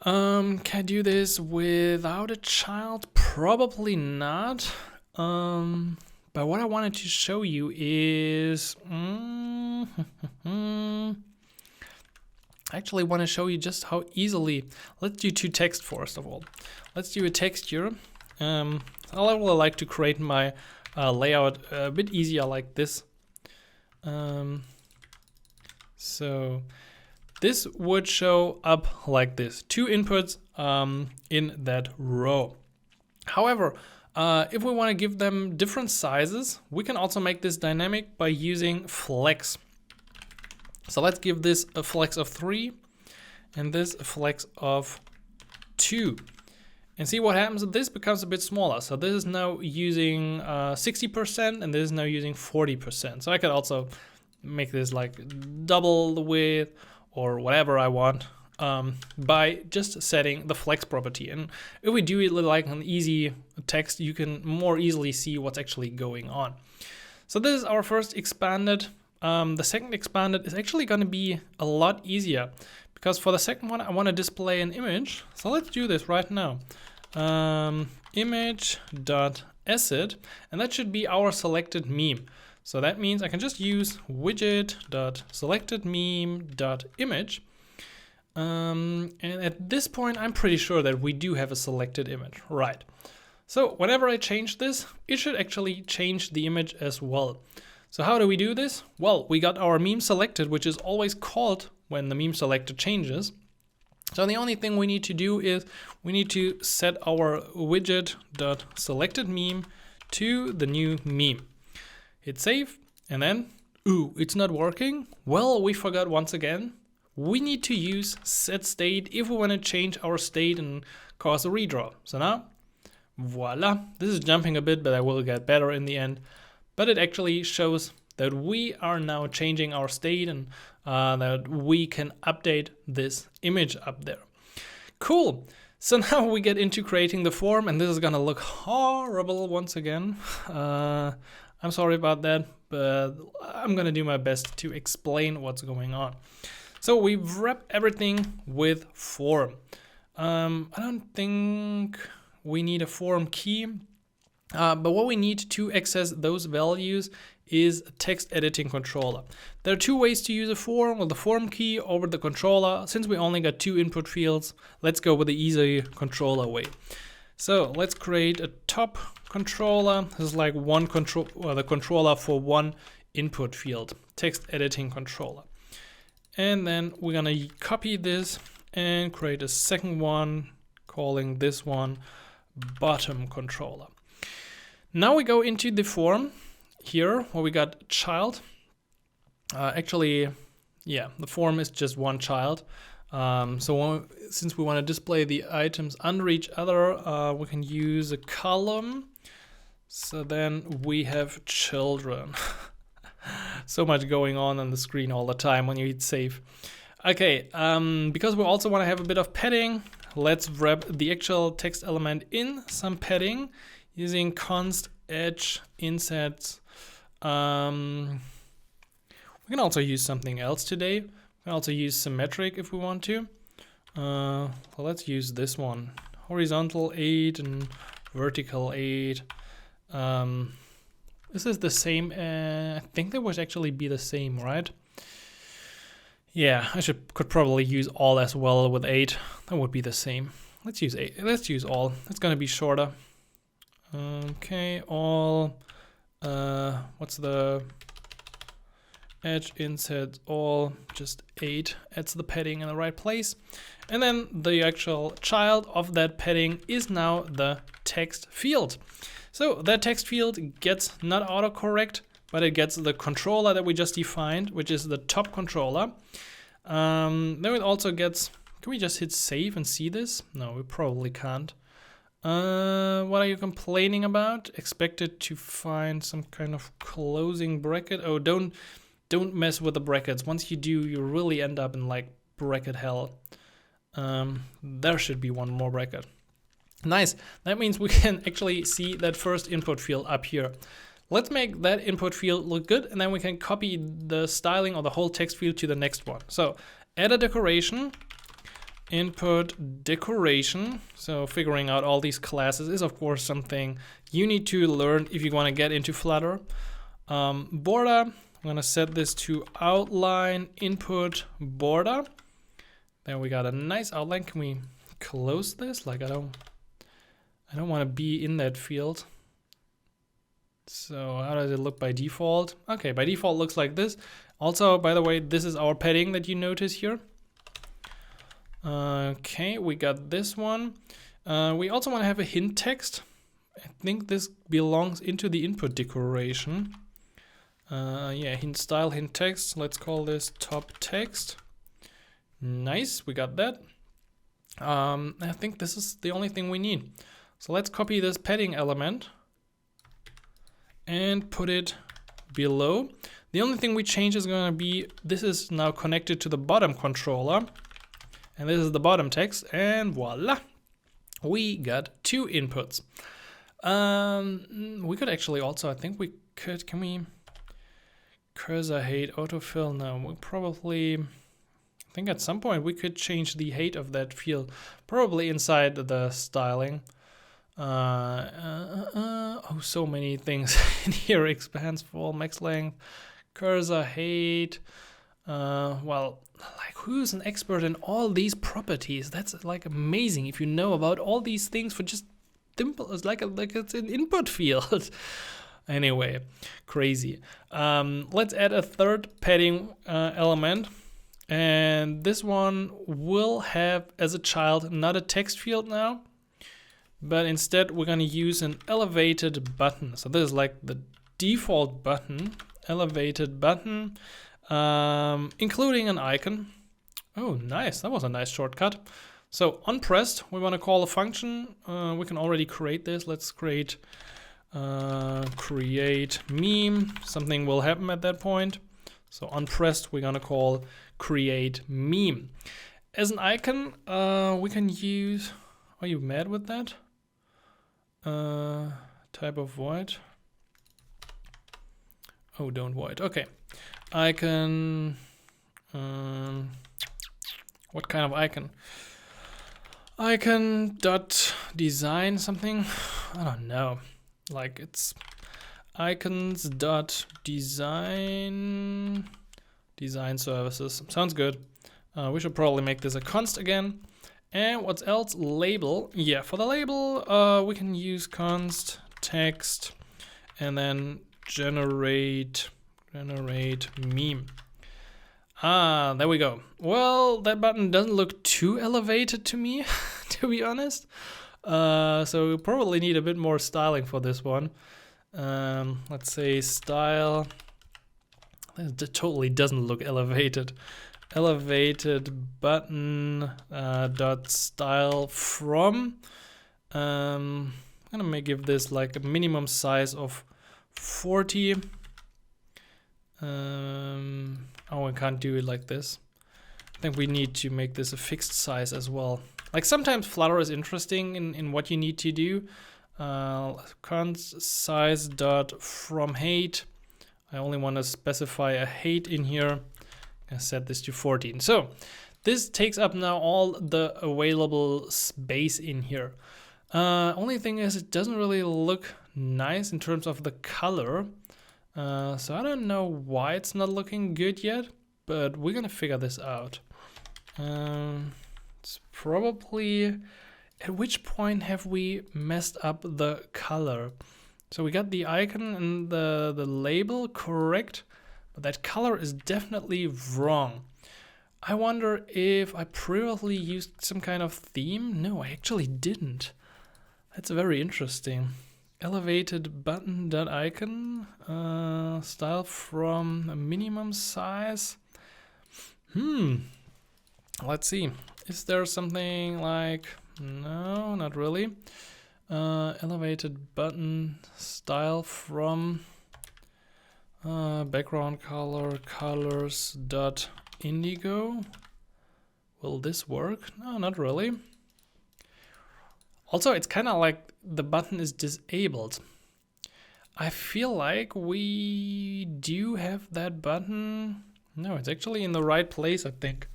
A: Can I do this without a child? Probably not. But what I wanted to show you is, I actually want to show you just how easily, let's do 2 text first of all. Let's do a text here. I really like to create my layout a bit easier like this. So this would show up like this, 2 inputs in that row. However, if we want to give them different sizes, we can also make this dynamic by using flex. So let's give this a flex of 3 and this a flex of 2. And see what happens. This becomes a bit smaller. So this is now using 60% and this is now using 40%. So I could also make this like double the width or whatever I want. by just setting the flex property. And if we do it like an easy text, you can more easily see what's actually going on. So this is our first expanded. The second expanded is actually going to be a lot easier, because for the second one I want to display an image. So let's do this right now. Image.asset, and that should be our selected meme. So that means I can just use widget.selectedMeme.image. And at this point, I'm pretty sure that we do have a selected image, right? So whenever I change this, it should actually change the image as well. So how do we do this? Well, we got our meme selected, which is always called when the meme selector changes. So the only thing we need to do is we need to set our widget.selectedMeme to the new meme. Hit save, and then, ooh, it's not working. Well, we forgot once again. We need to use setState if we want to change our state and cause a redraw. So now, voila, this is jumping a bit, but I will get better in the end. But it actually shows that we are now changing our state and that we can update this image up there. Cool. So now we get into creating the form, and this is gonna look horrible once again. I'm sorry about that, but I'm gonna do my best to explain what's going on. So we've wrapped everything with form. I don't think we need a form key, but what we need to access those values is a text editing controller. There are two ways to use a form, with the form key over the controller. Since we only got 2 input fields, let's go with the easy controller way. So let's create a top controller. This is like the controller for one input field, text editing controller. And then we're gonna copy this and create a second one, calling this one bottom controller. Now we go into the form here where we got child. The form is just one child. Since we want to display the items under each other, we can use a column. So then we have children. So much going on the screen all the time when you hit save. Okay, because we also want to have a bit of padding, let's wrap the actual text element in some padding using const edge insets. We can also use something else today. We can also use symmetric if we want to. Well, let's use this one. Horizontal 8 and vertical 8. This is the same. I think that would actually be the same, right? Yeah, I could probably use all as well with 8. That would be the same. Let's use 8. Let's use all. It's gonna be shorter. Okay, all. What's the edge inset all? Just 8 adds the padding in the right place. And then the actual child of that padding is now the text field. So that text field gets not autocorrect, but it gets the controller that we just defined, which is the top controller. Then it also gets, can we just hit save and see this? No, we probably can't. What are you complaining about? Expected to find some kind of closing bracket. Oh, don't mess with the brackets. Once you do, you really end up in like bracket hell. There should be one more bracket. Nice. That means we can actually see that first input field up here. Let's make that input field look good, and then we can copy the styling of the whole text field to the next one. So add a decoration, input decoration. So figuring out all these classes is of course something you need to learn if you want to get into Flutter. Border, I'm gonna set this to outline input border. There we got a nice outline. Can we close this? Like I don't want to be in that field. So how does it look by default? Okay, by default looks like this. Also, by the way, this is our padding that you notice here. Okay, we got this one. We also want to have a hint text. I think this belongs into the input decoration. Yeah, hint style, hint text. Let's call this top text. Nice, we got that. I think this is the only thing we need. So let's copy this padding element and put it below. The only thing we change is going to be, this is now connected to the bottom controller. and this is the bottom text, and voila, we got 2 inputs. We could actually also, I think we could, can we cursor height autofill? No, we probably, I think at some point we could change the height of that field, probably inside the styling. Oh, so many things in here. Expanse full, max length, cursor height. Well, like, who's an expert in all these properties? That's like amazing if you know about all these things for just simple. It's like it's an input field. Anyway, crazy. Let's add a third padding element. And this one will have as a child not a text field now, but instead we're going to use an elevated button. So this is like the default button, elevated button, including an icon. Oh, nice. That was a nice shortcut. So on pressed, we want to call a function. We can already create this. Let's create meme. Something will happen at that point. So on pressed, we're going to call create meme. As an icon, we can use, are you mad with that? Type of void. Oh, don't void. Okay. Icon. What kind of icon? Icon dot design something. I don't know. Like it's icons dot design services. Sounds good. We should probably make this a const again. And what's else? Label. Yeah, for the label, we can use const text and then generate meme. Ah, there we go. Well, that button doesn't look too elevated to me, to be honest. So we probably need a bit more styling for this one. Let's say style. That totally doesn't look elevated. Elevated button dot style from. I'm gonna give this like a minimum size of 40. Oh, I can't do it like this. I think we need to make this a fixed size as well. Like sometimes Flutter is interesting in what you need to do. Const size dot from height. I only want to specify a height in here. I set this to 14. So this takes up now all the available space in here. Only thing is it doesn't really look nice in terms of the color. So I don't know why it's not looking good yet, but we're gonna figure this out. It's probably, at which point have we messed up the color? So we got the icon and the label correct, but that color is definitely wrong. I wonder if I previously used some kind of theme. No, I actually didn't. That's very interesting. Elevated button.icon, style from a minimum size. Let's see. Is there something like, no, not really. Elevated button style from background color colors dot indigo. Will this work? No, not really. Also, it's kind of like the button is disabled. I feel like we do have that button. No, it's actually in the right place, I think.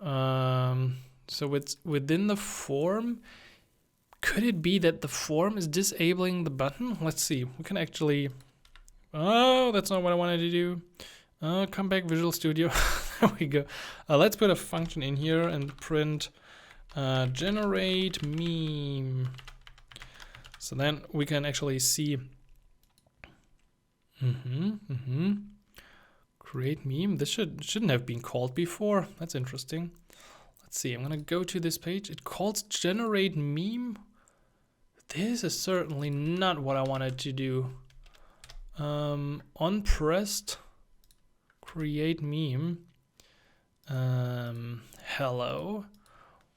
A: So it's within the form. Could it be that the form is disabling the button? Let's see. We can actually... Oh, that's not what I wanted to do. Come back, Visual Studio. There we go. Let's put a function in here and print generate meme. So then we can actually see create meme. This shouldn't have been called before. That's interesting. Let's see. I'm gonna go to this page. It calls generate meme. This is certainly not what I wanted to do. On pressed create meme. Hello.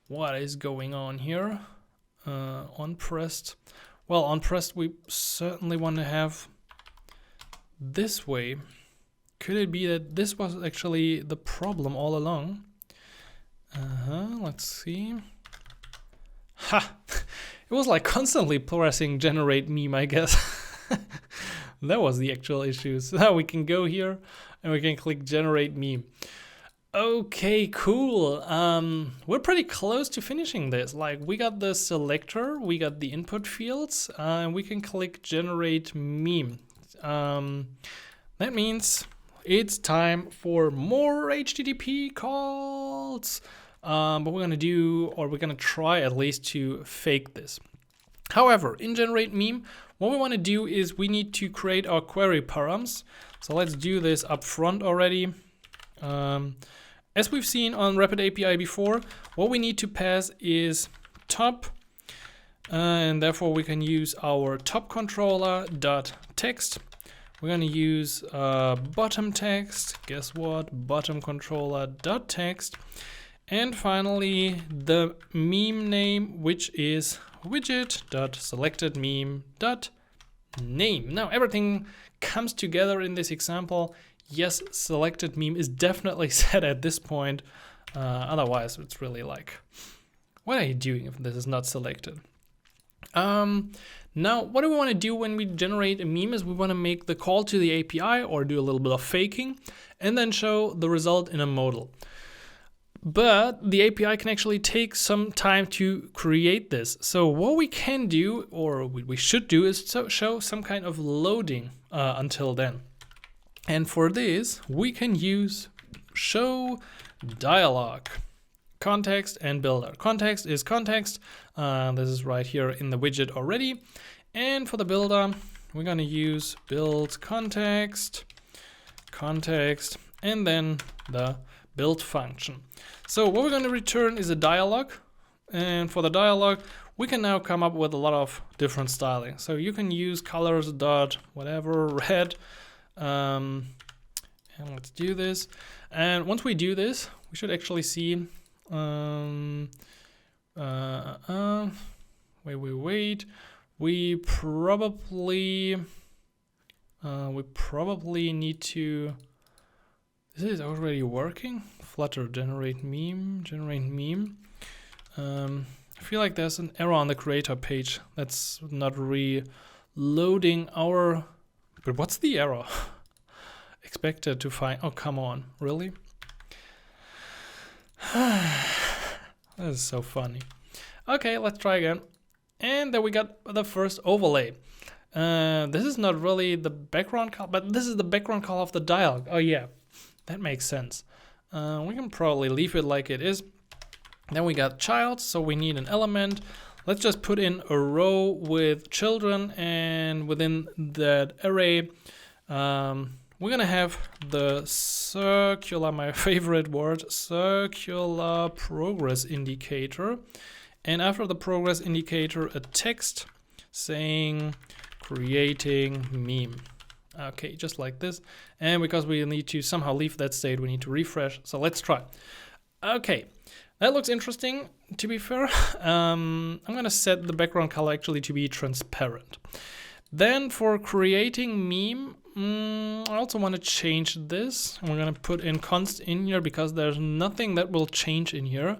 A: What is going on here? On pressed. Well, on pressed we certainly want to have this way. Could it be that this was actually the problem all along? Let's see. Ha! It was like constantly pressing generate meme, I guess. That was the actual issue. So now we can go here and we can click generate meme. Okay, cool. We're pretty close to finishing this. Like, we got the selector, we got the input fields, and we can click generate meme. That means it's time for more HTTP calls. But we're gonna do, or we're gonna try at least to fake this. However, in generate meme, what we want to do is we need to create our query params. So let's do this up front already. As we've seen on RapidAPI before, what we need to pass is top, and therefore we can use our top controller dot text. We're going to use bottom text. Guess what? Bottom controller dot text. And finally, the meme name, which is widget.selectedMeme.name. Now everything comes together in this example. Yes, selected meme is definitely set at this point. Otherwise, it's really like, what are you doing if this is not selected? Now, what do we want to do when we generate a meme is we want to make the call to the API or do a little bit of faking and then show the result in a modal. But the API can actually take some time to create this. So what we can do, or we should do, is show some kind of loading until then. And for this, we can use show dialog, context and builder. Context is context. This is right here in the widget already. And for the builder, we're going to use build context, and then the build function. So what we're going to return is a dialog, and for the dialog we can now come up with a lot of different styling. So you can use colors dot whatever, red, and let's do this. And once we do this, we should actually see wait, we probably need to, this is already working. Flutter generate meme. I feel like there's an error on the creator page that's not reloading our, but what's the error? Expected to find, oh come on, really? That is so funny. Okay, let's try again. And there we got the first overlay. This is not really the background call, but this is the background call of the dialog. Oh yeah, that makes sense. We can probably leave it like it is. Then we got child, so we need an element. Let's just put in a row with children, and within that array, we're gonna have the circular, my favorite word, circular progress indicator. And after the progress indicator, a text saying creating meme. Okay, just like this. And because we need to somehow leave that state, we need to refresh. So let's try. Okay, that looks interesting, to be fair. I'm gonna set the background color actually to be transparent. Then for creating meme, I also want to change this. We're gonna put in const in here because there's nothing that will change in here.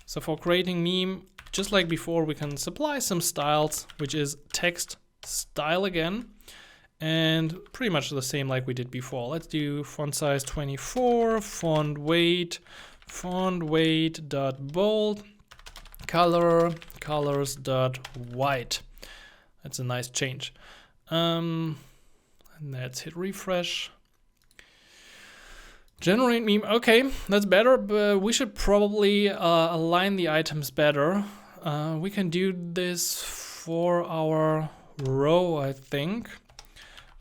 A: So for creating meme, just like before, we can supply some styles, which is text style again. And pretty much the same like we did before. Let's do font size 24, font weight dot bold, colors dot white. That's a nice change. And let's hit refresh. Generate meme. Okay, that's better, but we should probably align the items better. We can do this for our row, I think.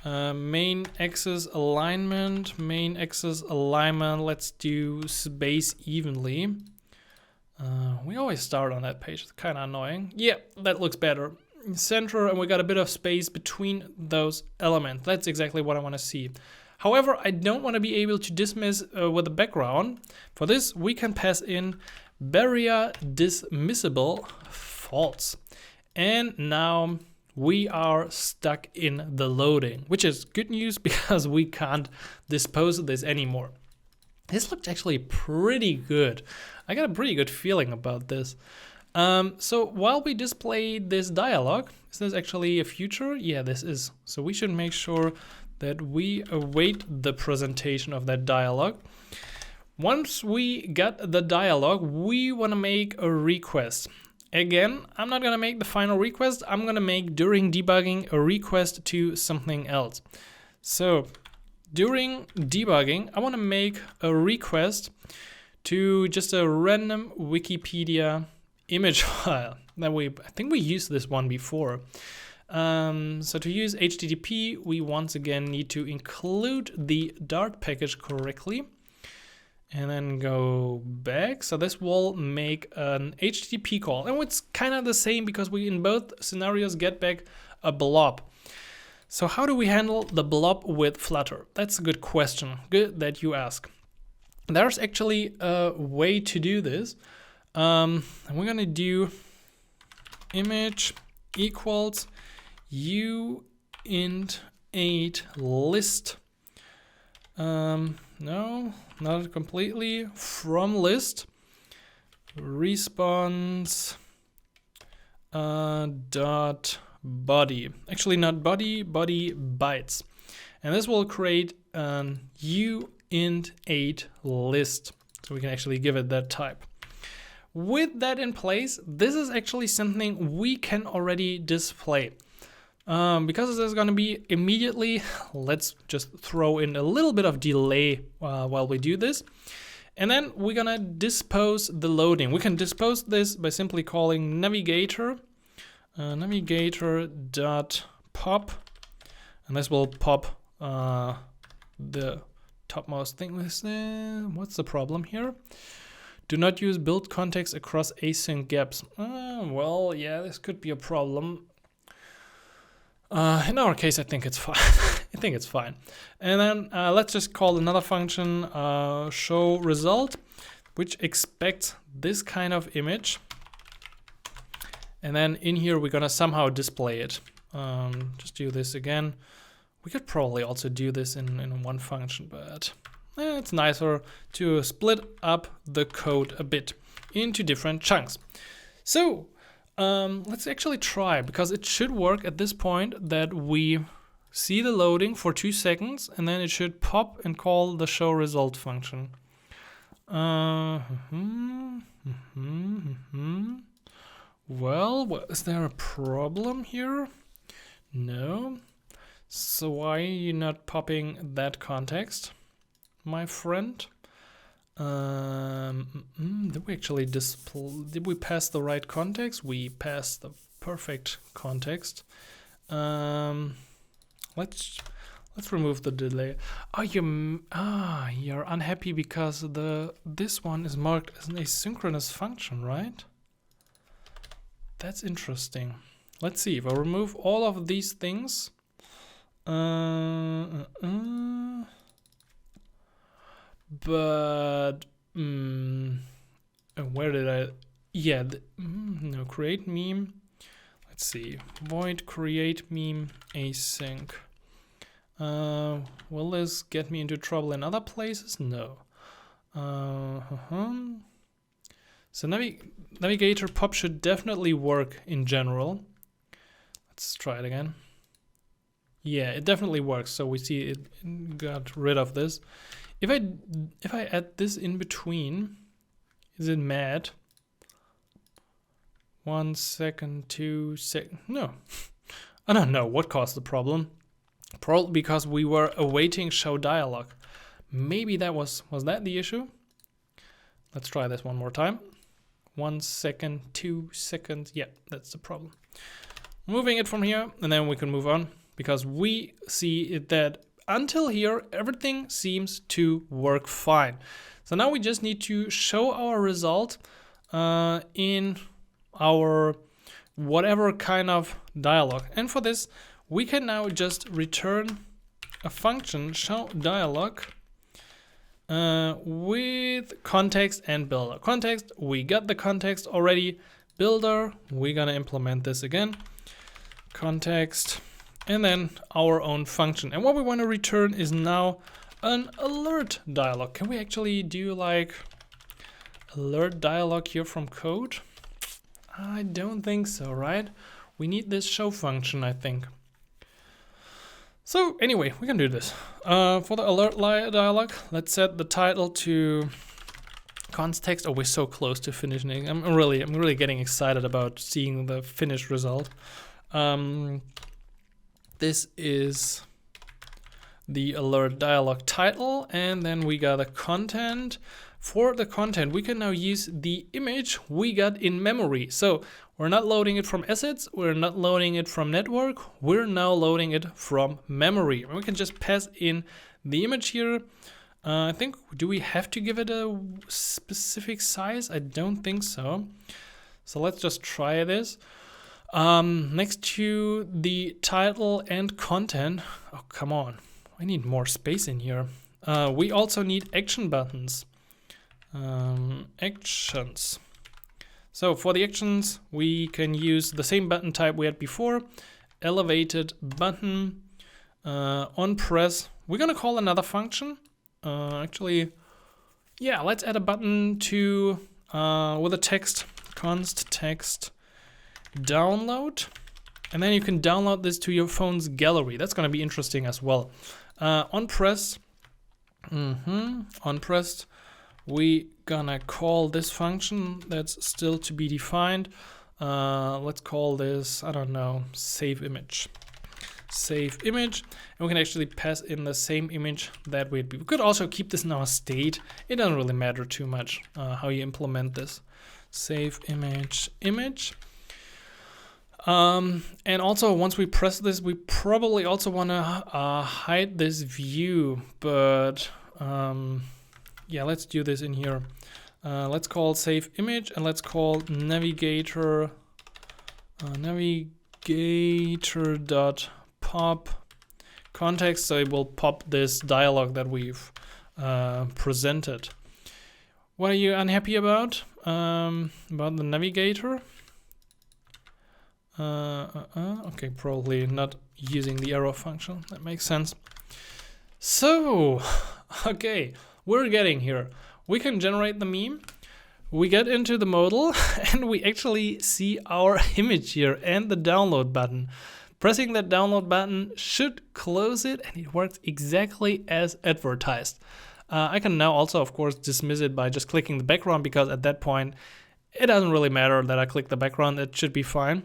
A: Main axis alignment, let's do space evenly. We always start on that page, it's kind of annoying. Yeah, that looks better. Center, and we got a bit of space between those elements. That's exactly what I want to see. However, I don't want to be able to dismiss with the background. For this, we can pass in barrier dismissible false. And now we are stuck in the loading, which is good news because we can't dispose of this anymore. This looked actually pretty good. I got a pretty good feeling about this. So while we display this dialog, is this actually a future? Yeah, this is. So we should make sure that we await the presentation of that dialog. Once we got the dialog, we want to make a request. Again, I'm not going to make the final request. I'm going to make, during debugging, a request to something else. So during debugging, I want to make a request to just a random Wikipedia image file. That I think we used this one before. So to use HTTP, we once again need to include the Dart package correctly. And then go back. So this will make an HTTP call. And it's kind of the same because we in both scenarios get back a blob. So how do we handle the blob with Flutter? That's a good question. Good that you ask. There's actually a way to do this. And we're gonna do image equals uint8 list. No, not completely. From list response dot body. Actually, not body, body bytes. And this will create an uint8 list. So we can actually give it that type. With that in place, this is actually something we can already display. Because there's going to be immediately, let's just throw in a little bit of delay while we do this. And then we're going to dispose the loading. We can dispose this by simply calling navigator, navigator.pop. And this will pop the topmost thing. What's the problem here? Do not use build context across async gaps. Well, yeah, this could be a problem. In our case, I think it's fine. I think it's fine. And then let's just call another function show result, which expects this kind of image. And then in here, we're gonna somehow display it. Just do this again. We could probably also do this in one function, but it's nicer to split up the code a bit into different chunks. So let's actually try, because it should work at this point that we see the loading for 2 seconds and then it should pop and call the show result function. Well, is there a problem here? No. So why are you not popping that context, my friend? Did we actually did we pass the right context? We passed the perfect context. Let's remove the delay. Oh, you're unhappy because this one is marked as an asynchronous function, right? That's interesting. Let's see if I remove all of these things. But where did I? Yeah, no, create meme. Let's see, void create meme async. Will this get me into trouble in other places? No. So navigator pop should definitely work in general. Let's try it again. Yeah, it definitely works. So we see it got rid of this. If I add this in between, is it mad? 1 second, 2 seconds. No, I don't know what caused the problem. Probably because we were awaiting show dialog. Maybe that was that the issue? Let's try this one more time. 1 second, 2 seconds. Yeah, that's the problem. Moving it from here, and then we can move on because we see that until here, everything seems to work fine. So now we just need to show our result in our whatever kind of dialog. And for this, we can now just return a function show dialog with context and builder. Context, we got the context already. Builder, we're gonna implement this again. Context. And then our own function. And what we want to return is now an alert dialog. Can we actually do like alert dialog here from code? I don't think so, right? We need this show function, I think. So anyway, we can do this. For the alert dialog, let's set the title to const text. Oh, we're so close to finishing. I'm really getting excited about seeing the finished result. This is the alert dialog title, and then we got a content. For the content, we can now use the image we got in memory. So we're not loading it from assets, we're not loading it from network, we're now loading it from memory. And we can just pass in the image here. I think, do we have to give it a specific size? I don't think so. So let's just try this. Next to the title and content, oh come on, I need more space in here. We also need action buttons. Actions. So for the actions, we can use the same button type we had before. Elevated button. On press, we're gonna call another function. Actually, yeah, let's add a button to with a text, const text download, and then you can download this to your phone's gallery. That's gonna be interesting as well. On press, on pressed, we gonna call this function that's still to be defined. Let's call this, I don't know, save image. Save image, and we can actually pass in the same image that we could also keep this in our state. It doesn't really matter too much how you implement this. Save image, image. And also once we press this, we probably also want to hide this view, but yeah, let's do this in here. Let's call save image, and let's call navigator navigator.pop context, so it will pop this dialog that we've presented. What are you unhappy about the navigator? Okay, probably not using the arrow function. That makes sense. So, okay, we're getting here. We can generate the meme. We get into the modal and we actually see our image here and the download button. Pressing that download button should close it, and it works exactly as advertised. I can now also, of course, dismiss it by just clicking the background, because at that point, it doesn't really matter that I click the background. It should be fine.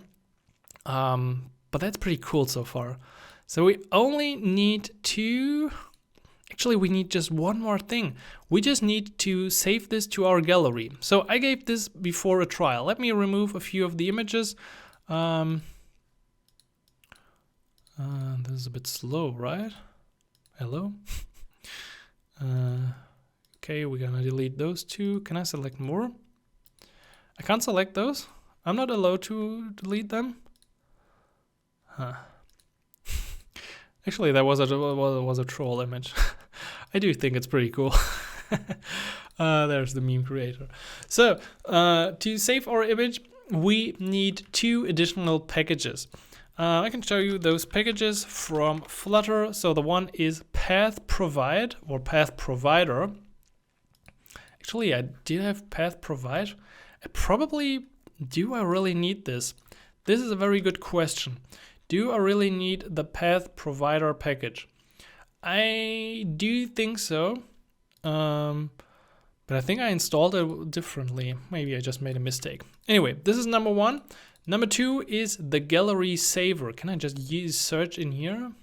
A: But that's pretty cool so far. So we only need to, actually we need just one more thing. We just need to save this to our gallery. So I gave this before a trial. Let me remove a few of the images. This is a bit slow, right? Hello? Okay, we're gonna delete those two. Can I select more? I can't select those. I'm not allowed to delete them. Huh. Actually, that was a troll image. I do think it's pretty cool. There's the meme creator. So to save our image, we need 2 additional packages. I can show you those packages from Flutter. So the one is path provide or path provider. Actually, I did have path provide. I probably do. I really need this? This is a very good question. Do I really need the path provider package? I do think so, but I think I installed it differently. Maybe I just made a mistake. Anyway, this is number 1. Number 2 is the gallery saver. Can I just use search in here?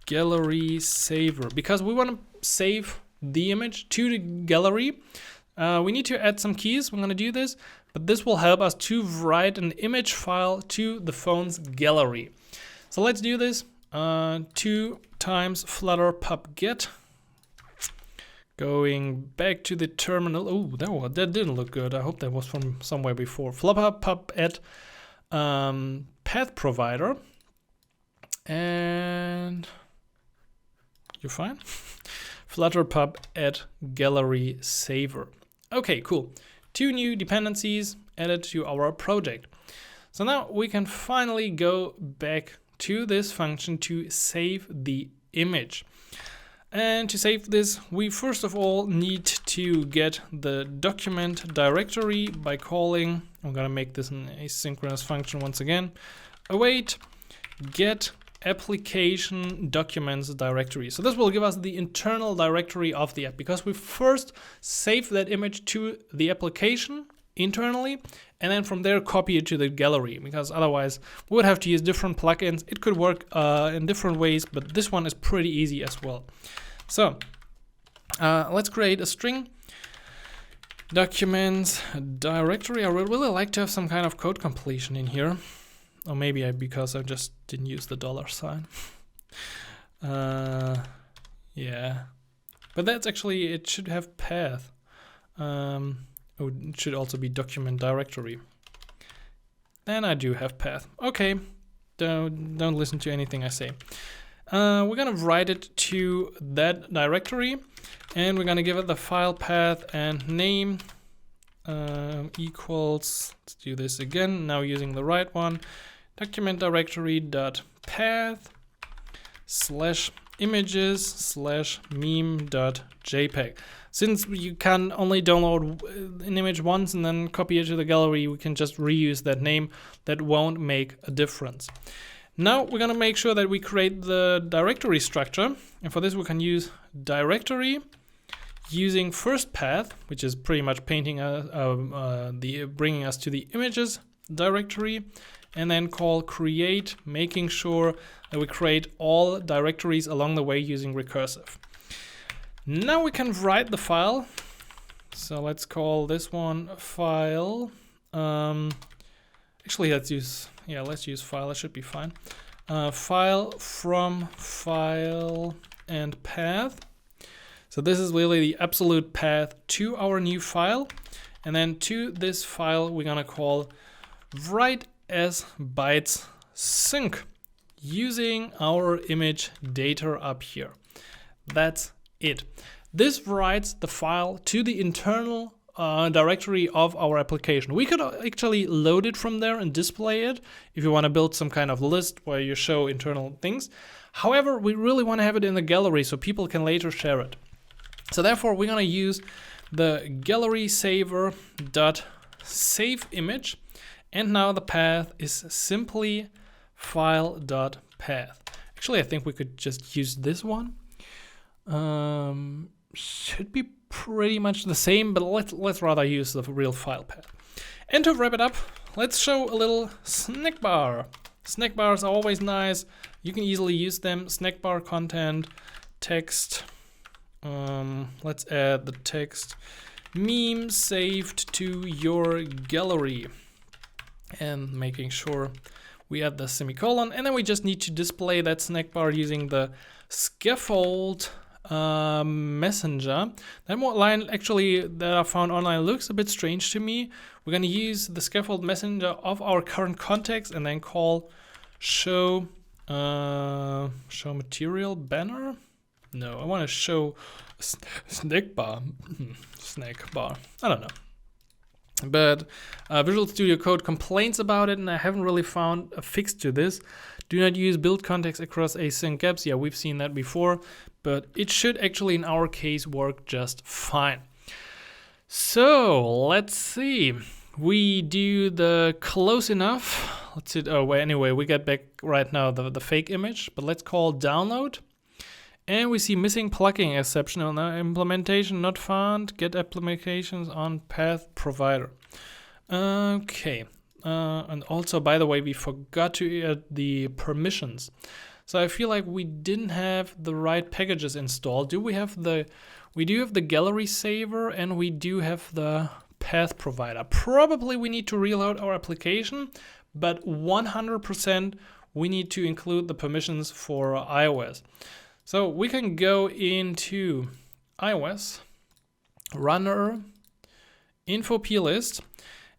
A: Gallery saver, because we want to save the image to the gallery. We need to add some keys. We're going to do this. But this will help us to write an image file to the phone's gallery. So let's do this. 2 times flutter pub get. Going back to the terminal. Oh, that didn't look good. I hope that was from somewhere before. Flutter pub add path provider. And you're fine. Flutter pub add gallery saver. Okay, cool. 2 new dependencies added to our project. So now we can finally go back to this function to save the image. And to save this, we first of all need to get the document directory by calling, I'm gonna make this an asynchronous function once again, await get application documents directory. So this will give us the internal directory of the app, because we first save that image to the application internally, and then from there copy it to the gallery, because otherwise we would have to use different plugins. It could work in different ways, but this one is pretty easy as well. So let's create a string documents directory. I would really like to have some kind of code completion in here, or maybe because I just didn't use the $sign. Yeah, but that's actually, it should have path. Oh, it should also be document directory. Then I do have path. Okay, don't listen to anything I say. We're gonna write it to that directory, and we're gonna give it the file path and name equals, let's do this again, now using the right one, document directory dot path slash images slash meme dot jpeg. Since you can only download an image once and then copy it to the gallery, we can just reuse that name. That won't make a difference. Now we're gonna make sure that we create the directory structure, and for this we can use directory using first path, which is pretty much painting bringing us to the images directory, and then call create, making sure that we create all directories along the way using recursive. Now we can write the file. So let's call this one file. Actually, let's use file. That should be fine. File from file and path. So this is really the absolute path to our new file. And then to this file, we're gonna call write as bytes sync using our image data up here. That's it. This writes the file to the internal directory of our application. We could actually load it from there and display it if you want to build some kind of list where you show internal things. However, we really want to have it in the gallery so people can later share it. So therefore, we're going to use the gallery saver dot save image, and now the path is simply file dot path. Actually, I think we could just use this one. Should be pretty much the same, but let's rather use the real file path. And to wrap it up, let's show a little snack bar. Snack bars are always nice. You can easily use them. Snack bar content, text. Let's add the text meme saved to your gallery, and making sure we add the semicolon, and then we just need to display that snack bar using the scaffold messenger. That line actually that I found online looks a bit strange to me. We're going to use the scaffold messenger of our current context and then call show material banner. No, I want to show snack bar. Snack bar. I don't know. But Visual Studio Code complains about it, and I haven't really found a fix to this. Do not use build context across async gaps. Yeah, we've seen that before, but it should actually in our case work just fine. So let's see. We do the close enough. Let's see. Oh, well, anyway, we get back right now the fake image, but let's call download. And we see missing plugin exception on the implementation not found. Get applications on path provider. Okay. And also, by the way, we forgot to add the permissions. So I feel like we didn't have the right packages installed. We do have the gallery saver, and we do have the path provider. Probably we need to reload our application, but 100% we need to include the permissions for iOS. So we can go into iOS, runner, info plist,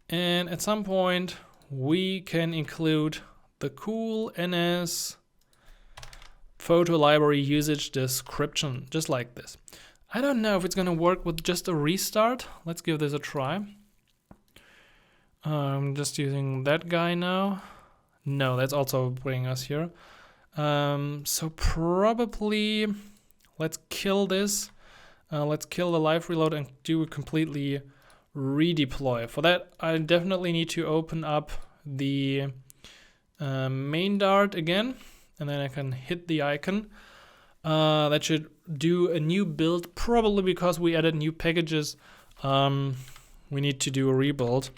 A: and at some point we can include the cool NS photo library usage description, just like this. I don't know if it's gonna work with just a restart. Let's give this a try. I'm just using that guy now. No, that's also bringing us here. So probably let's kill this. Let's kill the live reload and do a completely redeploy. For that, I definitely need to open up the main Dart again, and then I can hit the icon. That should do a new build, probably because we added new packages. We need to do a rebuild.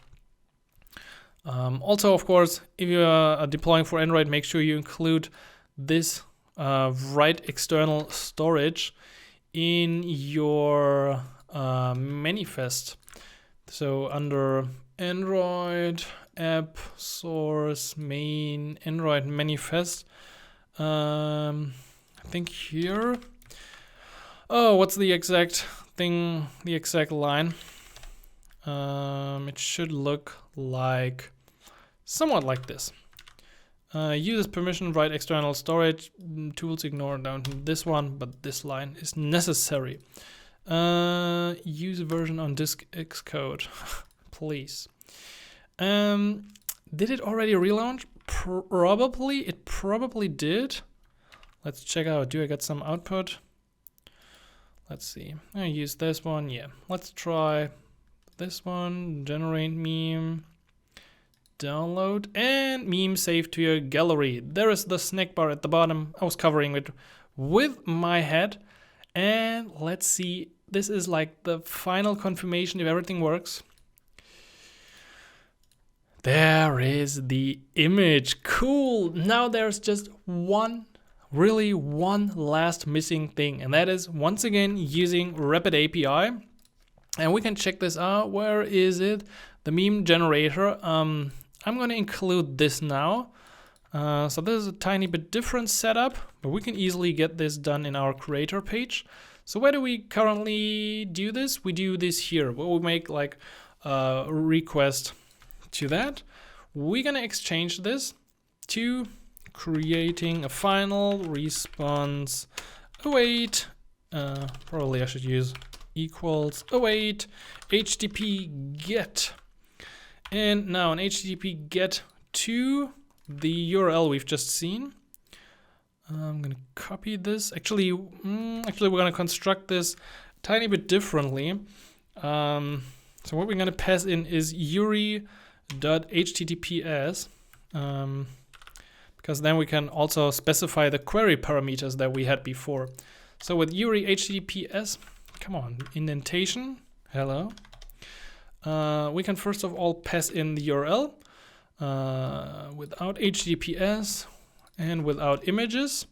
A: Also, of course, if you are deploying for Android, make sure you include this write external storage in your manifest. So under Android app source main Android manifest, I think here. Oh, what's the exact thing? The exact line? It should look like somewhat like this. Uses permission write external storage, tools ignore down to this one, but this line is necessary. Use version on disk Xcode, please. Did it already relaunch? Probably, it probably did. Let's check out, do I get some output? Let's see, I use this one, yeah. Let's try this one, generate meme. Download and meme saved to your gallery. There is the snack bar at the bottom. I was covering it with my head. And let's see, this is like the final confirmation if everything works. There is the image. Cool. Now there's just one last missing thing, and that is once again using RapidAPI. And we can check this out. Where is it? The meme generator. I'm going to include this now. So this is a tiny bit different setup, but we can easily get this done in our creator page. So where do we currently do this? We do this here, where we make like a request to that. We're going to exchange this to creating a final response await. Probably I should use equals await HTTP get. And now an HTTP get to the URL we've just seen. I'm gonna copy this. Actually, we're gonna construct this a tiny bit differently. So what we're gonna pass in is yuri.https, because then we can also specify the query parameters that we had before. So with yuri HTTPS, come on, indentation, hello. We can first of all pass in the URL without HTTPS and without images.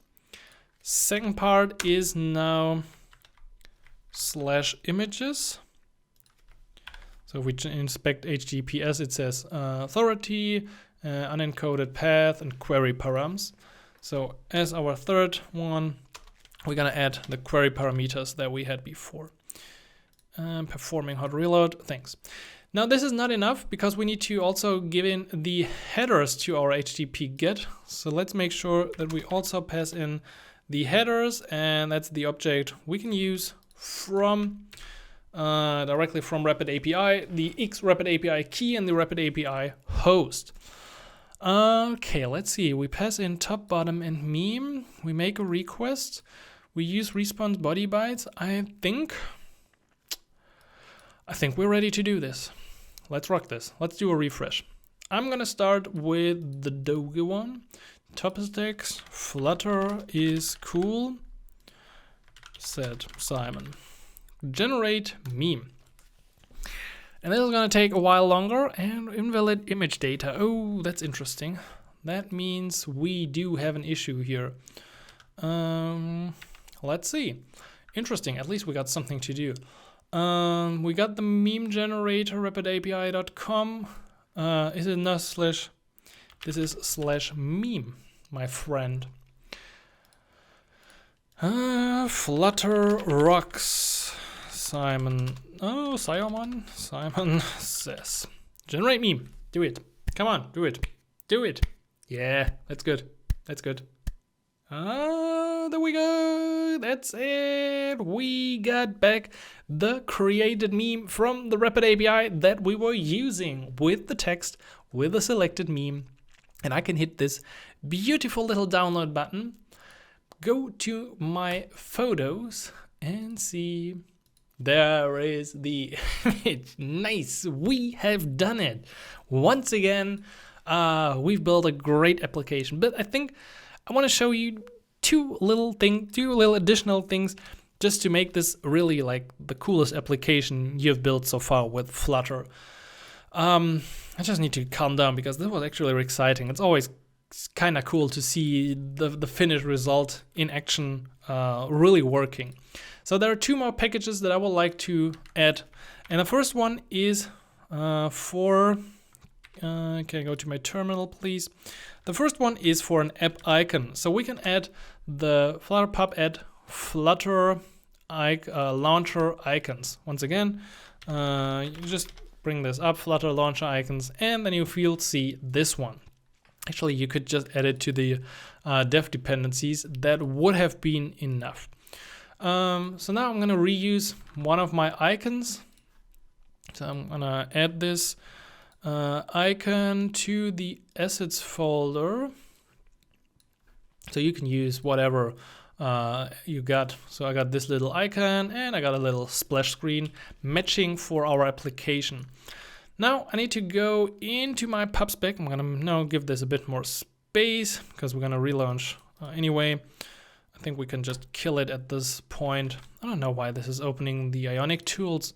A: Second part is now /images. So if we inspect HTTPS, it says authority, unencoded path, and query params. So as our third one, we're gonna add the query parameters that we had before. Performing hot reload, thanks. Now this is not enough because we need to also give in the headers to our HTTP GET. So let's make sure that we also pass in the headers, and that's the object we can use from directly from RapidAPI, the X RapidAPI key and the RapidAPI host. Okay, let's see. We pass in top, bottom, and meme. We make a request. We use response body bytes. I think we're ready to do this. Let's rock this. Let's do a refresh. I'm gonna start with the Doge one. Topics, Flutter is cool. Said Simon. Generate meme. And this is gonna take a while longer, and invalid image data. Oh, that's interesting. That means we do have an issue here. Let's see. Interesting, at least we got something to do. We got the meme generator, rapidapi.com. Is it not slash? This is /meme, my friend. Flutter rocks. Simon. Oh, Simon says. Generate meme. Do it. Come on, do it. Do it. Yeah, that's good. That's good. There we go. That's it. We got back the created meme from the RapidAPI that we were using with the text, with the selected meme. And I can hit this beautiful little download button. go to my photos and see. There is the image. Nice, we have done it. Once again, we've built a great application, but I think I want to show you two little additional things just to make this really like the coolest application you've built so far with Flutter. I just need to calm down because this was actually really exciting. It's always kind of cool to see the finished result in action really working. So there are two more packages that I would like to add. And the first one is can I go to my terminal, please? The first one is for an app icon. So we can add the Flutter pub add Flutter launcher icons. Once again, you just bring this up, Flutter launcher icons, and then you'll see this one. Actually, you could just add it to the dev dependencies. That would have been enough. So now I'm going to reuse one of my icons. So I'm going to add this icon to the assets folder. So you can use whatever you got. So I got this little icon and I got a little splash screen matching for our application. Now I need to go into my pub spec. I'm going to now give this a bit more space because we're going to relaunch anyway. I think we can just kill it at this point. I don't know why this is opening the Ionic tools.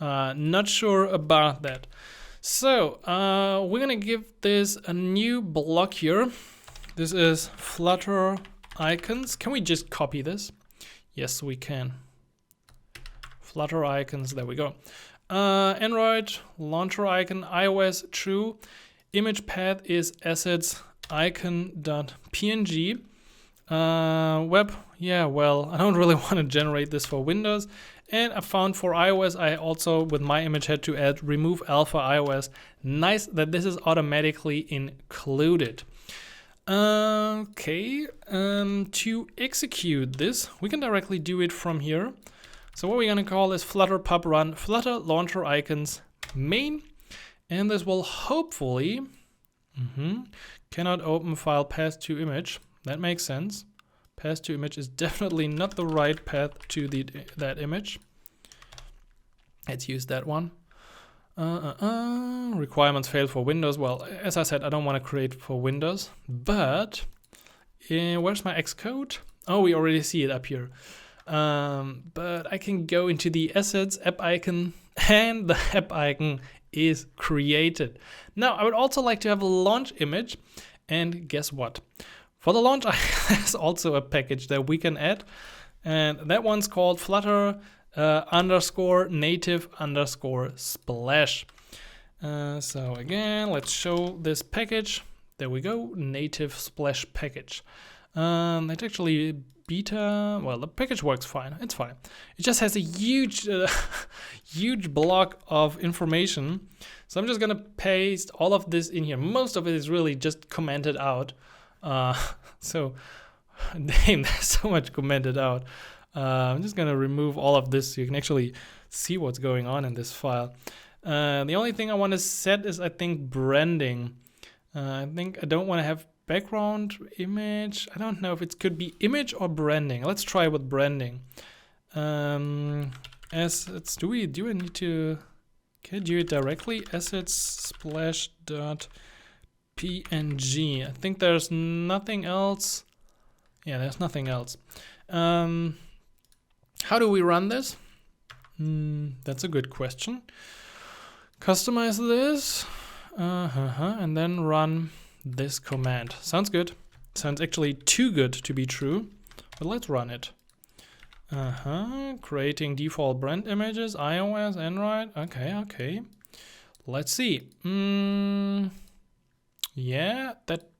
A: Not sure about that. So we're gonna give this a new block here. This is Flutter icons. Can we just copy this? Yes, we can. Flutter icons, there we go. Android, launcher icon, iOS, true. Image path is assets icon.png. Web, yeah, well, I don't really want to generate this for Windows. And I found for iOS, I also, with my image, had to add remove alpha iOS. Nice that this is automatically included. Okay, to execute this, we can directly do it from here. So what we're going to call is Flutter pub run Flutter launcher icons main. And this will hopefully, cannot open file path to image. That makes sense. Path to image is definitely not the right path to that image. Let's use that one. Requirements failed for Windows. Well, as I said, I don't want to create for Windows, but where's my Xcode? Oh, we already see it up here. But I can go into the assets app icon, and the app icon is created. Now, I would also like to have a launch image, and guess what? For the launch, there's also a package that we can add, and that one's called Flutter _ native _ splash. So again, let's show this package. There we go, native splash package. It's actually beta. Well, the package works fine. It's fine. It just has a huge, huge block of information. So I'm just gonna paste all of this in here. Most of it is really just commented out. So damn, there's so much commented out. I'm just gonna remove all of this so you can actually see what's going on in this file. The only thing I want to set is, I think, branding. I think I don't want to have background image. I don't know if it could be image or branding. Let's try with branding. Assets. Do I need to? Can I do it directly? Assets splash.png. I think there's nothing else. Yeah, there's nothing else. How do we run this? That's a good question. Customize this, and then run this command. Sounds good. Sounds actually too good to be true, but let's run it. Creating default brand images, iOS, Android. Okay. Let's see. Yeah, that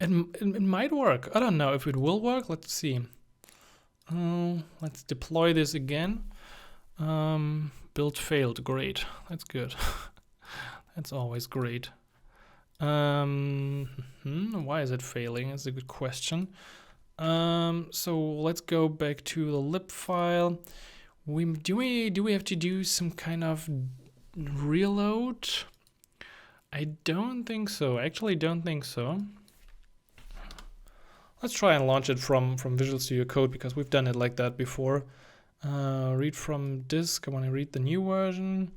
A: it might work. I don't know if it will work. Let's see. Let's deploy this again. Build failed. Great. That's good. That's always great. Why is it failing? That's a good question. So let's go back to the lib file. Do we have to do some kind of reload? I don't think so. I actually don't think so. Let's try and launch it from Visual Studio Code because we've done it like that before. Read from disk. I want to read the new version.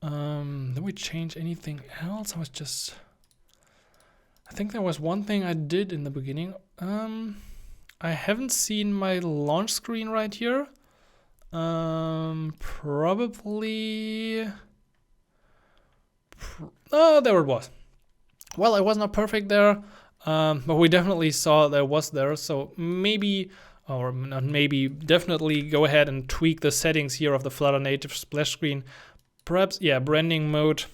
A: Did we change anything else? I think there was one thing I did in the beginning. I haven't seen my launch screen right here. Probably. Oh, there it was. Well, it was not perfect there. But we definitely saw that it was there, so maybe, or not maybe, definitely go ahead and tweak the settings here of the Flutter native splash screen. Perhaps, yeah, branding mode.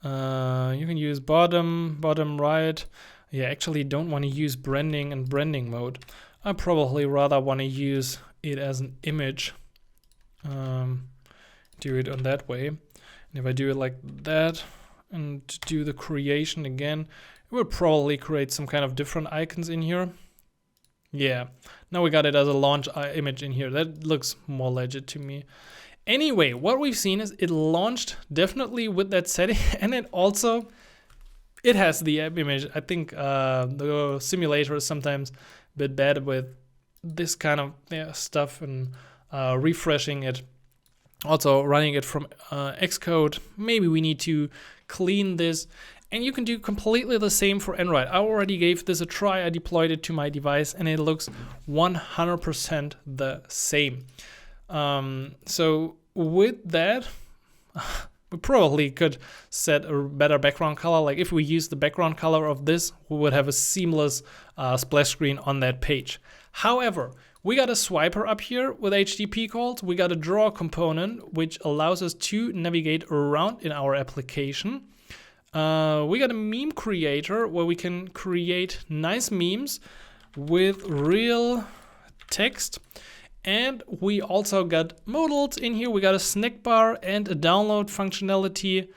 A: You can use bottom right. Yeah, actually don't want to use branding and branding mode. I probably rather want to use it as an image. Do it on that way. And if I do it like that and do the creation again, it will probably create some kind of different icons in here. Yeah, now we got it as a launch image in here. That looks more legit to me. Anyway, what we've seen is it launched definitely with that setting, and it has the app image. I think the simulator is sometimes a bit bad with this kind of stuff and refreshing it. Also running it from Xcode. Maybe we need to clean this. And you can do completely the same for Android. I already gave this a try. I deployed it to my device and it looks 100% the same. So with that, we probably could set a better background color. Like if we use the background color of this, we would have a seamless splash screen on that page. However, we got a swiper up here with HTTP calls. We got a draw component, which allows us to navigate around in our application. We got a meme creator where we can create nice memes with real text. And we also got modals in here. We got a snack bar and a download functionality.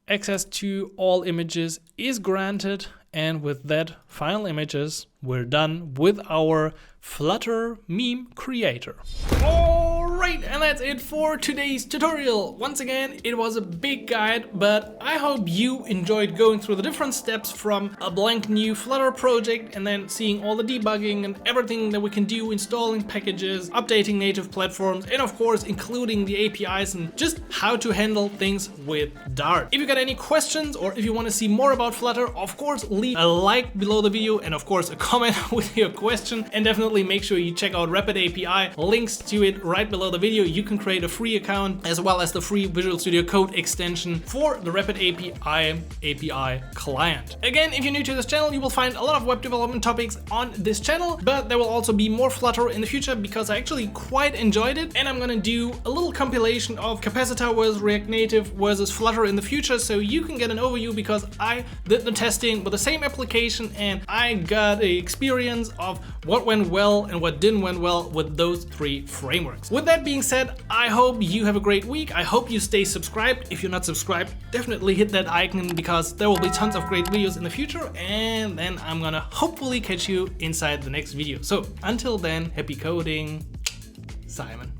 A: Access to all images is granted. And with that, final images, we're done with our Flutter meme creator. Alright, and that's it for today's tutorial. Once again, it was a big guide, but I hope you enjoyed going through the different steps from a blank new Flutter project and then seeing all the debugging and everything that we can do, installing packages, updating native platforms, and of course including the APIs and just how to handle things with Dart. If you got any questions or if you want to see more about Flutter, of course leave a like below the video and of course a comment with your question, and definitely make sure you check out RapidAPI. Links to it right below the video. You can create a free account as well as the free Visual Studio Code extension for the RapidAPI API client. Again, if you're new to this channel, you will find a lot of web development topics on this channel, but there will also be more Flutter in the future because I actually quite enjoyed it, and I'm gonna do a little compilation of Capacitor versus React Native versus Flutter in the future so you can get an overview, because I did the testing with the same application and I got an experience of what went well and what didn't went well with those three frameworks. With that being said, I hope you have a great week. I hope you stay subscribed. If you're not subscribed, definitely hit that icon because there will be tons of great videos in the future, and then I'm gonna hopefully catch you inside the next video. So until then, happy coding, Simon.